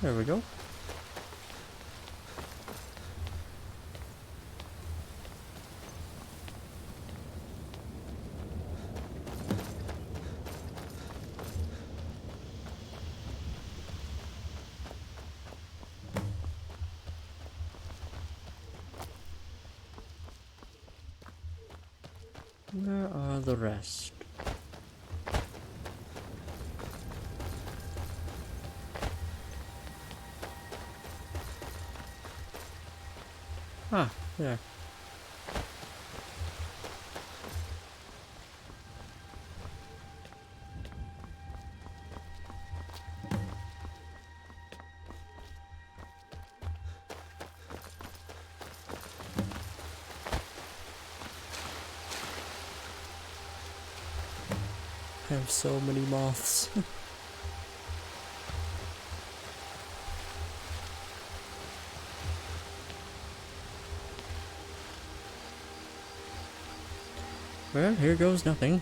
There we go. Where are the rest? Ah, there. I have so many moths. Well, here goes nothing.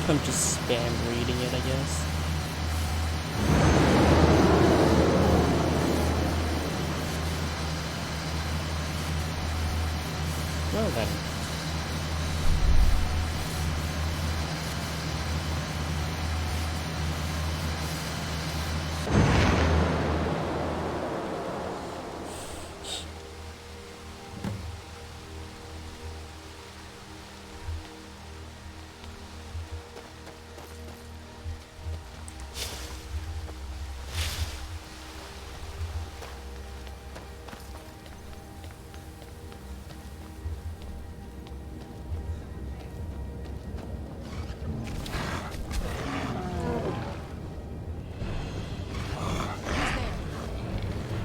I'm just spam reading it, I guess. Well then.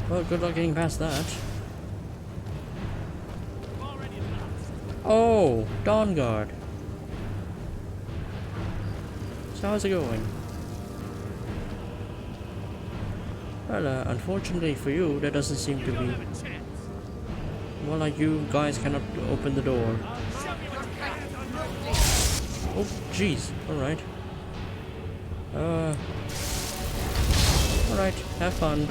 Well, good luck getting past that. Oh, Dawn Guard. So how's it going? Well, unfortunately for you, there doesn't seem to be... Well, like you guys cannot open the door. Oh, jeez. Alright. Alright, have fun.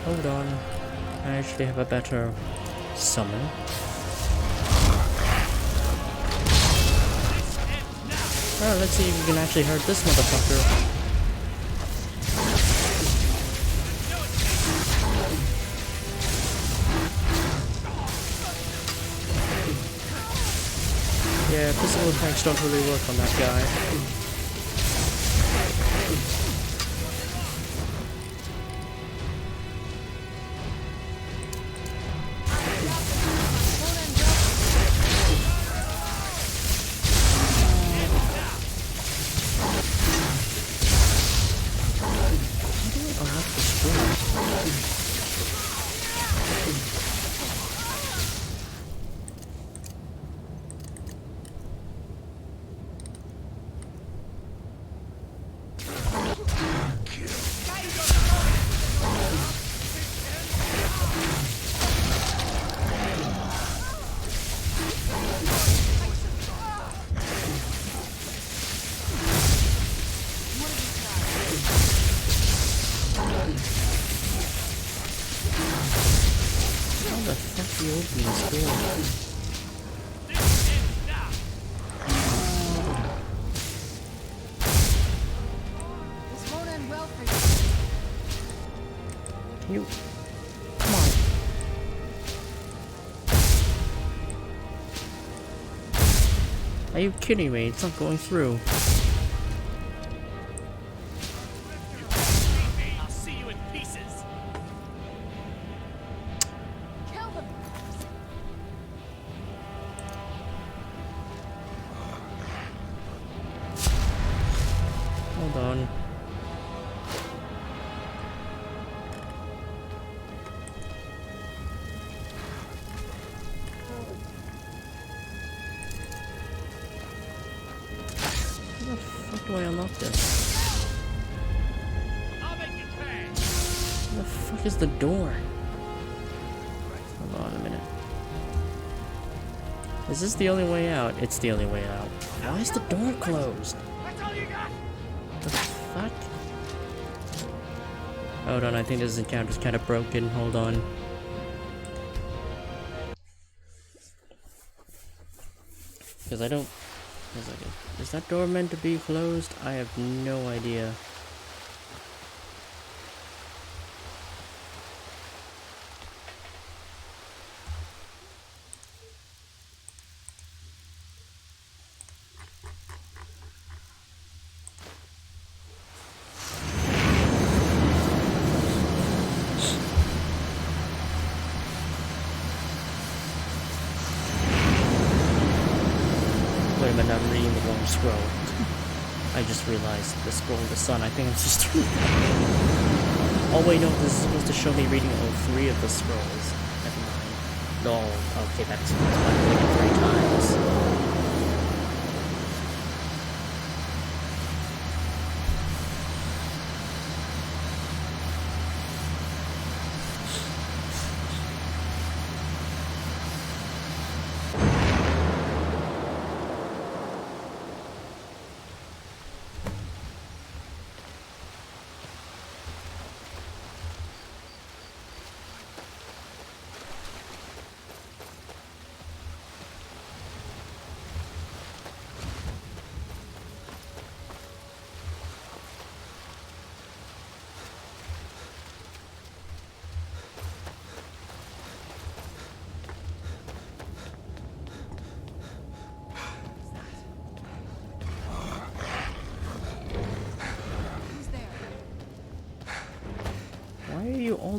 Hold on. I actually have a better summon. Well, let's see if we can actually hurt this motherfucker. Yeah, physical attacks don't really work on that guy. You... Come on. Are you kidding me? It's not going through. I'll see you in pieces. Kill them. Hold on. How do I unlock this? I'll make it pay. Where the fuck is the door? Hold on a minute. Is this the only way out? It's the only way out. Why is the door closed? That's all you got? The fuck? Hold on, I think this encounter's kind of broken. Hold on. Because I don't... Is that door meant to be closed? I have no idea. Wait a minute, I'm reading the wrong scroll. I just realized the scroll of the sun. I think I'm just reading. Oh wait, no, this is supposed to show me reading all 3 of the scrolls. Never mind. No, okay, that's why I'm reading 3 times.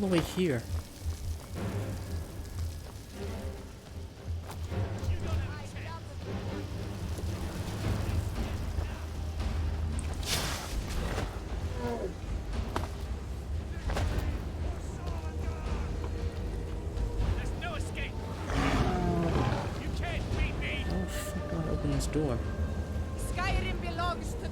way here. There's no escape. You can't beat me. How the fuck do I open this door? Skyrim belongs to...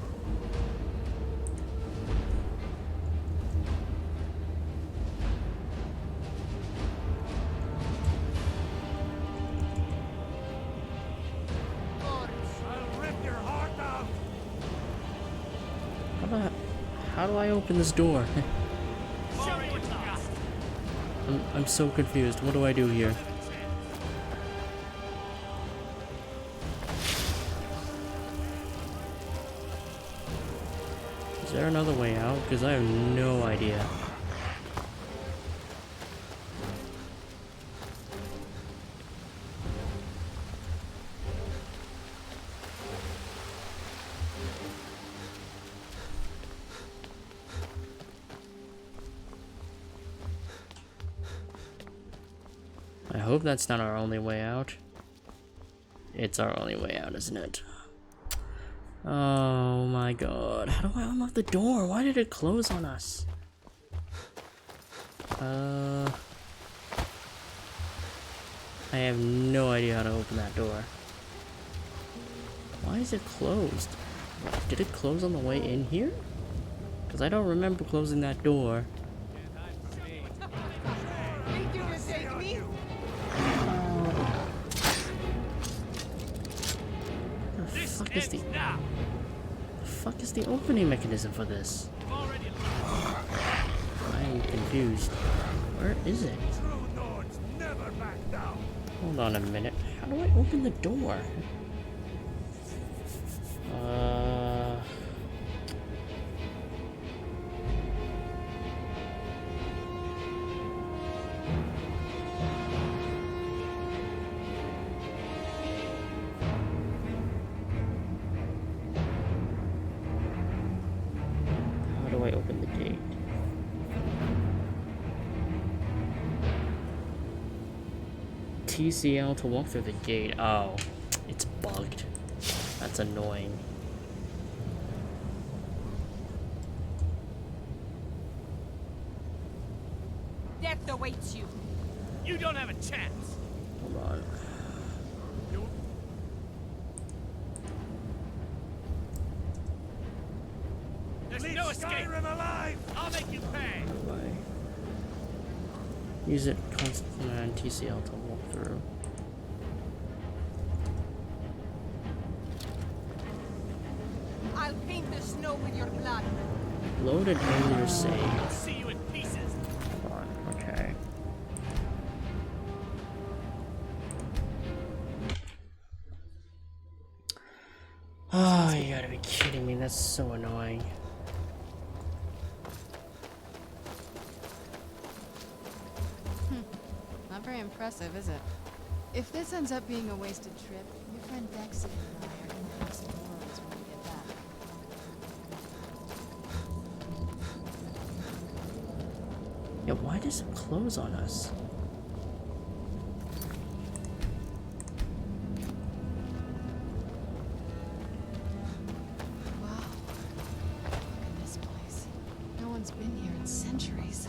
I'll rip your heart out. How do I open this door? Show me what you got. I'm so confused. What do I do here? Is there another way out? Because I have no idea. I hope that's not our only way out. It's our only way out, isn't it? Oh my god. How do I unlock the door? Why did it close on us? I have no idea how to open that door. Why is it closed? Did it close on the way in here? Because I don't remember closing that door. Think you can take me? The fuck is the opening mechanism for this? I am confused. Where is it? Hold on a minute. How do I open the door? How do I open the gate? TCL to walk through the gate. Oh, it's bugged. That's annoying. Death awaits you. You don't have a chance. Hold on. There's no escape. Skyrim alive. I'll make you pay. Use it constantly on TCL to walk through. I'll paint the snow with your blood. Load an earlier save. I'll see you in pieces. Hold on, okay. Oh, you gotta be kidding me, that's so annoying. Not very impressive, is it? If this ends up being a wasted trip, your friend Dexy and I are gonna have some worries when we get back. Yeah, why does it close on us? Wow. Look at this place. No one's been here in centuries.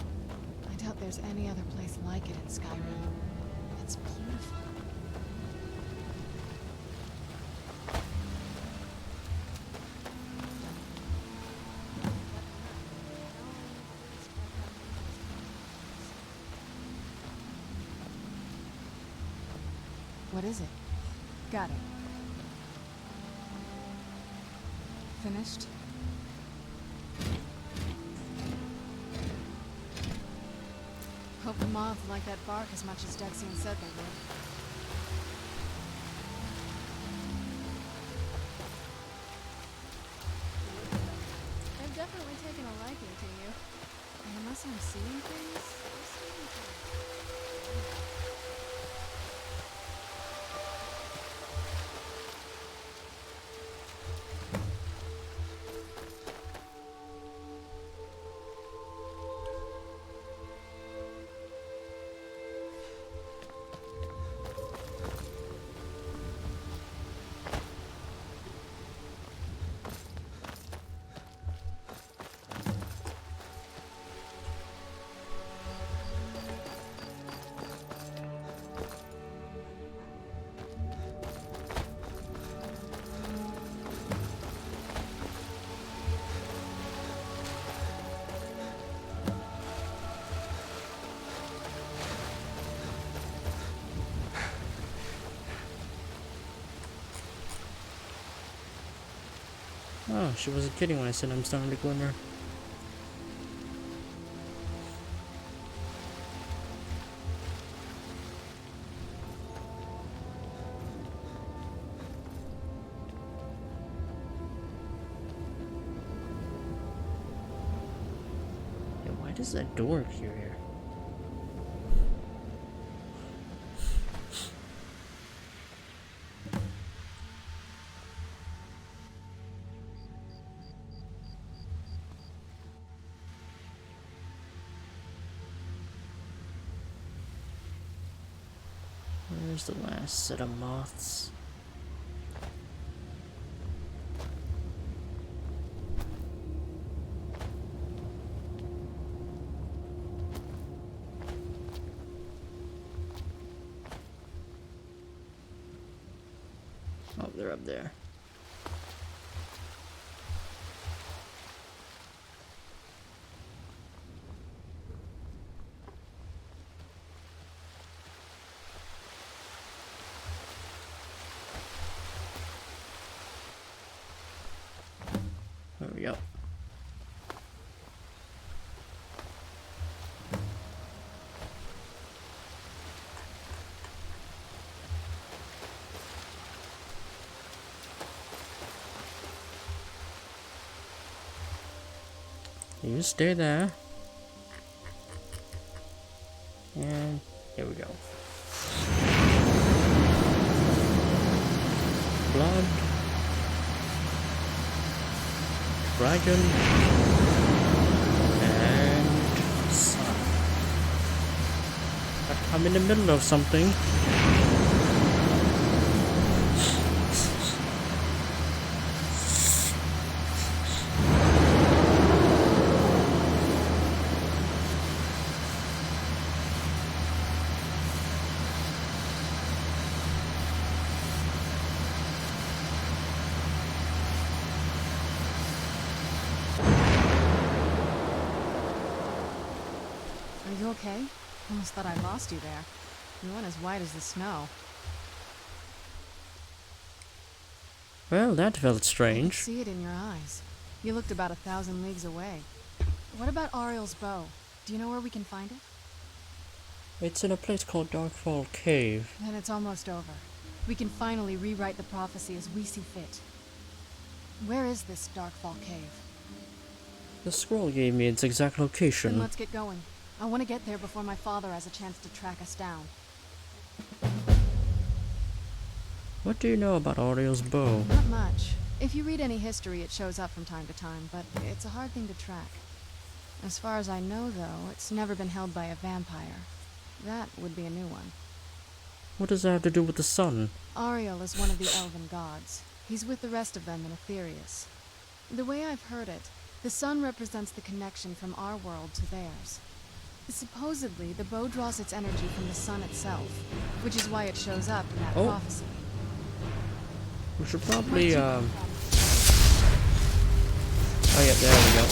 I doubt there's any other place like it in Skyrim. It's beautiful. What is it? Got it. Finished? Hope the moths like that bark as much as Dexian said they would. They've definitely taken a liking to you. And unless I'm seeing things, they're seeing things. Oh, she wasn't kidding when I said I'm starting to glimmer. Yeah, why does that door appear here? Where's the last set of moths? Oh, they're up there. There we go. You stay there. And here we go. Blood. Dragon. And sun. But I'm in the middle of something. Are you okay? Almost thought I lost you there. You went as white as the snow. Well, that felt I could strange. see it in your eyes. You looked about 1,000 leagues away. What about Ariel's bow? Do you know where we can find it? It's in a place called Darkfall Cave. Then it's almost over. We can finally rewrite the prophecy as we see fit. Where is this Darkfall Cave? The scroll gave me its exact Then location. let's get going. I want to get there before my father has a chance to track us down. What do you know about Ariel's bow? Not much. If you read any history, it shows up from time to time, but it's a hard thing to track. As far as I know, though, it's never been held by a vampire. That would be a new one. What does that have to do with the sun? Ariel is one of the elven gods. He's with the rest of them in Aetherius. The way I've heard it, the sun represents the connection from our world to theirs. Supposedly, the bow draws its energy from the sun itself, which is why it shows up in that prophecy. We should probably, Oh yeah, there we go.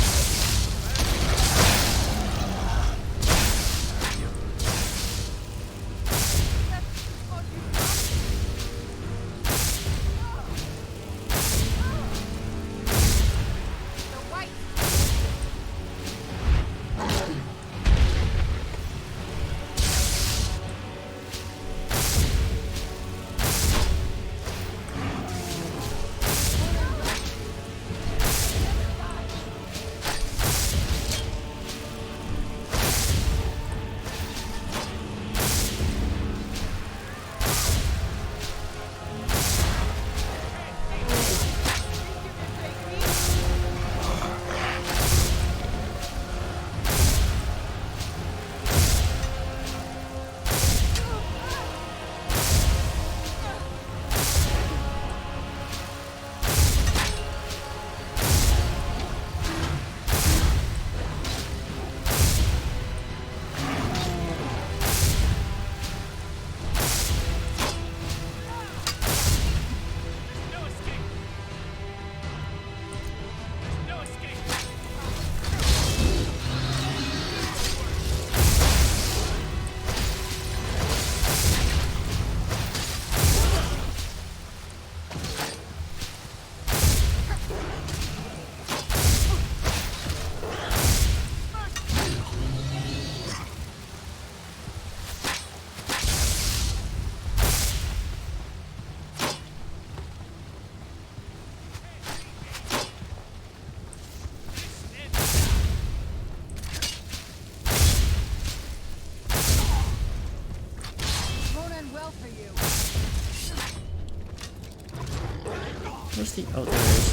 Where's the... Oh, there it is.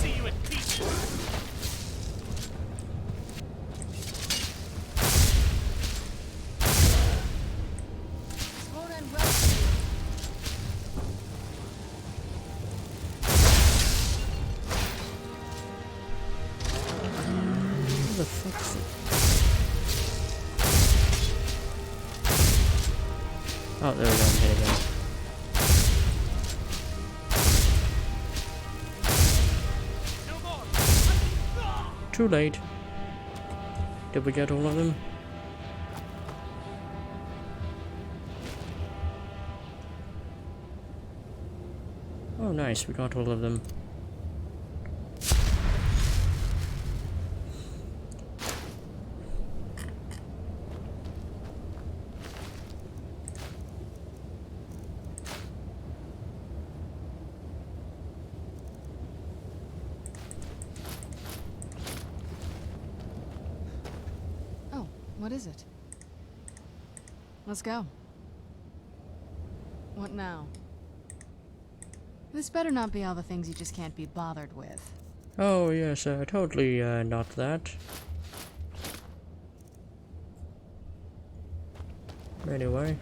See you in pieces. Where the fuck is it? Oh, there we go. I'm hit again. Too late. Did we get all of them? Oh, nice. We got all of them. What is it? Let's go. What now? This better not be all the things you just can't be bothered with. Oh, yes, totally not that. Anyway.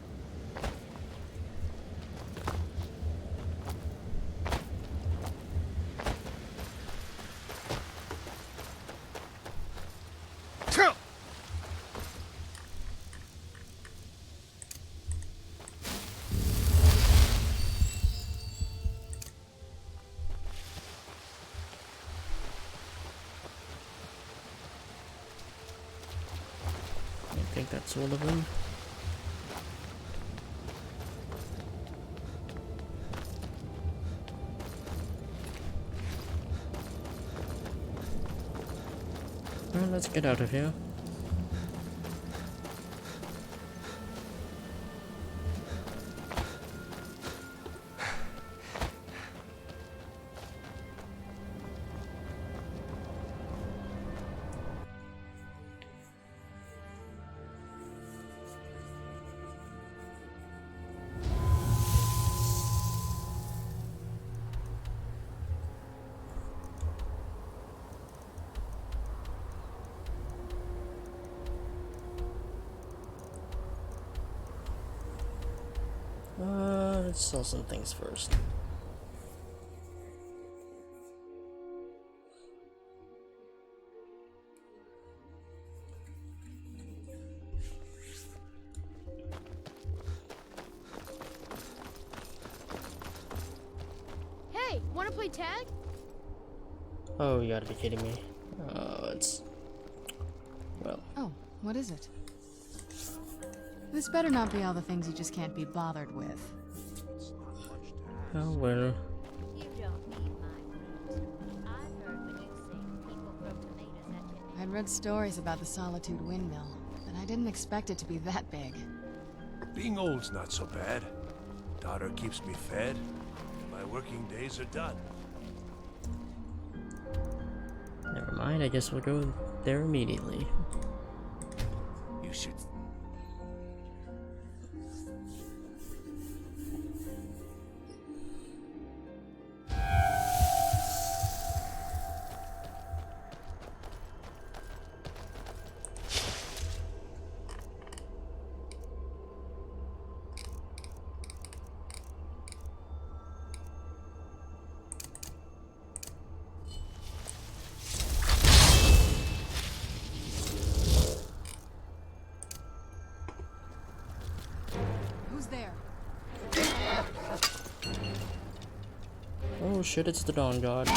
I think that's all of them. Well, let's get out of here. Let's sell some things first. Hey, wanna play tag? Oh, you gotta be kidding me. It's... Well... Oh, what is it? This better not be all the things you just can't be bothered with. Oh, well... You don't need my meat. I've heard what you sing. People throw tomatoes at you. I'd read stories about the Solitude Windmill, but I didn't expect it to be that big. Being old's not so bad. Daughter keeps me fed, and my working days are done. Never mind, I guess we'll go there immediately. You should... Oh shit, it's the Dawn God.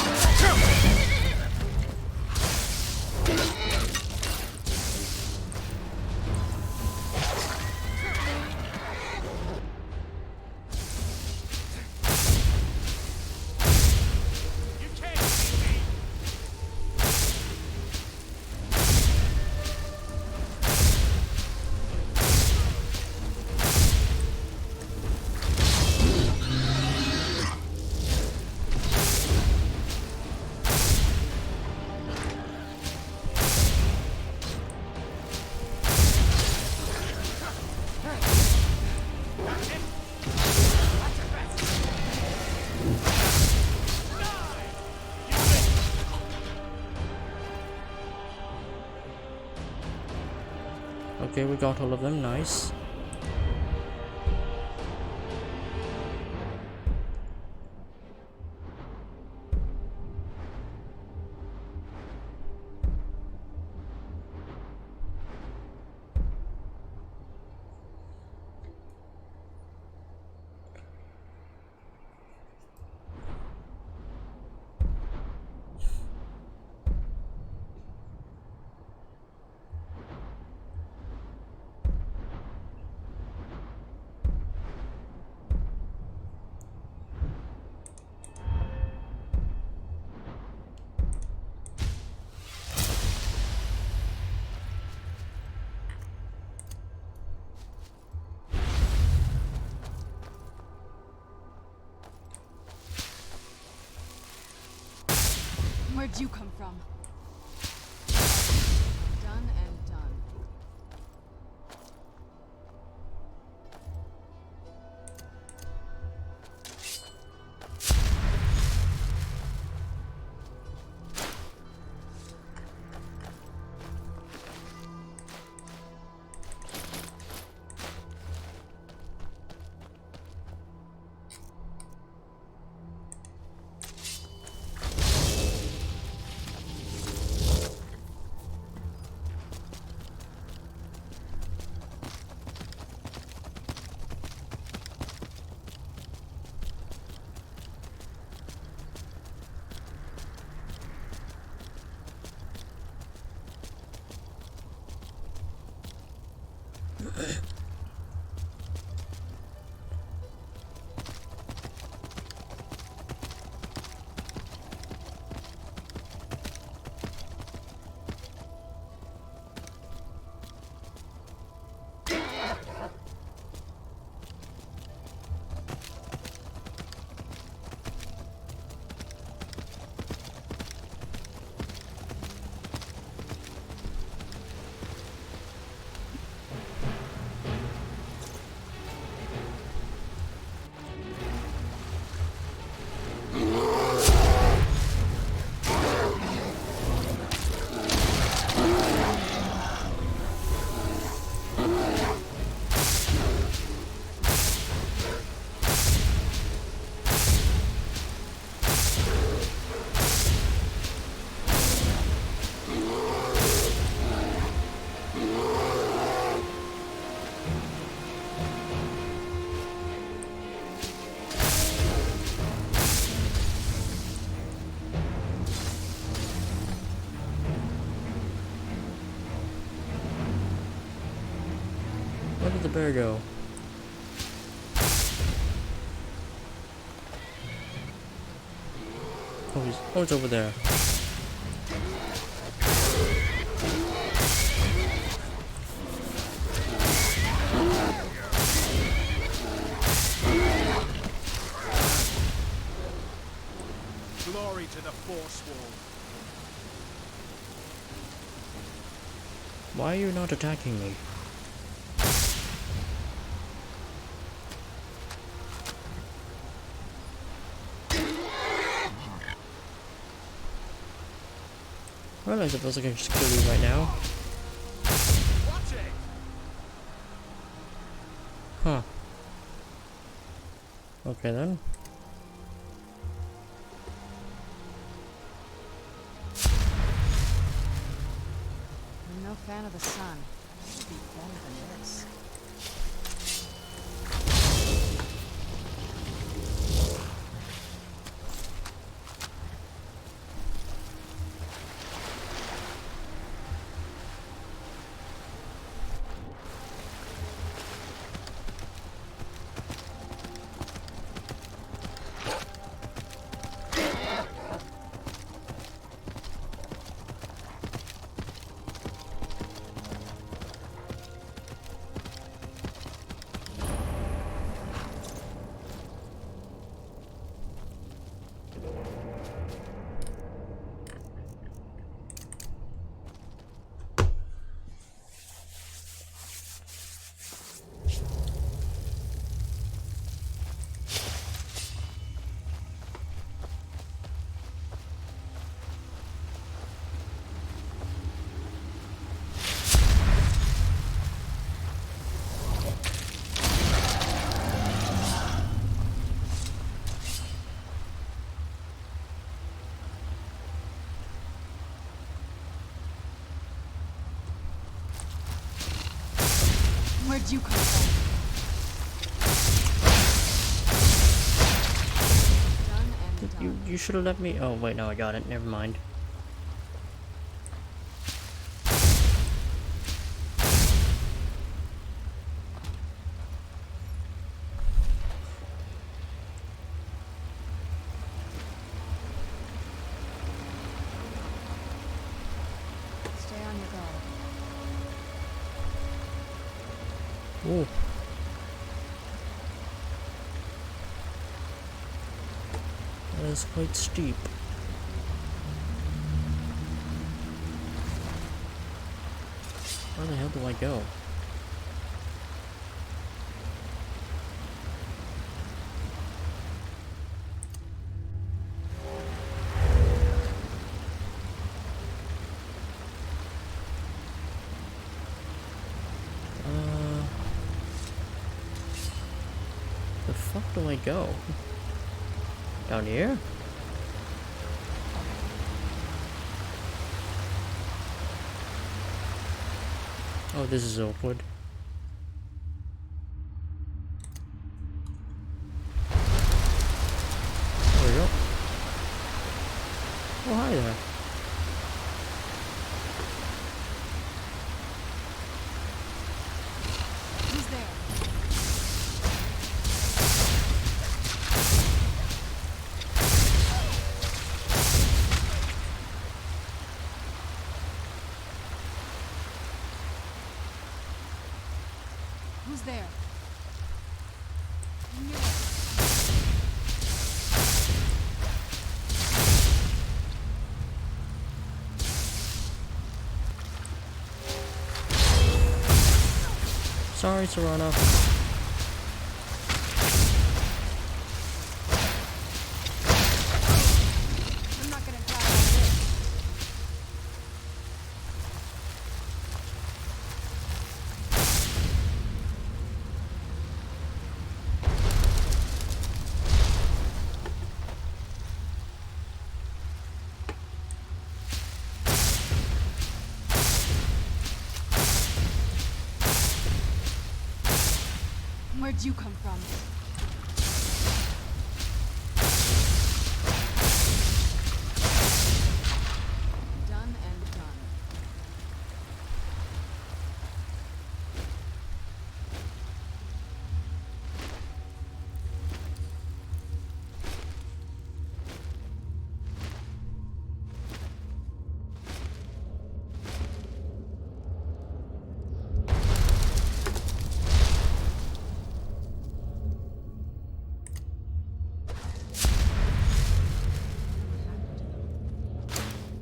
Okay, we got all of them, nice. Where'd you come from? Done and done. Where did the bear go? Oh, it's over there. Glory to the Forsworn. Why are you not attacking me? Well, I suppose I can just kill you right now. Huh. Okay then. I'm no fan of the sun. It should be better than this. Where'd you come from? Done and done. You should have let me. Oh wait, no, I got it. Never mind. Stay on your guard. Ooh. That is quite steep. Where the hell do I go? The fuck do I go? Down here? Oh, this is awkward. There we go. Oh, hi there. Who's there? Who's there? I knew it. Sorry, Serrano. I'm not gonna die like this. Where'd you come from? Done and done.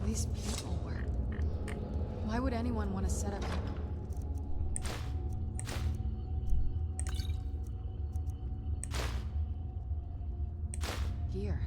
These people were... Why would anyone want to set up... here?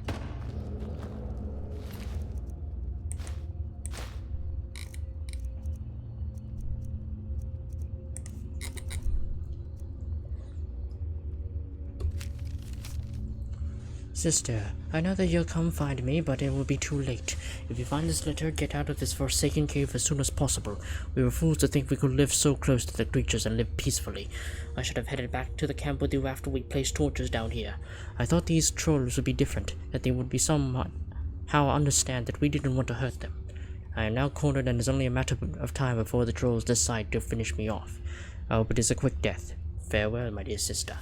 Sister, I know that you'll come find me, but it will be too late. If you find this letter, get out of this forsaken cave as soon as possible. We were fools to think we could live so close to the creatures and live peacefully. I should have headed back to the camp with you after we placed torches down here. I thought these trolls would be different, that they would be somehow understand that we didn't want to hurt them. I am now cornered and it's only a matter of time before the trolls decide to finish me off. I hope it is a quick death. Farewell, my dear sister.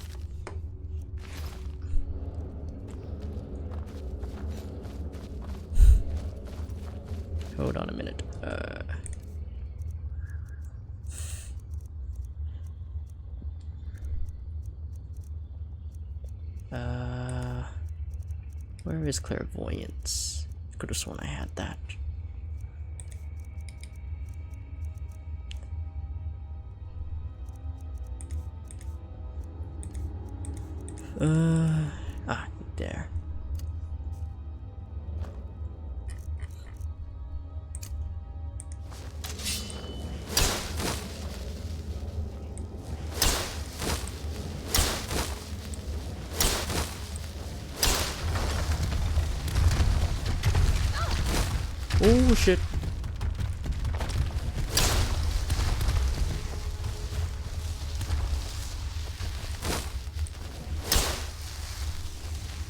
Hold on a minute. Where is clairvoyance? Could have sworn I had that. There. Oh shit.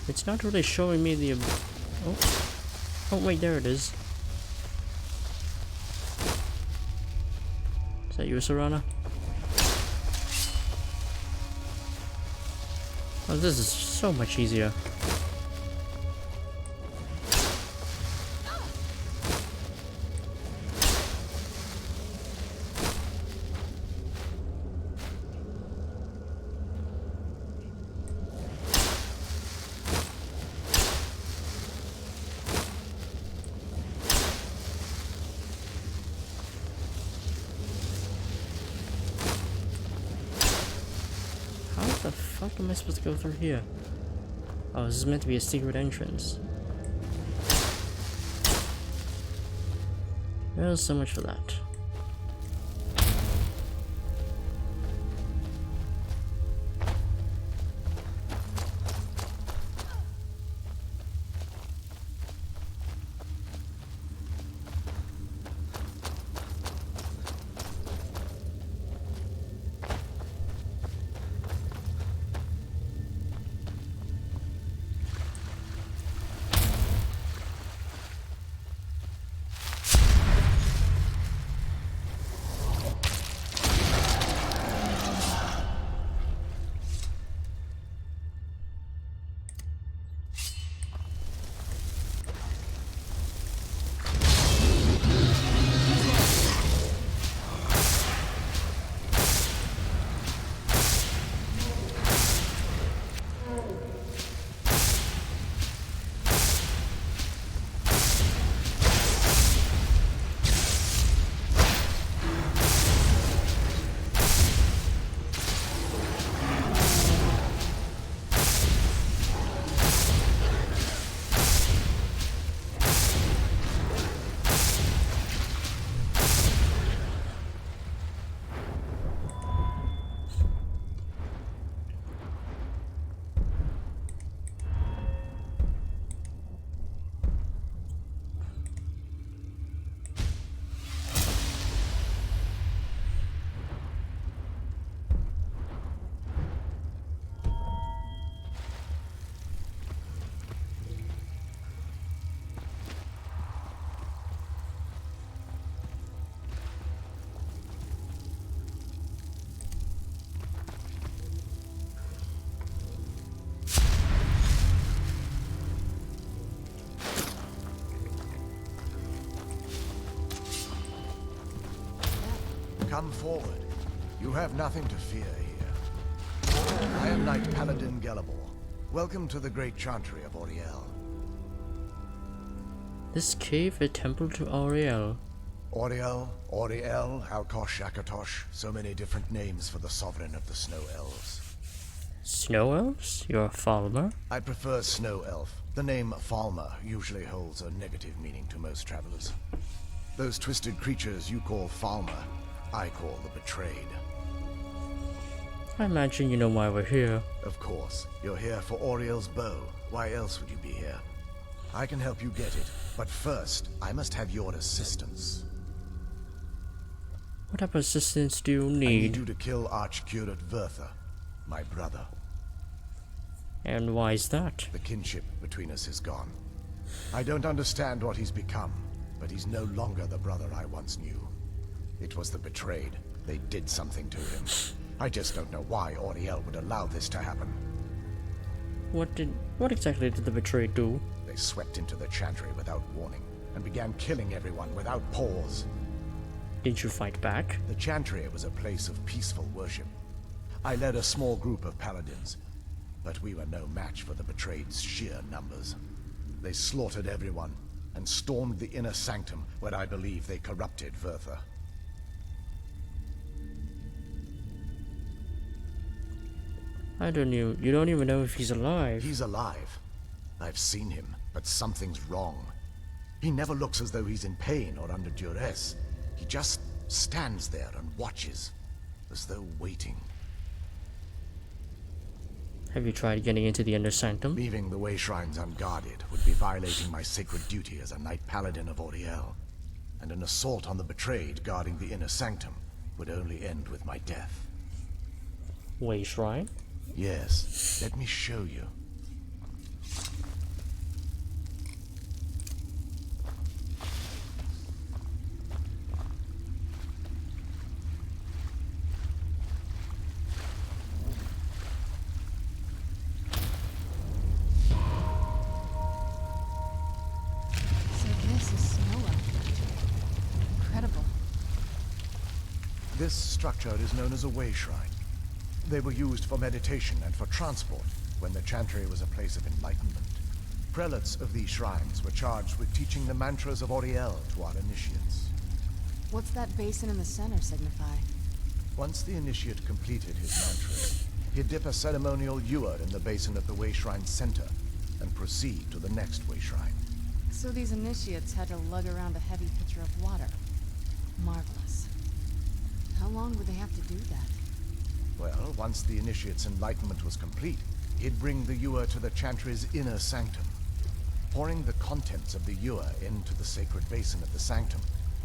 It's not really showing me the... Oh. Oh, wait, there it is. Is that you, Serana? Oh, this is so much easier. How the fuck am I supposed to go through here? Oh, this is meant to be a secret entrance. Well, so much for that. Come forward. You have nothing to fear here. I am Knight Paladin Gelabor. Welcome to the great chantry of Auriel. This cave a temple to Auriel. Auriel, Auriel, Alkosh, Akatosh, so many different names for the sovereign of the Snow Elves. Snow Elves? You're a farmer? I prefer Snow Elf. The name Falmer usually holds a negative meaning to most travelers. Those twisted creatures you call Falmer, I call the Betrayed. I imagine you know why we're here. Of course. You're here for Auriel's bow. Why else would you be here? I can help you get it, but first, I must have your assistance. What type of assistance do you need? I need you to kill Archcurate Vertha, my brother. And why is that? The kinship between us is gone. I don't understand what he's become, but he's no longer the brother I once knew. It was the Betrayed. They did something to him. I just don't know why Auriel would allow this to happen. What exactly did the Betrayed do? They swept into the chantry without warning, and began killing everyone without pause. Did you fight back? The chantry was a place of peaceful worship. I led a small group of paladins, but we were no match for the Betrayed's sheer numbers. They slaughtered everyone, and stormed the inner sanctum where I believe they corrupted Vertha. You don't even know if he's alive. He's alive. I've seen him, but something's wrong. He never looks as though he's in pain or under duress. He just stands there and watches, as though waiting. Have you tried getting into the inner sanctum? Leaving the way shrines unguarded would be violating my sacred duty as a Knight Paladin of Auriel. And an assault on the Betrayed guarding the inner sanctum would only end with my death. Way shrine? Yes, let me show you. This structure is known as a way shrine. They were used for meditation and for transport when the Chantry was a place of enlightenment. Prelates of these shrines were charged with teaching the mantras of Auriel to our initiates. What's that basin in the center signify? Once the initiate completed his mantras, he'd dip a ceremonial ewer in the basin at the way shrine's center and proceed to the next way shrine. So these initiates had to lug around a heavy pitcher of water. Marvelous. How long would they have to do that? Well, once the initiate's enlightenment was complete, he'd bring the ewer to the Chantry's inner sanctum. Pouring the contents of the ewer into the sacred basin at the sanctum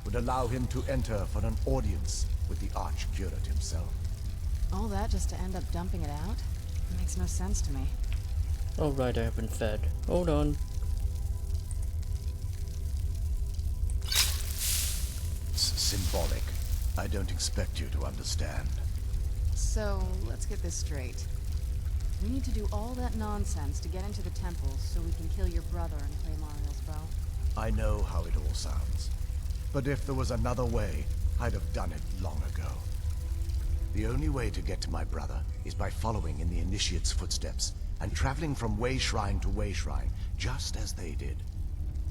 would allow him to enter for an audience with the Archcurate himself. All that just to end up dumping it out? It makes no sense to me. Alright, I have been fed. Hold on. Symbolic. I don't expect you to understand. So, let's get this straight. We need to do all that nonsense to get into the temples so we can kill your brother and claim Ariel's bow. I know how it all sounds. But if there was another way, I'd have done it long ago. The only way to get to my brother is by following in the Initiate's footsteps and traveling from way shrine to way shrine, just as they did.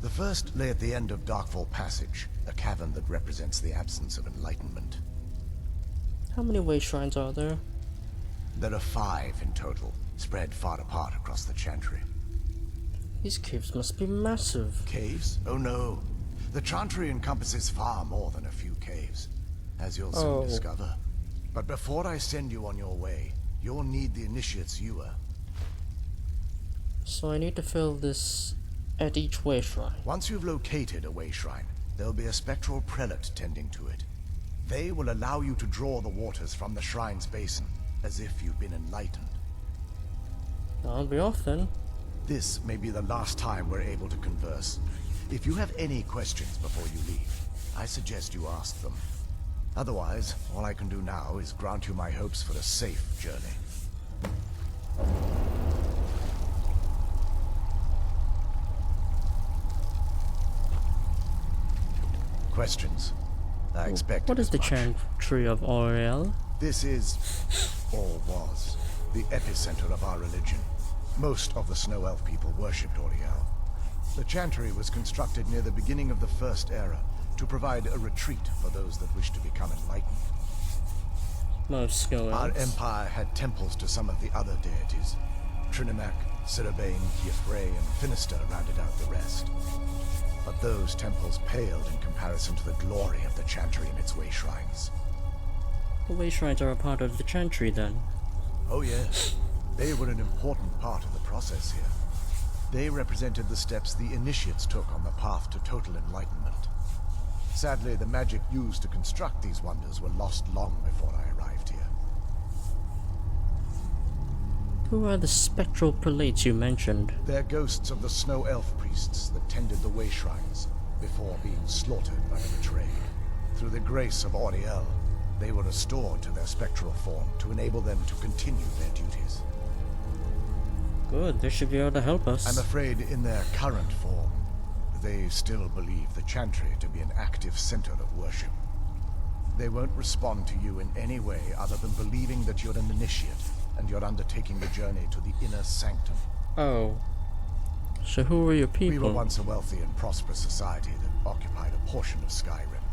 The first lay at the end of Darkfall Passage, a cavern that represents the absence of enlightenment. How many way shrines are there? There are 5 in total, spread far apart across the Chantry. These caves must be massive. Caves? Oh no. The Chantry encompasses far more than a few caves, as you'll soon discover. But before I send you on your way, you'll need the Initiate's ewer. So I need to fill this at each way shrine. Once you've located a way shrine, there'll be a spectral prelate tending to it. They will allow you to draw the waters from the shrine's basin, as if you've been enlightened. I'll be off then. This may be the last time we're able to converse. If you have any questions before you leave, I suggest you ask them. Otherwise, all I can do now is grant you my hopes for a safe journey. Questions? I expect. What is the Chantry of Auriel? This is, or was, the epicenter of our religion. Most of the Snow Elf people worshipped Auriel. The Chantry was constructed near the beginning of the First Era to provide a retreat for those that wish to become enlightened. Most Snow Elves. Our empire had temples to some of the other deities. Trinimac, Ciribane, Y'ffre, and Finister rounded out the rest. But those temples paled in comparison to the glory of the Chantry and its way shrines. The way shrines are a part of the Chantry then? Oh yes. They were an important part of the process here. They represented the steps the Initiates took on the path to total enlightenment. Sadly, the magic used to construct these wonders were lost long before I arrived here. Who are the spectral prelates you mentioned? They're ghosts of the Snow Elf priests that tended the way shrines before being slaughtered by the betrayed. Through the grace of Auriel, they were restored to their spectral form to enable them to continue their duties. Good, they should be able to help us. I'm afraid in their current form, they still believe the Chantry to be an active center of worship. They won't respond to you in any way other than believing that you're an initiate and you're undertaking the journey to the inner sanctum. Oh. So who are your people? We were once a wealthy and prosperous society that occupied a portion of Skyrim.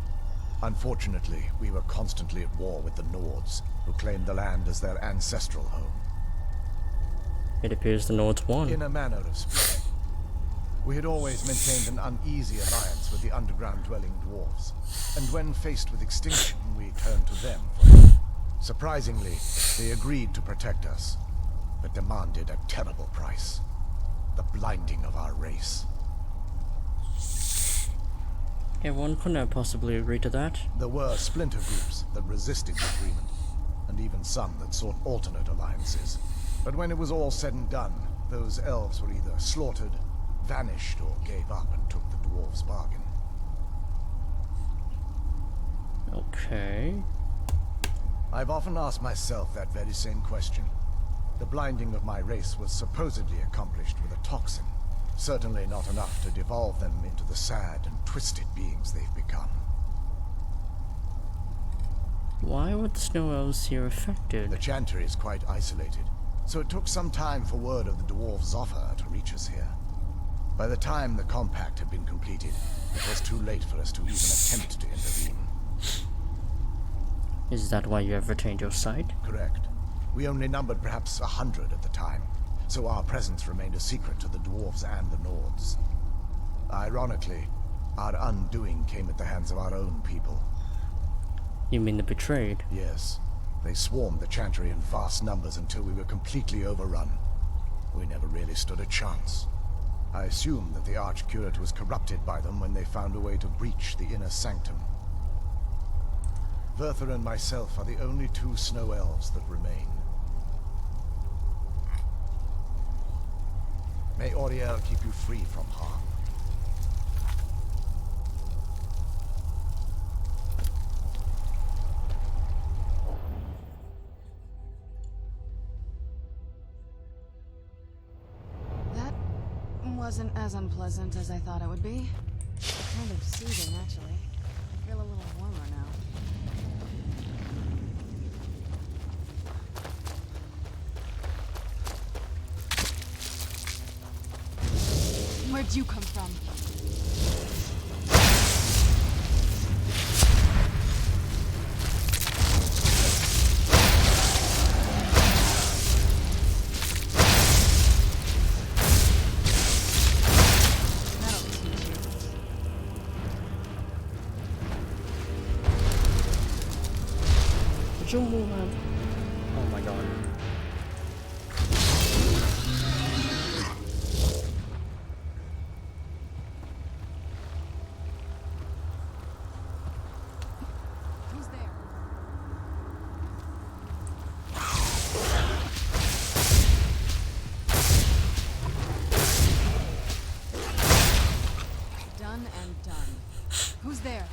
Unfortunately, we were constantly at war with the Nords, who claimed the land as their ancestral home. It appears the Nords won. In a manner of speaking. We had always maintained an uneasy alliance with the underground-dwelling dwarves, and when faced with extinction, we turned to them for help. Surprisingly, they agreed to protect us, but demanded a terrible price. The blinding of our race. Everyone couldn't possibly agree to that. There were splinter groups that resisted the agreement, and even some that sought alternate alliances. But when it was all said and done, those elves were either slaughtered, vanished, or gave up and took the dwarves' bargain. Okay. I've often asked myself that very same question. The blinding of my race was supposedly accomplished with a toxin. Certainly not enough to devolve them into the sad and twisted beings they've become. Why were the snow elves here affected? The Chantry is quite isolated, so it took some time for word of the dwarves' offer to reach us here. By the time the compact had been completed, it was too late for us to even attempt to intervene. Is that why you have retained your sight? Correct. We only numbered perhaps 100 at the time, so our presence remained a secret to the dwarves and the Nords. Ironically, our undoing came at the hands of our own people. You mean the betrayed? Yes. They swarmed the Chantry in vast numbers until we were completely overrun. We never really stood a chance. I assume that the Archcurate was corrupted by them when they found a way to breach the inner sanctum. Verther and myself are the only two snow elves that remain. May Auriel keep you free from harm. That wasn't as unpleasant as I thought it would be. Kind of soothing, actually. I feel a little warmer now. Where'd you come from? Would you move on? Oh my god. Who's there? Done and done. Who's there?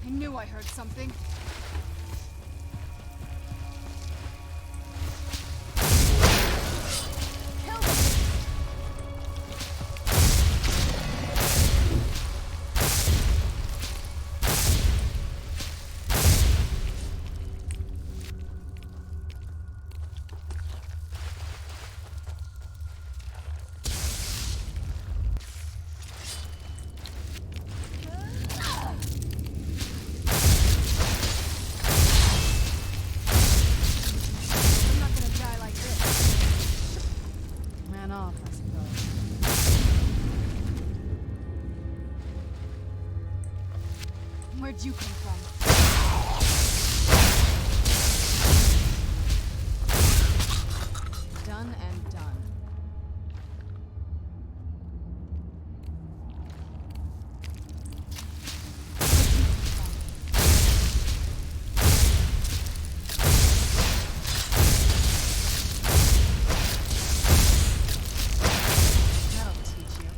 I knew I heard something. Kill them! I'm not gonna die like this. Man off, I suppose. Where'd you come from? Done and done. That'll teach you.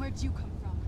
Where'd you come from?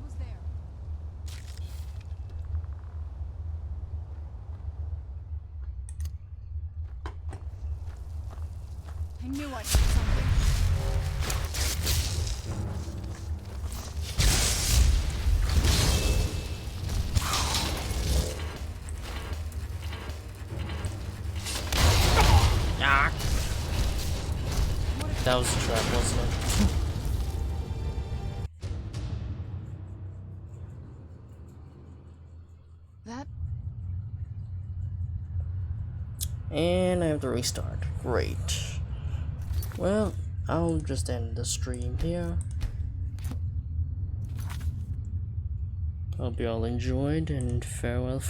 Who's there? I knew I heard something. Ah. That was a trap, wasn't it? That And I have to restart. Great. Well, I'll just end the stream here. Hope you all enjoyed, and farewell.